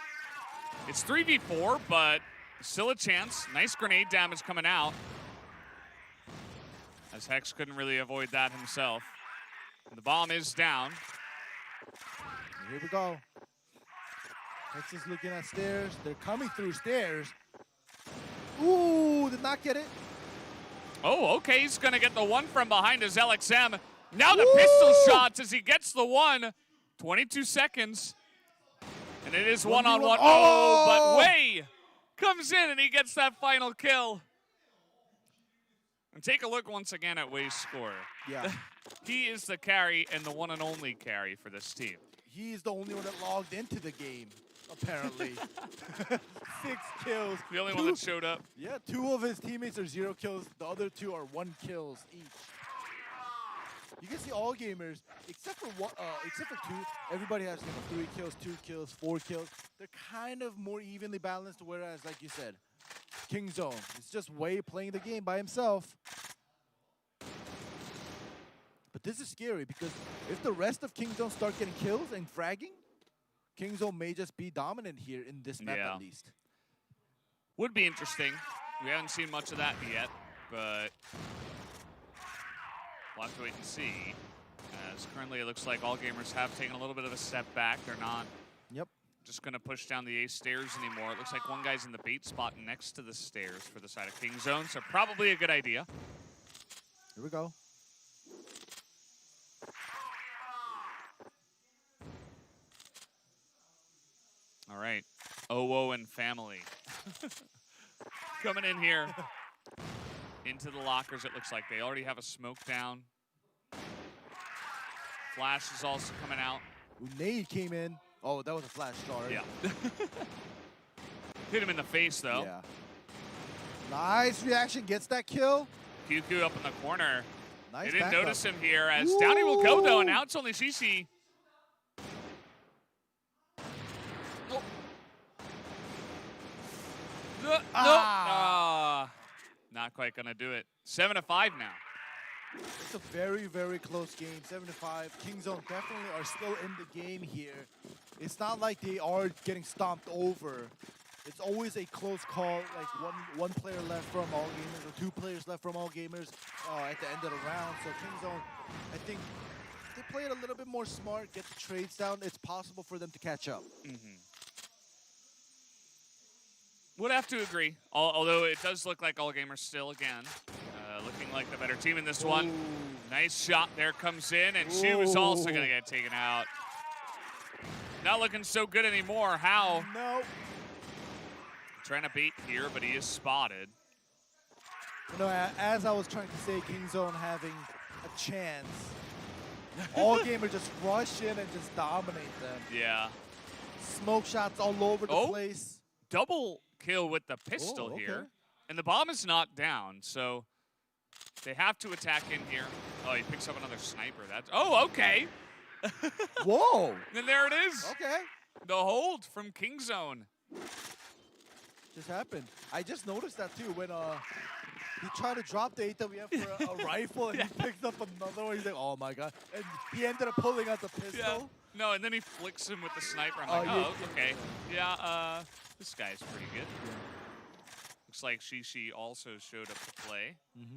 it's 3v4, but still a chance. Nice grenade damage coming out. As Hex couldn't really avoid that himself. And the bomb is down. And here we go. Hex is looking at stairs. They're coming through stairs. Ooh, did not get it. Oh, okay, he's gonna get the one from behind his LXM. Now the pistol shots as he gets the one. 22 seconds. And it is one-on-one. Oh, but Wei comes in and he gets that final kill. And take a look once again at Wei's score. Yeah. He is the carry and the one and only carry for this team. He's the only one that logged into the game, apparently. 6 kills. The only one that showed up. Yeah, 2 of his teammates are 0 kills. The other 2 are 1 kills each. You can see all gamers, except for 2, everybody has 3 kills, 2 kills, 4 kills. They're kind of more evenly balanced, whereas, like you said, Kingzone, it's just Wei playing the game by himself. But this is scary because if the rest of Kingzone start getting kills and fragging, Kingzone may just be dominant here in this map at least. Would be interesting. We haven't seen much of that yet, but we'll have to wait and see. As currently it looks like all gamers have taken a little bit of a step back. They're not just going to push down the A stairs anymore. It looks like one guy's in the bait spot next to the stairs for the side of King Zone, so probably a good idea. Here we go. All right, OO and family coming in here into the lockers. It looks like they already have a smoke down. Flash is also coming out. Nade came in. Oh, that was a flash start. Yeah. Hit him in the face, though. Yeah. Nice reaction. Gets that kill. QQ up in the corner. Nice They didn't backup. notice him here as Downey will go, though, and now it's only CC. Oh. Not quite going to do it. 7-5 now. It's a very, very close game. 7-5. King Zone definitely are still in the game here. It's not like they are getting stomped over. It's always a close call, like one player left from all gamers or 2 players left from all gamers at the end of the round. So King Zone, I think if they play it a little bit more smart, get the trades down, it's possible for them to catch up. Would have to agree, although it does look like all gamers still, again, looking like the better team in this one. Nice shot there comes in, and Shu is also going to get taken out. Not looking so good anymore. How? No. Trying to bait here, but he is spotted. You know, as I was trying to say, King Zone having a chance. All gamers just rush in and just dominate them. Yeah. Smoke shots all over the place. Double kill with the pistol here. And the bomb is knocked down, so they have to attack in here. Oh, he picks up another sniper. That's okay. Whoa. And there it is. Okay. The hold from King Zone. Just happened. I just noticed that too when he tried to drop the AWM for a rifle and he picked up another one. He's like, oh my god. And he ended up pulling out the pistol. Yeah. No, and then he flicks him with the sniper. I'm like, okay. Yeah, this guy's pretty good. Yeah. Looks like Shishi also showed up to play. Here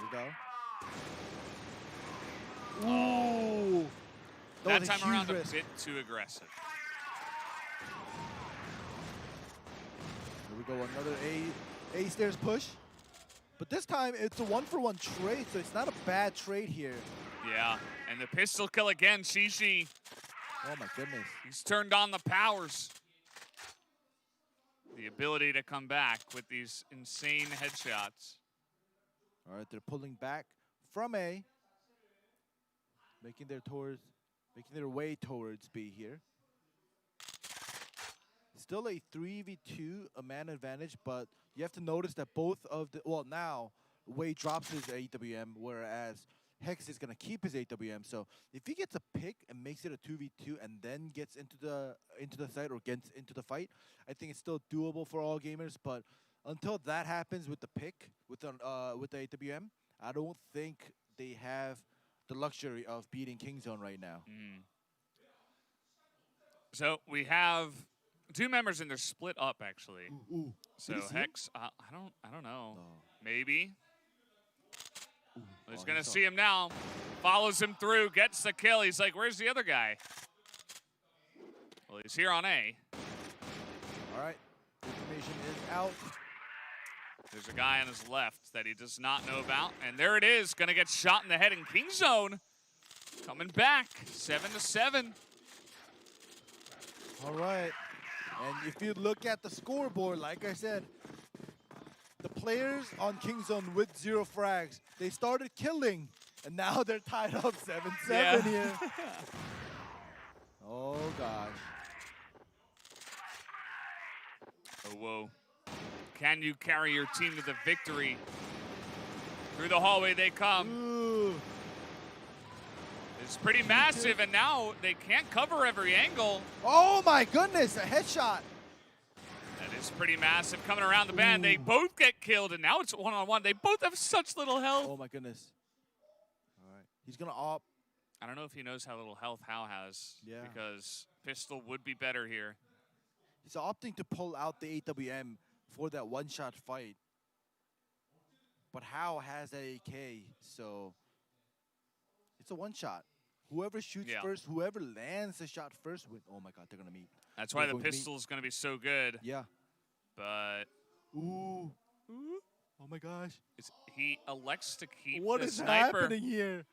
we go. Ooh. That time around a bit too aggressive. Here we go, another A stairs push. But this time it's a 1-for-1 trade, so it's not a bad trade here. Yeah, and the pistol kill again, Shishi. Oh my goodness. He's turned on the powers. The ability to come back with these insane headshots. All right, they're pulling back from A. Making their way towards B here. Still a 3v2, a man advantage, but you have to notice that both of the, well, now Wei drops his AWM, whereas Hex is gonna keep his AWM. So if he gets a pick and makes it a 2v2 and then gets into the site or gets into the fight, I think it's still doable for all gamers. But until that happens with the pick with the AWM, I don't think they have the luxury of beating King Zone right now. So we have 2 members and they're split up actually. Ooh. So Hex, I don't know. Maybe. Well, he's gonna see him now. Follows him through, gets the kill. He's like, where's the other guy? Well, he's here on A. All right, information is out. There's a guy on his left that he does not know about. And there it is, gonna get shot in the head in King Zone. Coming back, 7-7. All right, and if you look at the scoreboard, like I said, the players on King Zone with 0 frags, they started killing, and now they're tied up 7-7 here. Oh gosh. Oh, whoa. Can you carry your team to the victory? Through the hallway they come. Ooh. It's pretty massive, and now they can't cover every angle. Oh my goodness, a headshot. That is pretty massive. Coming around the band, they both get killed, and now it's 1-on-1. They both have such little health. Oh my goodness. All right, he's gonna op. I don't know if he knows how little health Hao has. Yeah. Because pistol would be better here. He's opting to pull out the AWM for that one-shot fight. But Hao has that AK, so it's a one-shot. whoever shoots first, whoever lands the shot first, oh my God, they're gonna meet. That's why the pistol is gonna be so good. Yeah. But ooh, oh my gosh, he elects to keep what the is sniper. happening here?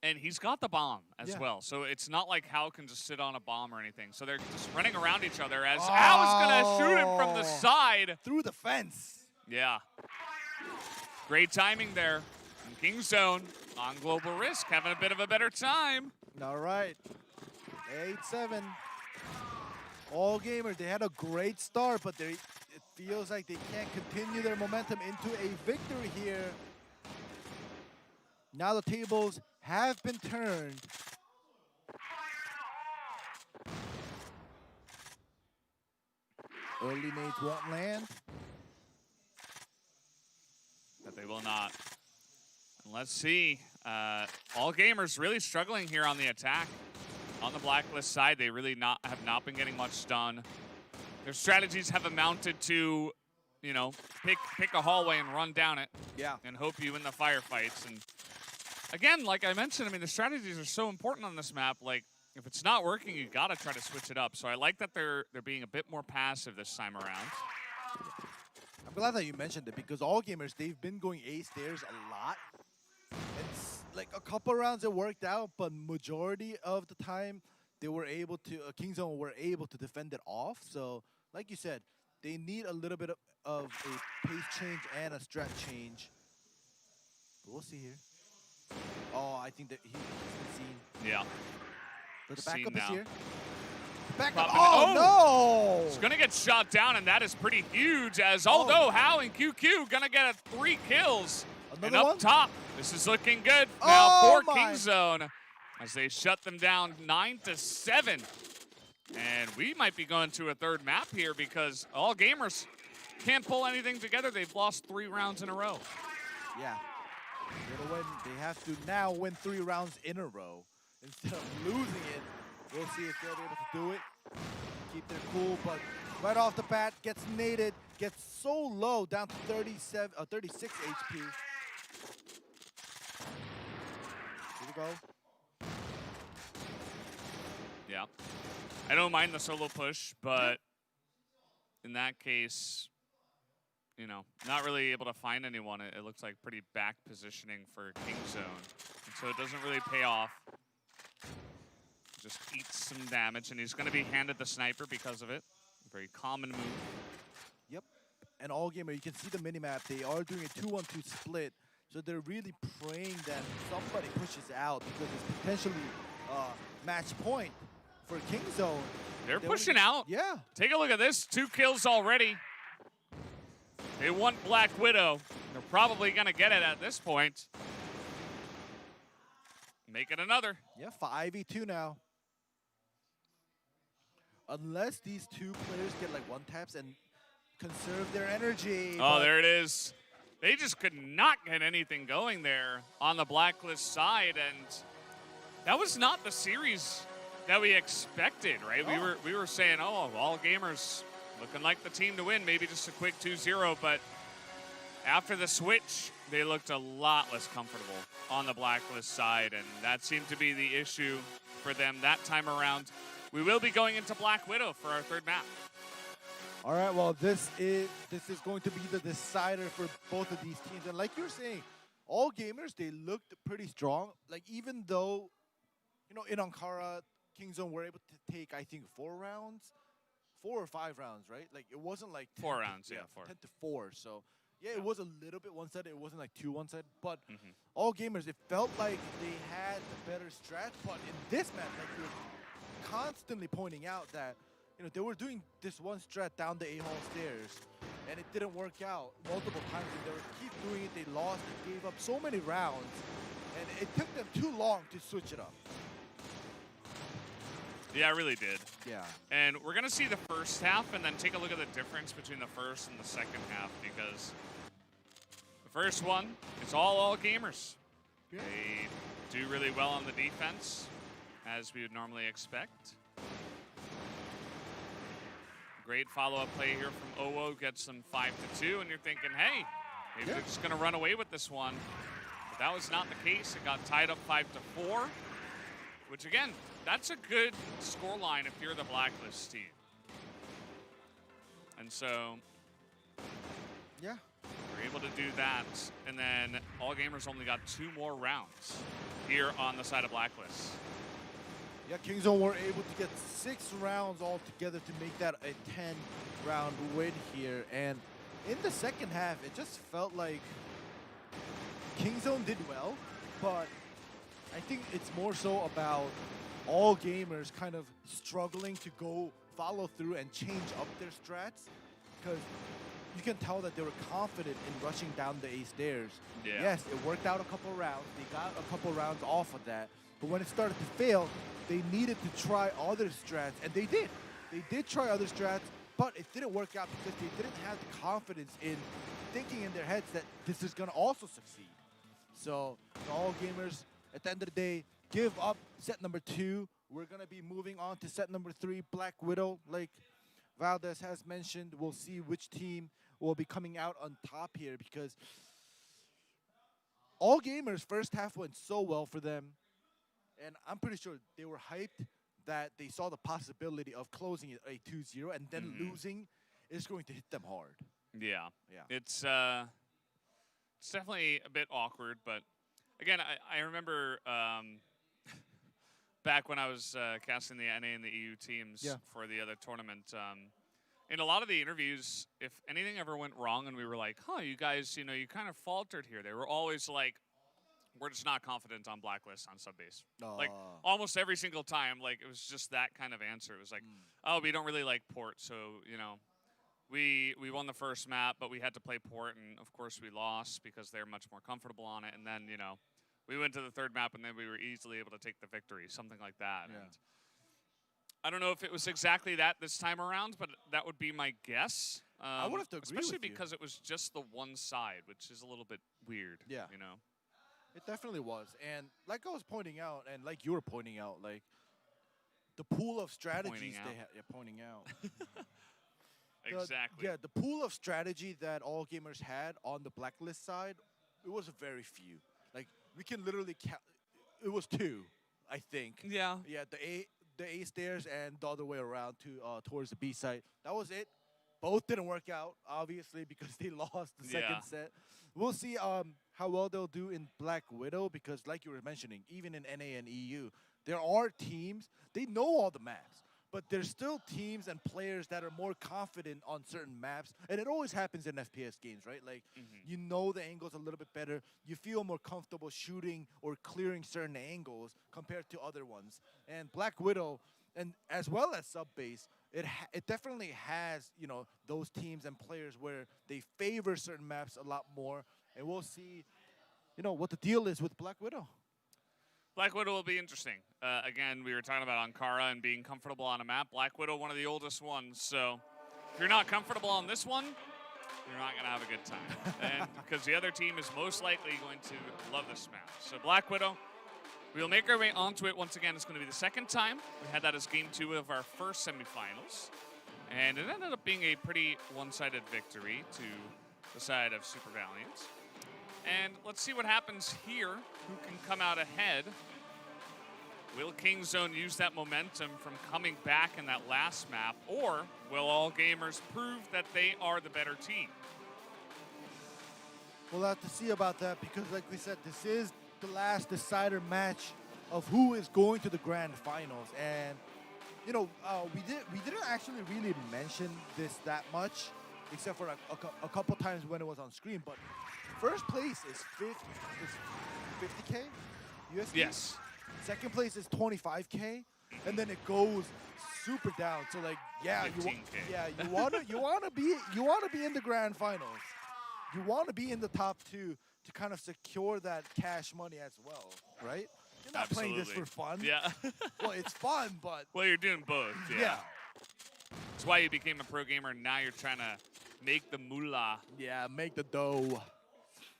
And he's got the bomb as well, so it's not like Hao can just sit on a bomb or anything. So they're just running around each other as Hao is gonna shoot him from the side. Through the fence. Yeah. Great timing there. And King Zone on Global Risk having a bit of a better time. All right, 8-7. All gamers, they had a great start, but it feels like they can't continue their momentum into a victory here. Now the tables have been turned. Early nades won't land. But they will not. And let's see. All gamers really struggling here on the attack. On the Blacklist side, they really have not been getting much done. Their strategies have amounted to, you know, pick a hallway and run down it. Yeah. And hope you win the firefights. And again, like I mentioned, I mean, the strategies are so important on this map. Like, if it's not working, you gotta try to switch it up. So I like that they're being a bit more passive this time around. I'm glad that you mentioned it because all gamers, they've been going A stairs a lot. It's like a couple rounds it worked out, but majority of the time they were able to, Kingzone were able to defend it off. So like you said, they need a little bit of a pace change and a strat change. But we'll see here. Oh, I think that he's been seen. Yeah. So the backup is now. here. Backup. Popping. Oh, no! It's gonna get shot down, and that is pretty huge as although Hao and QQ gonna get 3 kills. Another and up one? top, this is looking good now for my. Kingzone as they shut them down 9-7. And we might be going to a third map here because all gamers can't pull anything together. They've lost 3 rounds in a row. Yeah. They have to now win 3 rounds in a row instead of losing it. We'll see if they're able to do it. Keep their cool, but right off the bat, gets naded, gets so low, down to 36 HP. Here we go. Yeah. I don't mind the solo push, but in that case, you know, not really able to find anyone. It looks like pretty back positioning for Kingzone. And so it doesn't really pay off. Just eats some damage, and he's going to be handed the sniper because of it. A very common move. Yep. And all gamer, you can see the minimap. They are doing a 2-1-2 split. So they're really praying that somebody pushes out because it's potentially match point for Kingzone. They're pushing out. Yeah. Take a look at this. 2 kills already. They want Black Widow. They're probably going to get it at this point. Make it another. Yeah, 5v2 now. Unless these 2 players get like 1-taps and conserve their energy. Oh, there it is. They just could not get anything going there on the Blacklist side, and that was not the series that we expected, right? Oh. We were saying, oh, all gamers looking like the team to win, maybe just a quick 2-0, but after the switch, they looked a lot less comfortable on the Blacklist side, and that seemed to be the issue for them that time around. We will be going into Black Widow for our 3rd map. All right, well, this is going to be the decider for both of these teams. And like you were saying, all gamers, they looked pretty strong. Like, even though, you know, in Ankara, Kingzone were able to take, I think, 4 rounds? 4 or 5 rounds, right? Like, it wasn't like 4 rounds, yeah, 4. 10-4. So, yeah, it was a little bit one-sided. It wasn't like 2 one-sided. But all gamers, it felt like they had the better strat. But in this map, like you're constantly pointing out that, you know, they were doing this one strat down the A-hall stairs, and it didn't work out multiple times. And they were keep doing it. They lost. They gave up so many rounds, and it took them too long to switch it up. Yeah, it really did. Yeah. And we're going to see the first half and then take a look at the difference between the first and the second half, because the first one, it's all gamers. Yeah. They do really well on the defense, as we would normally expect. Great follow-up play here from Owo, gets them 5-2, and you're thinking, hey, maybe they're just going to run away with this one. that was not the case. It got tied up 5-4, which again, that's a good scoreline if you're the Blacklist team. And so, yeah, we're able to do that. And then All Gamers only got 2 more rounds here on the side of Blacklist. Yeah, Kingzone were able to get 6 rounds altogether to make that a 10-round win here. And in the second half, it just felt like Kingzone did well, but I think it's more so about All Gamers kind of struggling to go follow through and change up their strats, because you can tell that they were confident in rushing down the A stairs. Yeah. Yes, it worked out a couple rounds. They got a couple rounds off of that. But when it started to fail, they needed to try other strats, and they did. They did try other strats, but it didn't work out because they didn't have the confidence in thinking in their heads that this is going to also succeed. So the All Gamers, at the end of the day, give up set number 2. We're going to be moving on to set number 3, Black Widow. Like Valdez has mentioned, we'll see which team will be coming out on top here, because All Gamers' first half went so well for them. And I'm pretty sure they were hyped that they saw the possibility of closing it a 2-0, and then losing is going to hit them hard. Yeah. Yeah. It's definitely a bit awkward, but again, I remember back when I was casting the NA and the EU teams for the other tournament, in a lot of the interviews, if anything ever went wrong and we were like, huh, you guys, you know, you kind of faltered here, they were always like, we're just not confident on Blacklist on Subbase. Like, almost every single time, like, it was just that kind of answer. It was like, oh, we don't really like Port, so, you know, we won the first map, but we had to play Port, and of course we lost because they're much more comfortable on it. And then, you know, we went to the third map, and then we were easily able to take the victory, something like that. Yeah. And I don't know if it was exactly that this time around, but that would be my guess. I would have to agree especially with you. because it was just the one side, which is a little bit weird. Yeah. You know. It definitely was. And like I was pointing out, and like you were pointing out, like the pool of strategies they had. Yeah, pointing out. Exactly. Yeah, the pool of strategy that All Gamers had on the Blacklist side, it was very few. Like, we can literally count. It was 2, I think. Yeah. Yeah, the A stairs and the other way around to towards the B side. That was it. Both didn't work out, obviously, because they lost the second set. We'll see how well they'll do in Black Widow, because like you were mentioning, even in NA and EU, there are teams, they know all the maps, but there's still teams and players that are more confident on certain maps. And it always happens in FPS games, right? Like, you know the angles a little bit better. You feel more comfortable shooting or clearing certain angles compared to other ones. And Black Widow, and as well as Subbase, it definitely has, you know, those teams and players where they favor certain maps a lot more. And we'll see, you know, what the deal is with Black Widow. Black Widow will be interesting. Again, we were talking about Ankara and being comfortable on a map. Black Widow, one of the oldest ones. So if you're not comfortable on this one, you're not going to have a good time. And because the other team is most likely going to love this map. So Black Widow, we'll make our way onto it. Once again, it's going to be the second time. We had that as game 2 of our first semifinals. And it ended up being a pretty one-sided victory to the side of Super Valiant. And let's see what happens here. Who can come out ahead? Will Kingzone use that momentum from coming back in that last map, or will All Gamers prove that they are the better team? We'll have to see about that, because like we said, this is the last decider match of who is going to the grand finals. And you know, we didn't actually really mention this that much, except for a couple times when it was on screen. But first place is 50K USD. Yes. Second place is 25K, and then it goes super down. So like, yeah, you want to be in the grand finals. You want to be in the top 2 to kind of secure that cash money as well, right? You're not playing this for fun. Yeah. Well, it's fun, but well, you're doing both. Yeah. That's why you became a pro gamer, and now you're trying to make the moolah. Yeah, make the dough.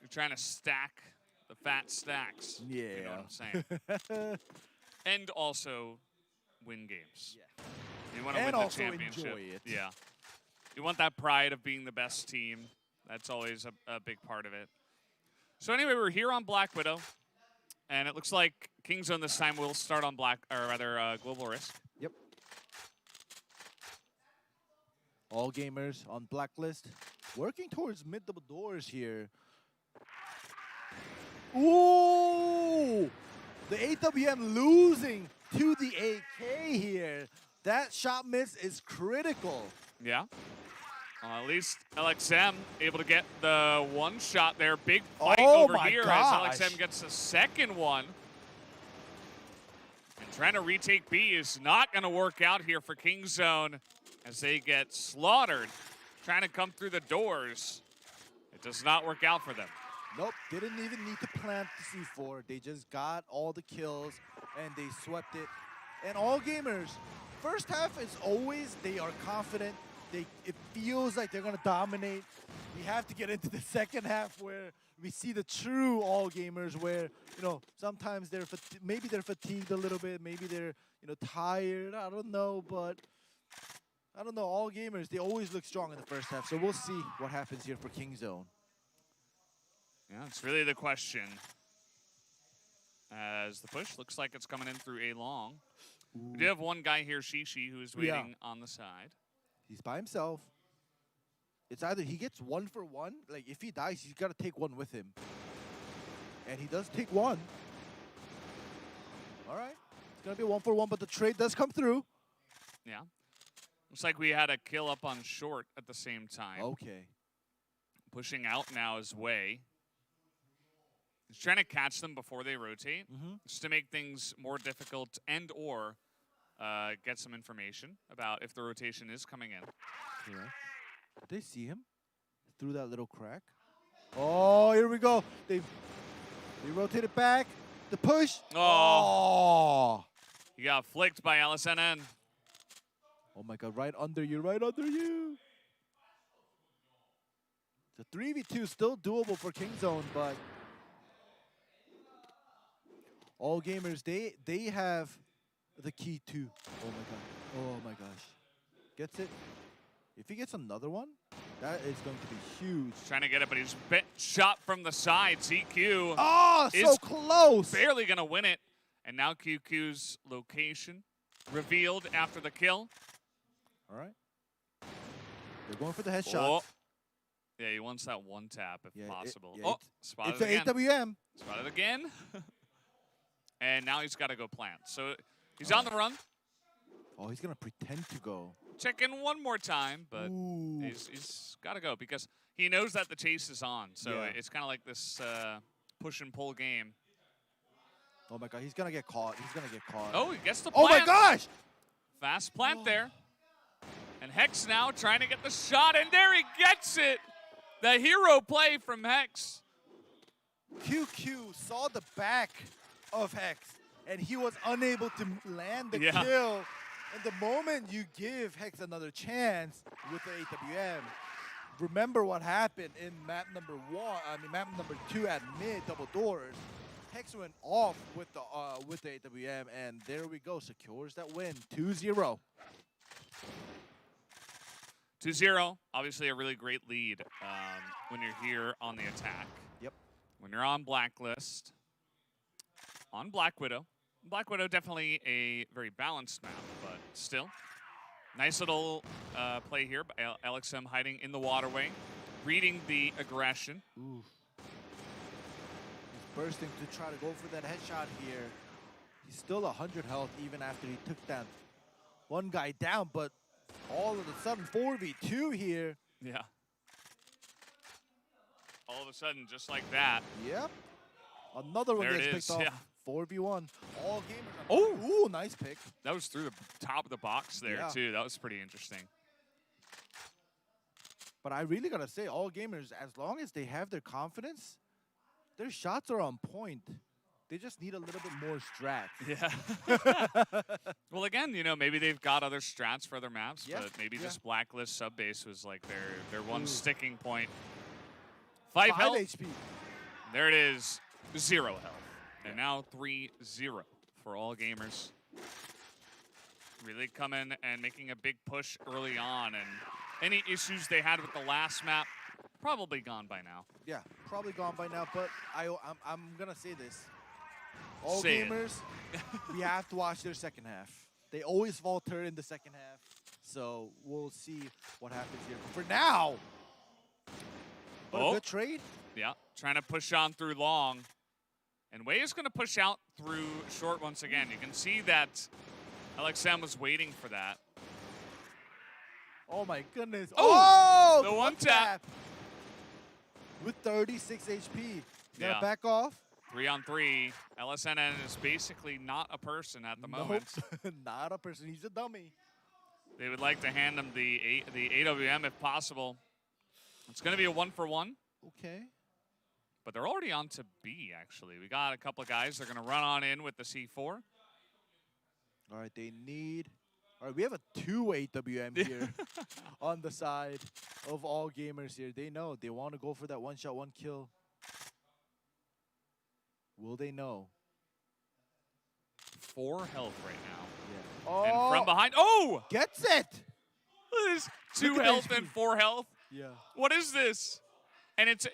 You're trying to stack the fat stacks. Yeah. You know what I'm saying? And also win games. Yeah. You want to win the championship. Enjoy it. Yeah. You want that pride of being the best team. That's always a big part of it. So anyway, we're here on Black Widow, and it looks like Kingzone this time will start on Global Risk. Yep. All gamers on Blacklist, working towards mid double doors here. Ooh! The AWM losing to the AK here. That shot miss is critical. Yeah. At least LXM able to get the one shot there. Big fight over here gosh. as LXM gets the second one. And trying to retake B is not going to work out here for Kingzone as they get slaughtered. Trying to come through the doors. It does not work out for them. Nope, didn't even need to plant the C4. They just got all the kills and they swept it. And all gamers, first half is always, they are confident. It feels like they're gonna dominate. We have to get into the second half where we see the true all gamers where, sometimes maybe they're fatigued a little bit, maybe they're, tired, I don't know, but I don't know, all gamers, they always look strong in the first half. So we'll see what happens here for Kingzone. Yeah, it's really the question. As the push looks like it's coming in through A long. Ooh. We do have one guy here, Shishi, who is waiting on the side. He's by himself. It's either he gets 1 for 1, like if he dies, he's got to take one with him. And he does take one. All right, it's going to be 1 for 1, but the trade does come through. Yeah. Looks like we had a kill up on short at the same time. Okay. Pushing out now is Way. He's trying to catch them before they rotate, just to make things more difficult and or get some information about if the rotation is coming in. Yeah. Did they see him through that little crack? Oh, here we go. They rotated back. The push. Oh. He got flicked by LSNN. Oh my God, right under you, right under you. The 3v2 still doable for Kingzone, but all gamers, they have the key too. Oh my God. Oh my gosh. Gets it. If he gets another one, that is going to be huge. Trying to get it, but he's shot from the side. ZQ so close. Barely going to win it. And now QQ's location revealed after the kill. All right. They're going for the headshot. Oh. Yeah, he wants that one tap if possible. Spotted it's again. an AWM. Spotted again. And now he's got to go plant. So he's on the run. Oh, he's going to pretend to go. Check in one more time, but he's got to go because he knows that the chase is on. So it's kind of like this push and pull game. Oh my God, he's going to get caught. He's going to get caught. Oh, he gets the plant. Oh my gosh! Fast plant there. And Hex now trying to get the shot, and there he gets it. The hero play from Hex. QQ saw the back of Hex, and he was unable to land the kill. And the moment you give Hex another chance with the AWM, remember what happened in map number 2 at mid double doors. Hex went off with the AWM, and there we go, secures that win, 2-0. 2-0, obviously a really great lead when you're here on the attack. Yep. When you're on Blacklist, on Black Widow. Black Widow definitely a very balanced map, but still. Nice little play here by LXM hiding in the waterway, reading the aggression. Ooh. He's bursting to try to go for that headshot here. He's still 100 health even after he took that one guy down, but all of a sudden 4v2 here. Yeah. All of a sudden, just like that. Yep. Another one there gets picked off. Yeah. 4v1. All gamers. Oh! Ooh, nice pick. That was through the top of the box there, too. That was pretty interesting. But I really got to say, all gamers, as long as they have their confidence, their shots are on point. They just need a little bit more strats. Yeah. Well, again, maybe they've got other strats for other maps, but maybe this Blacklist Subbase was like their one sticking point. 5 health. HP. There it is. 0 health. And now 3-0 for all gamers. Really coming and making a big push early on. And any issues they had with the last map Probably gone by now. Yeah, probably gone by now, but I'm going to say this. All Say it. gamers, we have to watch their second half. They always falter in the second half, so we'll see what happens here. But for now, what a good trade. Yeah, trying to push on through long. And Wei is going to push out through short once again. You can see that LXM was waiting for that. Oh my goodness. Oh! The one tap. With 36 HP. Yeah. Gonna back off. 3-on-3. LSNN is basically not a person at the moment. Not a person. He's a dummy. They would like to hand him the AWM if possible. It's going to be a 1-for-1. Okay. But they're already on to B, actually. We got a couple of guys. They're going to run on in with the C4. All right, they need... All right, we have a 2 AWM here on the side of all gamers here. They know. They want to go for that one-shot, one-kill. Will they know? 4 health right now. Yeah. Oh! And from behind... Oh! Gets it! Look at this. 2 health and 4 health. Yeah. What is this? And it's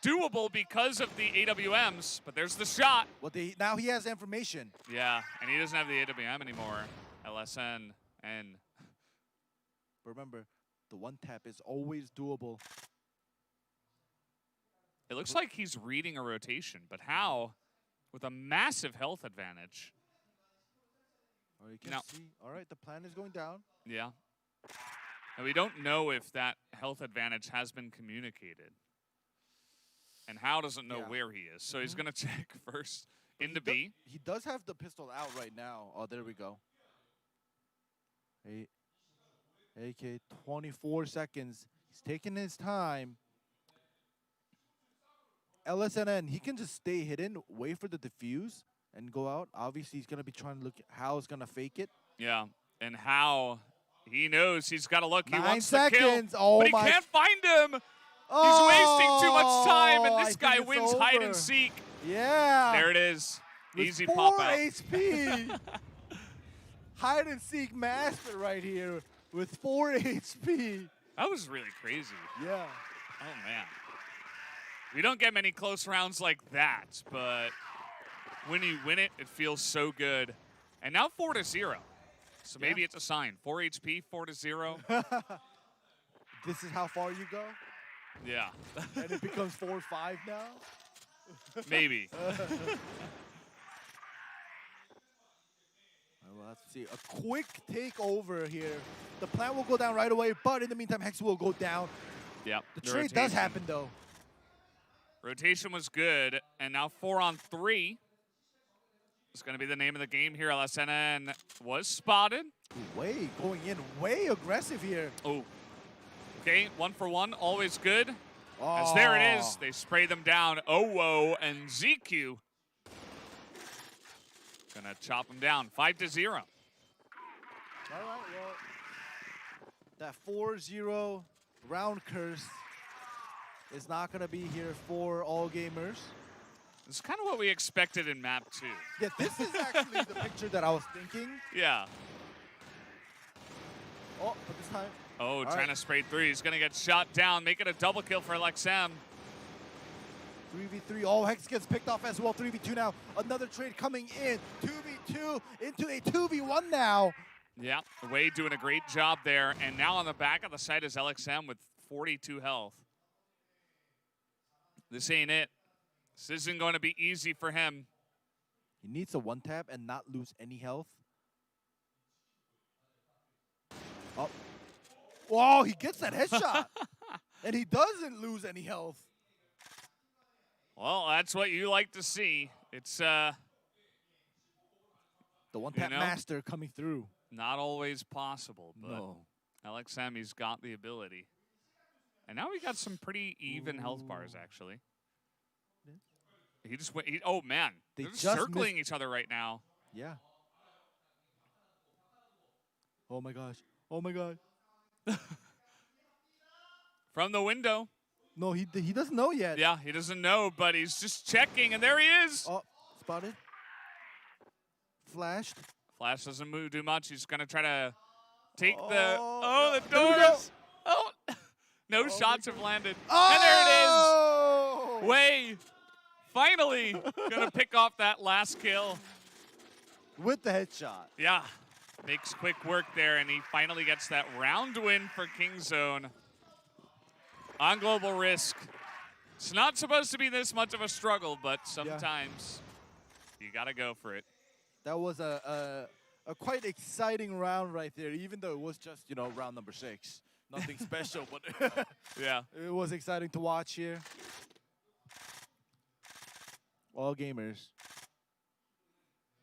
doable because of the AWMs, but there's the shot. Well, now he has information. Yeah, and he doesn't have the AWM anymore. LSN and... Remember, the one tap is always doable. It looks like he's reading a rotation, but how? With a massive health advantage. Oh, you can see. All right, the plan is going down. Yeah. And we don't know if that health advantage has been communicated. And How doesn't know where he is. So he's going to check first into B. He does have the pistol out right now. Oh, there we go. AK, 24 seconds. He's taking his time. LSNN, he can just stay hidden, wait for the defuse, and go out. Obviously, he's going to be trying to look at how he's going to fake it. Yeah, and How, he knows he's got to look. He 9 wants seconds. the kill, Oh but he my. can't find him. Oh, He's wasting too much time, and I this think guy it's wins over. hide and seek. Yeah. There it is. With Easy 4 pop out. HP. Hide and seek master right here with 4 HP. That was really crazy. Yeah. Oh, man. We don't get many close rounds like that, but when you win it, it feels so good. And now 4-0. So maybe it's a sign. 4 HP, 4-0. This is how far you go? Yeah. And it becomes 4-5 now? Maybe. Well, let's see. A quick takeover here. The plan will go down right away, but in the meantime, Hex will go down. Yep. The trade does happen, though. Rotation was good, and now 4-on-3 is going to be the name of the game here. LSNN was spotted. Way going in, way aggressive here. Oh. Okay, 1-for-1, always good. As there it is, they spray them down. Owo and ZQ. Gonna chop them down, 5-0. All right, well, that 4-0 round curse is not gonna be here for all gamers. It's kind of what we expected in map 2. Yeah, this is actually the picture that I was thinking. Yeah. Oh, but this time. Oh, trying to spray through. He's gonna get shot down, make it a double kill for LXM. 3v3, all Hex gets picked off as well. 3v2 now. Another trade coming in. 2v2 into a 2v1 now. Yeah, Wade doing a great job there. And now on the back of the site is LXM with 42 health. This ain't it. This isn't going to be easy for him. He needs a one-tap and not lose any health. Oh. Whoa, he gets that headshot. And he doesn't lose any health. Well, that's what you like to see. It's the one-tap master coming through. Not always possible, but no. LXM, he's got the ability. And now we got some pretty even health bars, actually. He just went, oh man, they're just circling each other right now. Yeah. Oh my gosh. Oh my god. From the window. No, he doesn't know yet. Yeah, he doesn't know, but he's just checking, and there he is. Oh, spotted. Flashed. Flash doesn't do much. He's going to try to take the doors. There we go. Oh, No shots have landed. Oh! And there it is. Wei finally gonna pick off that last kill. With the headshot. Yeah, makes quick work there, and he finally gets that round win for Kingzone on Global Risk. It's not supposed to be this much of a struggle, but sometimes you gotta go for it. That was a quite exciting round right there, even though it was just, you know, round number 6. Nothing special, but yeah, it was exciting to watch here. All gamers.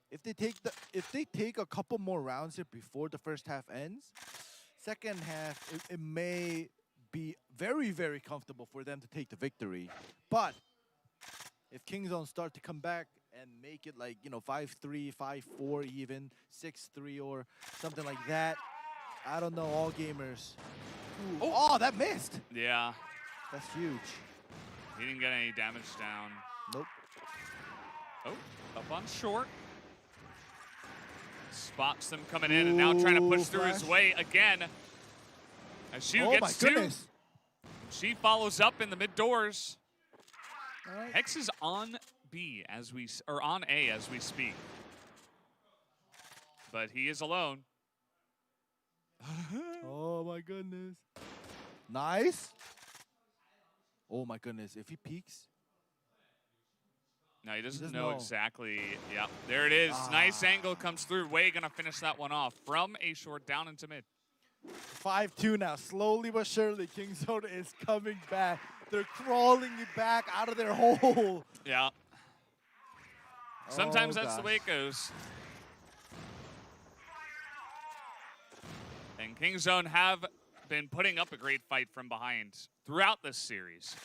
If they take a couple more rounds here before the first half ends, second half it may be very, very comfortable for them to take the victory. But if Kingzone start to come back and make it like, you know, 5-3, 5-4 even, 6-3 or something like that, I don't know, all gamers. Oh, that missed. Yeah. That's huge. He didn't get any damage down. Nope. Oh, up on short. Spots them coming in and now trying to push through his way again. As Shu gets two. She follows up in the mid doors. Right. Hex is on B as we, or on A as we speak. But he is alone. Oh my goodness. Nice. Oh my goodness, if he peeks. No, he doesn't know exactly. Yeah, there it is. Nice angle comes through. Wei gonna finish that one off from A short down into mid. 5-2 now. Slowly but surely, Kingzone is coming back. They're crawling back out of their hole. Yeah. Sometimes that's the way it goes. And Kingzone have been putting up a great fight from behind throughout this series.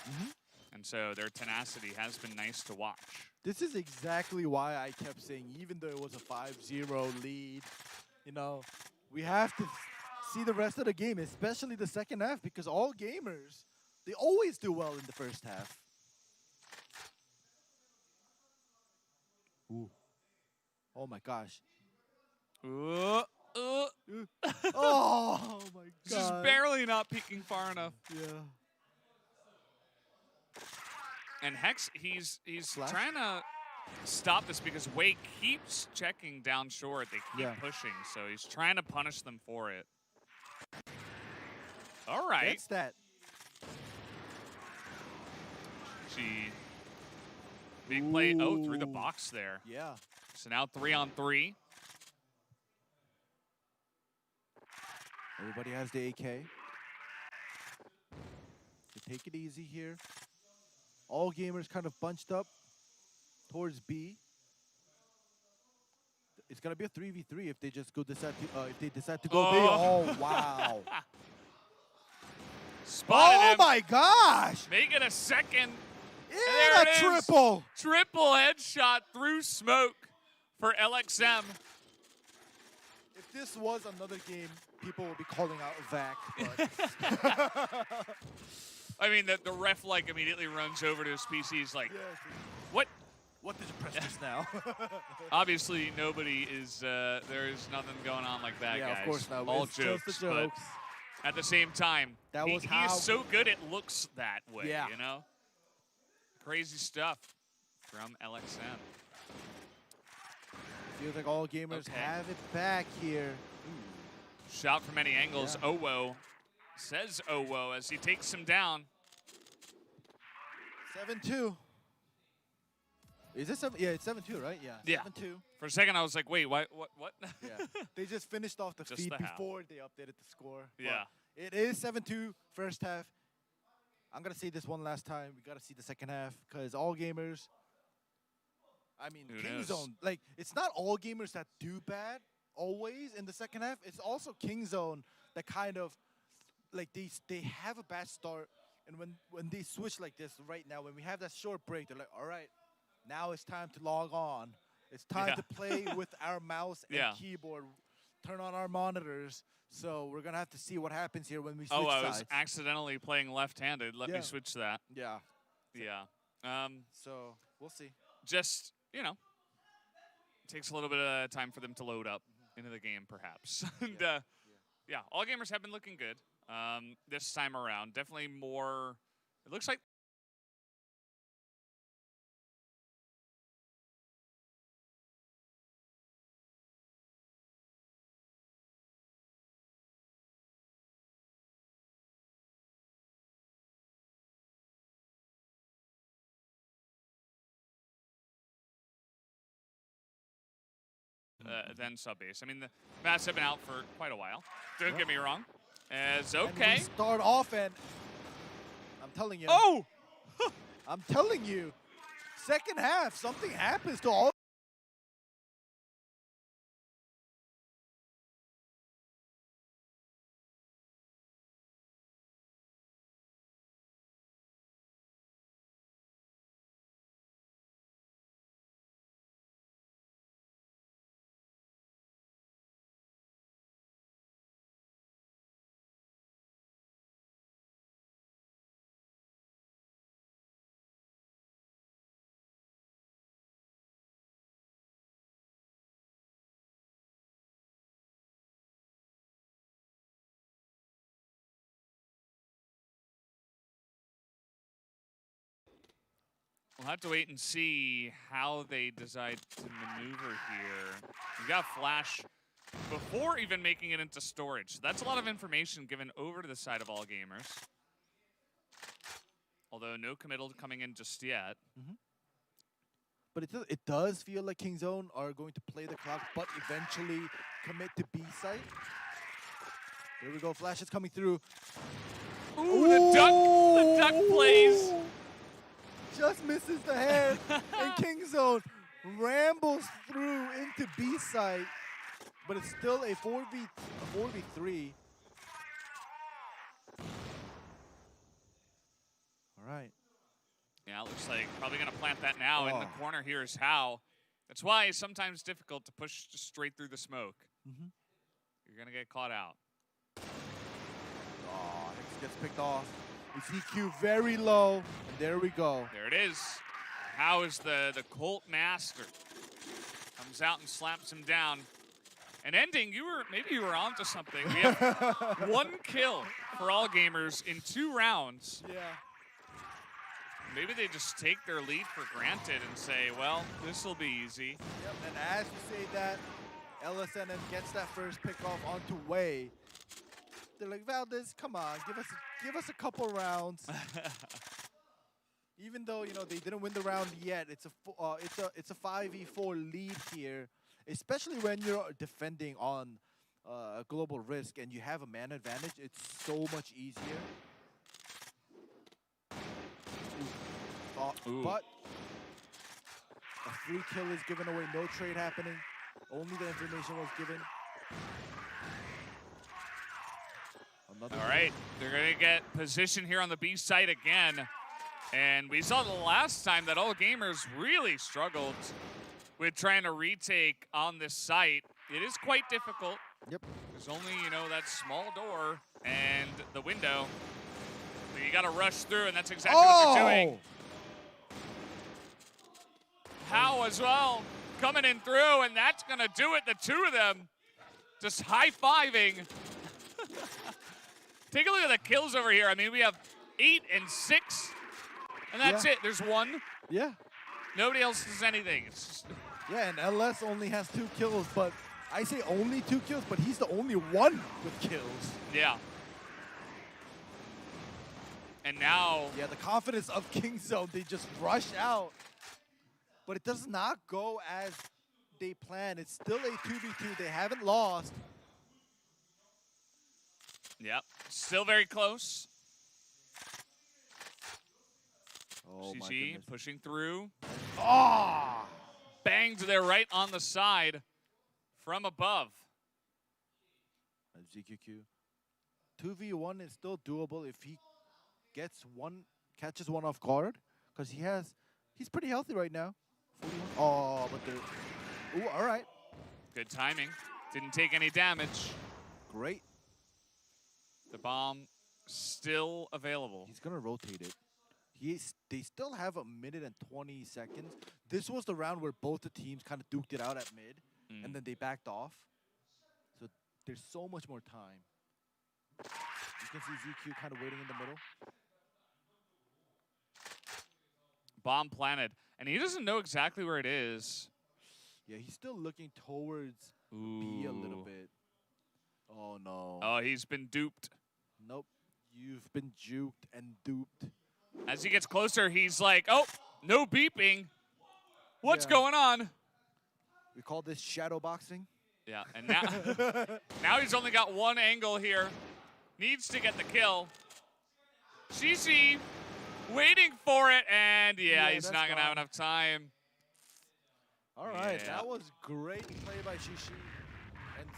And so their tenacity has been nice to watch. This is exactly why I kept saying, even though it was a 5-0 lead, you know, we have to see the rest of the game, especially the second half, because all gamers, they always do well in the first half. Ooh. Oh my gosh. Oh my god. Just barely not peeking far enough. Yeah. And Hex, he's trying to stop this because Wei keeps checking down short. They keep pushing, so he's trying to punish them for it. All right. That's that. Big play. Oh, through the box there. Yeah. So now 3-on-3. Everybody has the AK. So take it easy here. All gamers kind of bunched up towards B. It's gonna be a 3v3 if they just go decide to go B. Oh wow! Spotted him. My gosh! Make it a second. Yeah, a triple. Triple headshot through smoke for LXM. If this was another game, people would be calling out VAC. But I mean, the ref like immediately runs over to his PC. He's like, "What? What did you press this now?" Obviously, nobody is. There is nothing going on like that, guys. Yeah, of course not. All it's jokes, just the jokes. But at the same time, he is so good it looks that way. Yeah. You know, crazy stuff from LXM. Feels like all gamers have it back here. Shot from many angles. Yeah. Owo says Owo as he takes him down. 7-2. Is this 7? Yeah, it's 7-2, right? Yeah. Yeah. 7-2. For a second, I was like, wait, what? Yeah. They just finished off the Just feed the half. before they updated the score. Yeah. But it is 7-2 first half. I'm going to say this one last time. We got to see the second half because all gamers, I mean, Kingzone, like, it's not all gamers that do bad always in the second half. It's also Kingzone that kind of, like, they have a bad start. And when they switch like this right now, when we have that short break, they're like, all right, now it's time to log on. It's time to play with our mouse and keyboard, turn on our monitors. So we're going to have to see what happens here when we switch sides. I was accidentally playing left-handed. Let me switch that. Yeah. Yeah. So we'll see. Just, you know, it takes a little bit of time for them to load up into the game, perhaps. And, yeah, all gamers have been looking good. this time around. Definitely more, it looks like than Subbase. I mean, the Mats have been out for quite a while. Don't get me wrong. As okay. And we start off, and I'm telling you. Oh! I'm telling you. Second half, something happens to all. We'll have to wait and see how they decide to maneuver here. We got Flash before even making it into storage. So that's a lot of information given over to the side of All Gamers. Although no committal coming in just yet. But it does feel like Kingzone are going to play the clock, but eventually commit to B site. Here we go, Flash is coming through. Ooh, the duck plays. Just misses the head, and Kingzone rambles through into B site, but it's still a 4v3. All right. Yeah, it looks like probably going to plant that now in the corner. Here is how. That's why it's sometimes difficult to push just straight through the smoke. You're going to get caught out. Oh, Hicks gets picked off. We see Q very low, and there we go. There it is. How is the Colt master? Comes out and slaps him down. And ending, maybe you were onto something. We have 1 kill for All Gamers in 2 rounds. Yeah. Maybe they just take their lead for granted and say, well, this will be easy. Yep, and as you say that, LSNM gets that first pick off onto Way. They're like, Valdez, come on, give us a couple rounds. Even though they didn't win the round yet, it's a 5v4 lead here, especially when you're defending on a global risk and you have a man advantage. It's so much easier. But a free kill is given away, no trade happening. Only the information was given. All right, they're going to get position here on the B site again. And we saw the last time that All Gamers really struggled with trying to retake on this site. It is quite difficult. Yep. There's only, that small door and the window. So you got to rush through, and that's exactly what they're doing. How as well, coming in through, and that's going to do it. The 2 of them just high-fiving. Take a look at the kills over here. I mean, we have 8 and 6, and that's it. There's 1. Yeah. Nobody else does anything. It's just yeah, and LS only has 2 kills, but I say only 2 kills, but he's the only one with kills. Yeah. And now... Yeah, the confidence of Kingzone, they just rush out. But it does not go as they plan. It's still a 2v2. They haven't lost. Yep, still very close. WCG pushing through. Oh! Banged there right on the side from above. ZQQ. 2v1 is still doable if he catches one off guard, because he's pretty healthy right now. 41. Oh, but they're... Ooh, all right. Good timing. Didn't take any damage. Great. The bomb still available. He's going to rotate it. They still have 1 minute and 20 seconds. This was the round where both the teams kind of duked it out at mid, and then they backed off. So there's so much more time. just gonna see ZQ kind of waiting in the middle. Bomb planted, and he doesn't know exactly where it is. Yeah, he's still looking towards B a little bit. Oh no. Oh, he's been duped. Nope. You've been juked and duped. As he gets closer, he's like, oh, no beeping. What's Yeah. going on? We call this shadow boxing. Yeah, and now, now he's only got one angle here. Needs to get the kill. Shishi waiting for it, and yeah he's not gonna have enough time. All right, Yeah. that was great play by Shishi. And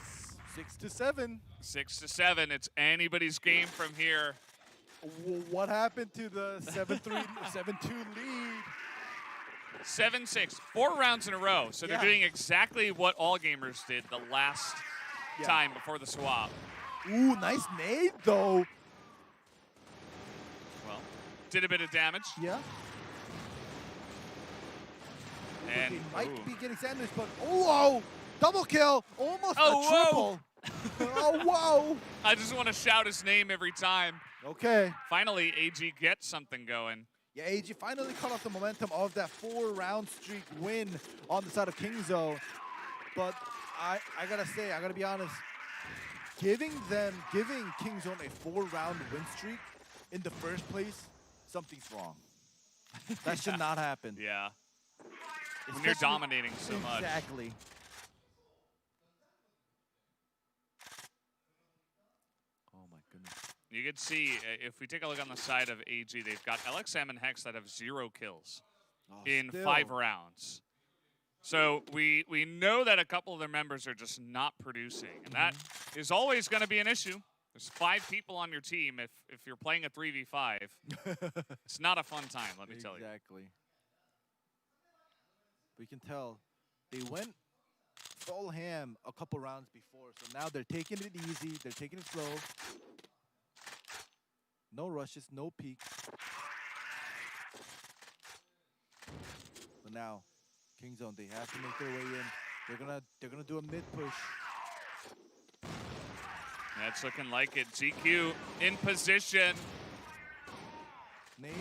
6-7. 6-7, it's anybody's game from here. What happened to the 7-3, 7-2 lead? 7-6, 4 rounds in a row. So they're Yeah. doing exactly what all gamers did the last time before the swap. Ooh, nice nade though. Well, did a bit of damage. Yeah. And They might be getting sandwiched, but whoa! Double kill! Almost a triple. Oh, whoa! I just want to shout his name every time. Okay. Finally, AG gets something going. Yeah, AG finally cut off the momentum of that 4-round streak win on the side of Kingzo. But I gotta say, I gotta be honest, giving Kingzone a 4-round win streak in the first place, something's wrong. That should not happen. Yeah. When you're dominating so much. Exactly. Oh my goodness. You can see, if we take a look on the side of AG, they've got LXM and Hex that have 0 kills in still. 5 rounds. So we know that a couple of their members are just not producing, and that is always going to be an issue. There's 5 people on your team. If you're playing a 3v5, it's not a fun time, let me tell you. Exactly. We can tell they went full ham a couple rounds before, so now they're taking it easy, they're taking it slow. No rushes, no peaks. But now, Kingzone, they have to make their way in. They're gonna do a mid push. That's looking like it. GQ in position. Nade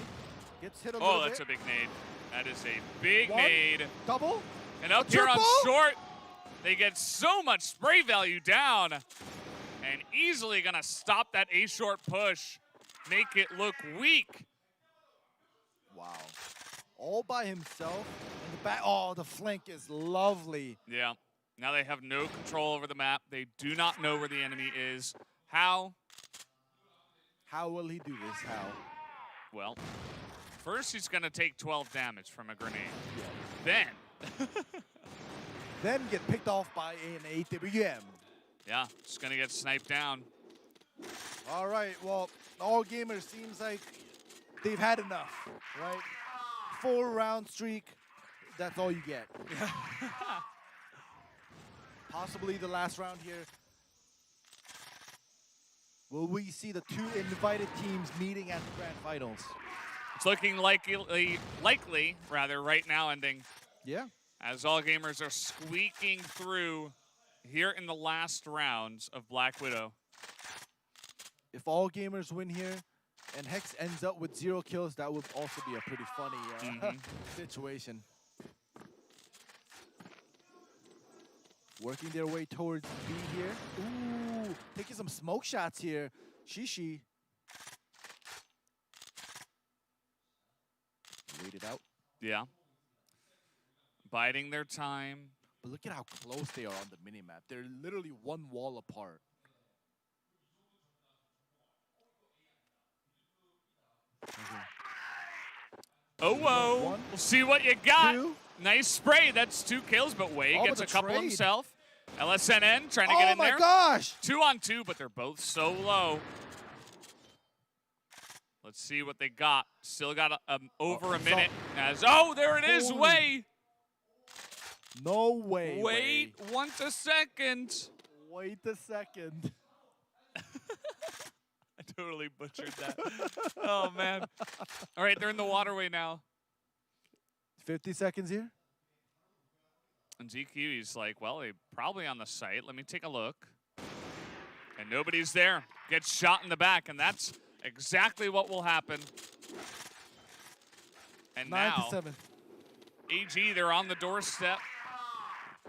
gets hit a little Oh, bit. that's a big nade. That is a big One, nade. double. And up here on short, they get so much spray value down. And easily gonna stop that A short push. Make it look weak. Wow. All by himself. In the back. Oh, the flank is lovely. Yeah. Now they have no control over the map. They do not know where the enemy is. How? How will he do this? How? Well, first he's gonna take 12 damage from a grenade. Yeah. Then get picked off by an AWM. yeah, just gonna get sniped down. All right, well, all gamers seems like they've had enough, right? 4-round streak, that's all you get. Possibly the last round here. Will we see the 2 invited teams meeting at the grand finals? It's looking likely right now ending. Yeah. As all gamers are squeaking through here in the last rounds of Black Widow. If all gamers win here and Hex ends up with 0 kills, that would also be a pretty funny situation. Working their way towards B here. Ooh, taking some smoke shots here. Shishi. Wait it out. Yeah. Biding their time. But look at how close they are on the minimap. They're literally one wall apart. Oh, whoa. One, We'll see what you got. 2. Nice spray. That's 2 kills, but Wei Oh, gets but a the couple trade. himself. LSNN trying to get in there. Oh my gosh! 2 on 2, but they're both so low. Let's see what they got. Still got over a minute. Oh, there it is, Holy. Wei. No way. Wait 1 second. Wait a second. I totally butchered that. Oh, man. All right, they're in the waterway now. 50 seconds here. And GQ, he's like, well, they're probably on the site. Let me take a look. And nobody's there. gets shot in the back, and that's exactly what will happen. And 9-7. AG, they're on the doorstep.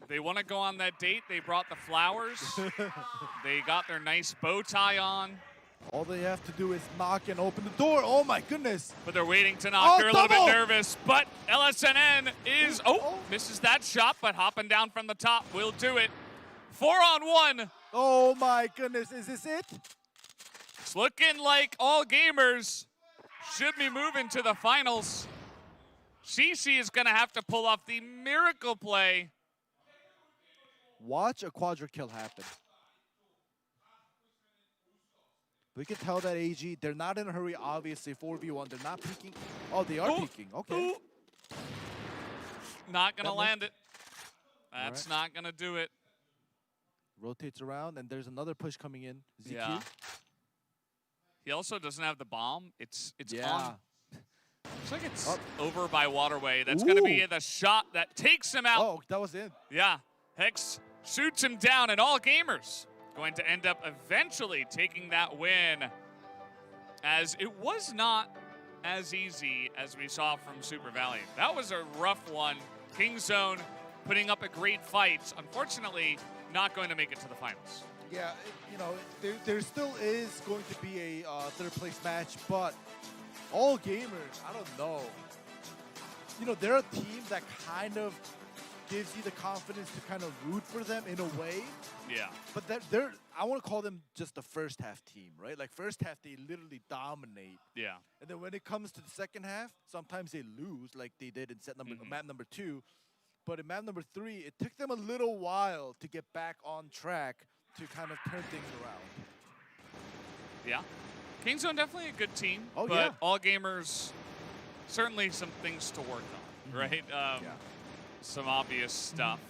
They want to go on that date. They brought the flowers. They got their nice bow tie on. All they have to do is knock and open the door. Oh my goodness. But they're waiting to knock. They're a little double! bit nervous. But LSNN is, misses that shot, but hopping down from the top will do it. 4-on-1. Oh my goodness, is this it? It's looking like all gamers should be moving to the finals. Shishi is going to have to pull off the miracle play. Watch a quadra kill happen. We can tell that AG, they're not in a hurry, obviously. 4v1, they're not peeking. Oh, they are peeking. Okay. Not going to land it. That's not going to do it. Rotates around, and there's another push coming in. ZQ. Yeah. He also doesn't have the bomb. It's Yeah. on. Looks like it's over by Waterway. That's going to be the shot that takes him out. Oh, that was in. Yeah. Hex shoots him down, and all gamers going to end up eventually taking that win, as it was not as easy as we saw from Super Valiant. That was a rough one. Kingzone putting up a great fight. Unfortunately, not going to make it to the finals. Yeah, you know, there still is going to be a third place match, but all gamers, I don't know. You know, there are teams that kind of gives you the confidence to kind of root for them in a way. Yeah. But they're I want to call them just the first half team, right? Like first half, they literally dominate. Yeah. And then when it comes to the second half, sometimes they lose, like they did in map number 2. But in map number 3, it took them a little while to get back on track to kind of turn things around. Yeah. Kingzone definitely a good team, Oh, but yeah. all gamers, certainly some things to work on, right? Yeah. Some obvious stuff.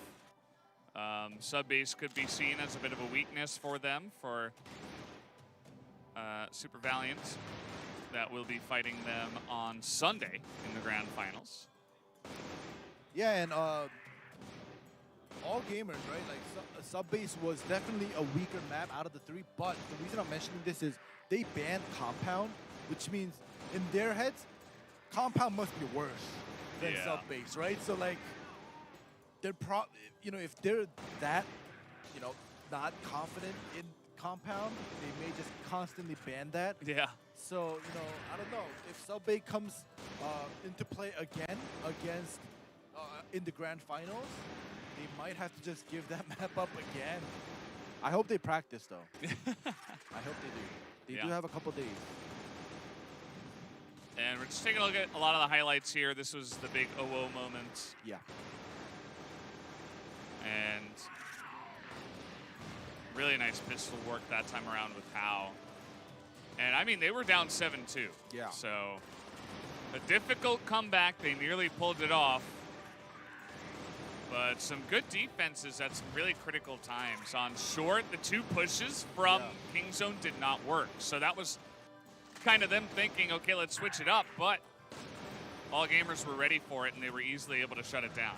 Subbase could be seen as a bit of a weakness for them, for Super Valiant, that will be fighting them on Sunday in the grand finals. Yeah, and all gamers, right? Like Subbase was definitely a weaker map out of the 3, but the reason I'm mentioning this is they banned Compound, which means in their heads, Compound must be worse than Subbase, right? So like, they're you know, if they're that, you know, not confident in Compound, they may just constantly ban that. Yeah. So, you know, I don't know. If Subbase comes into play again against in the grand finals, they might have to just give that map up again. I hope they practice, though. I hope they do. They do have a couple days. And we're just taking a look at a lot of the highlights here. This was the big OO moment. Yeah. And really nice pistol work that time around with How. And I mean, they were down 7-2. Yeah. So a difficult comeback. They nearly pulled it off. But some good defenses at some really critical times. On short, the 2 pushes from Kingzone did not work. So that was kind of them thinking, okay, let's switch it up. But all gamers were ready for it, and they were easily able to shut it down.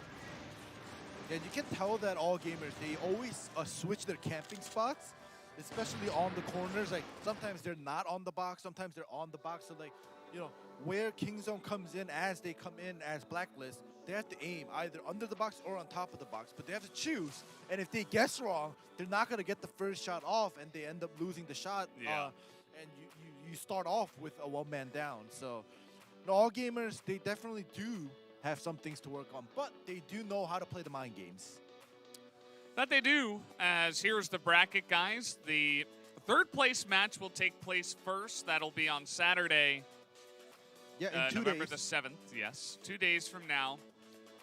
And you can tell that all gamers, they always switch their camping spots, especially on the corners. Like, sometimes they're not on the box, sometimes they're on the box. So, like, you know, where Kingzone comes in as they come in as Blacklist, they have to aim either under the box or on top of the box, but they have to choose. And if they guess wrong, they're not going to get the first shot off, and they end up losing the shot. Yeah. And you start off with a one-man down. So, you know, all gamers, they definitely do have some things to work on, but they do know how to play the mind games. That they do, as here's the bracket, guys. The third place match will take place first. That'll be on Saturday. Yeah, in 2 November days. the 7th, yes. 2 days from now.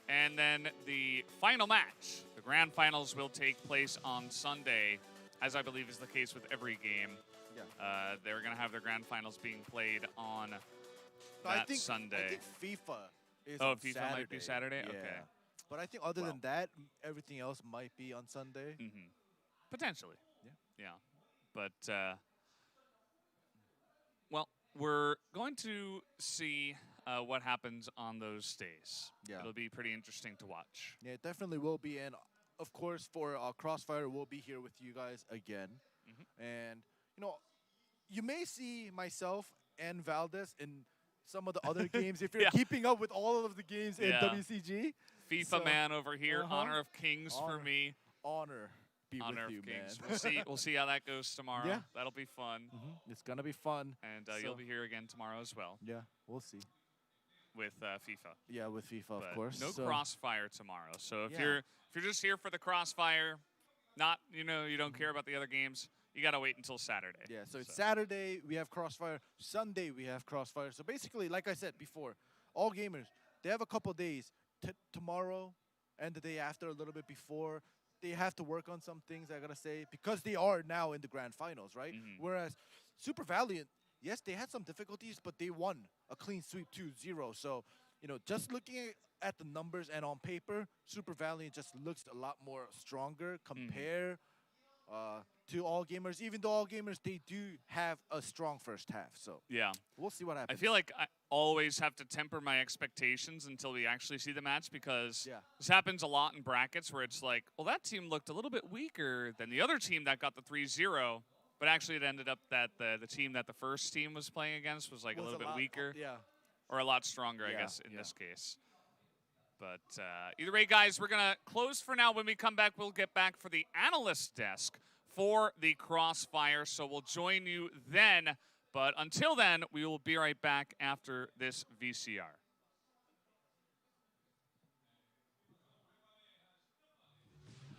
And then the final match, the grand finals, will take place on Sunday, as I believe is the case with every game. Yeah. They're going to have their grand finals being played on Sunday. I think FIFA is Oh, on FIFA Saturday. might be Saturday? Yeah. Okay. But I think other than that, everything else might be on Sunday. Potentially. Yeah. Yeah. But, well, we're going to see what happens on those days. Yeah. It'll be pretty interesting to watch. Yeah, it definitely will be. And, of course, for Crossfire, we'll be here with you guys again. And, you know, you may see myself and Valdez in some of the other games if you're Yeah. keeping up with all of the games in Yeah. WCG. FIFA So, man over here. uh-huh. Honor of Kings for Honor. me. Honor be Honor with you, of Kings. man. We'll see how that goes tomorrow. Yeah. That'll be fun. It's gonna be fun. And So- you'll be here again tomorrow as well Yeah, we'll see. with FIFA. Yeah, with FIFA, of But course. no so- crossfire tomorrow. So if Yeah. you're just here for the crossfire, not you don't care about the other games, you gotta wait until Saturday. Yeah, so it's Saturday, we have Crossfire. Sunday, we have Crossfire. So basically, like I said before, all gamers, they have a couple days. Tomorrow and the day after, a little bit before, they have to work on some things, I gotta say, because they are now in the grand finals, right? Whereas Super Valiant, yes, they had some difficulties, but they won a clean sweep 2-0. So, just looking at the numbers and on paper, Super Valiant just looks a lot more stronger compared to all gamers, even though all gamers, they do have a strong first half. So Yeah. we'll see what I happens. feel like I always have to temper my expectations until we actually see the match because Yeah. this happens a lot in brackets where it's like, well, that team looked a little bit weaker than the other team that got the 3-0, but actually it ended up that the team that the first team was playing against was like a Was little bit lot- weaker Yeah. or a lot stronger, I Yeah, guess, in yeah. this case. But either way, guys, we're going to close for now. When we come back, we'll get back for the analyst desk for the Crossfire, so we'll join you then. But until then, we will be right back after this VCR.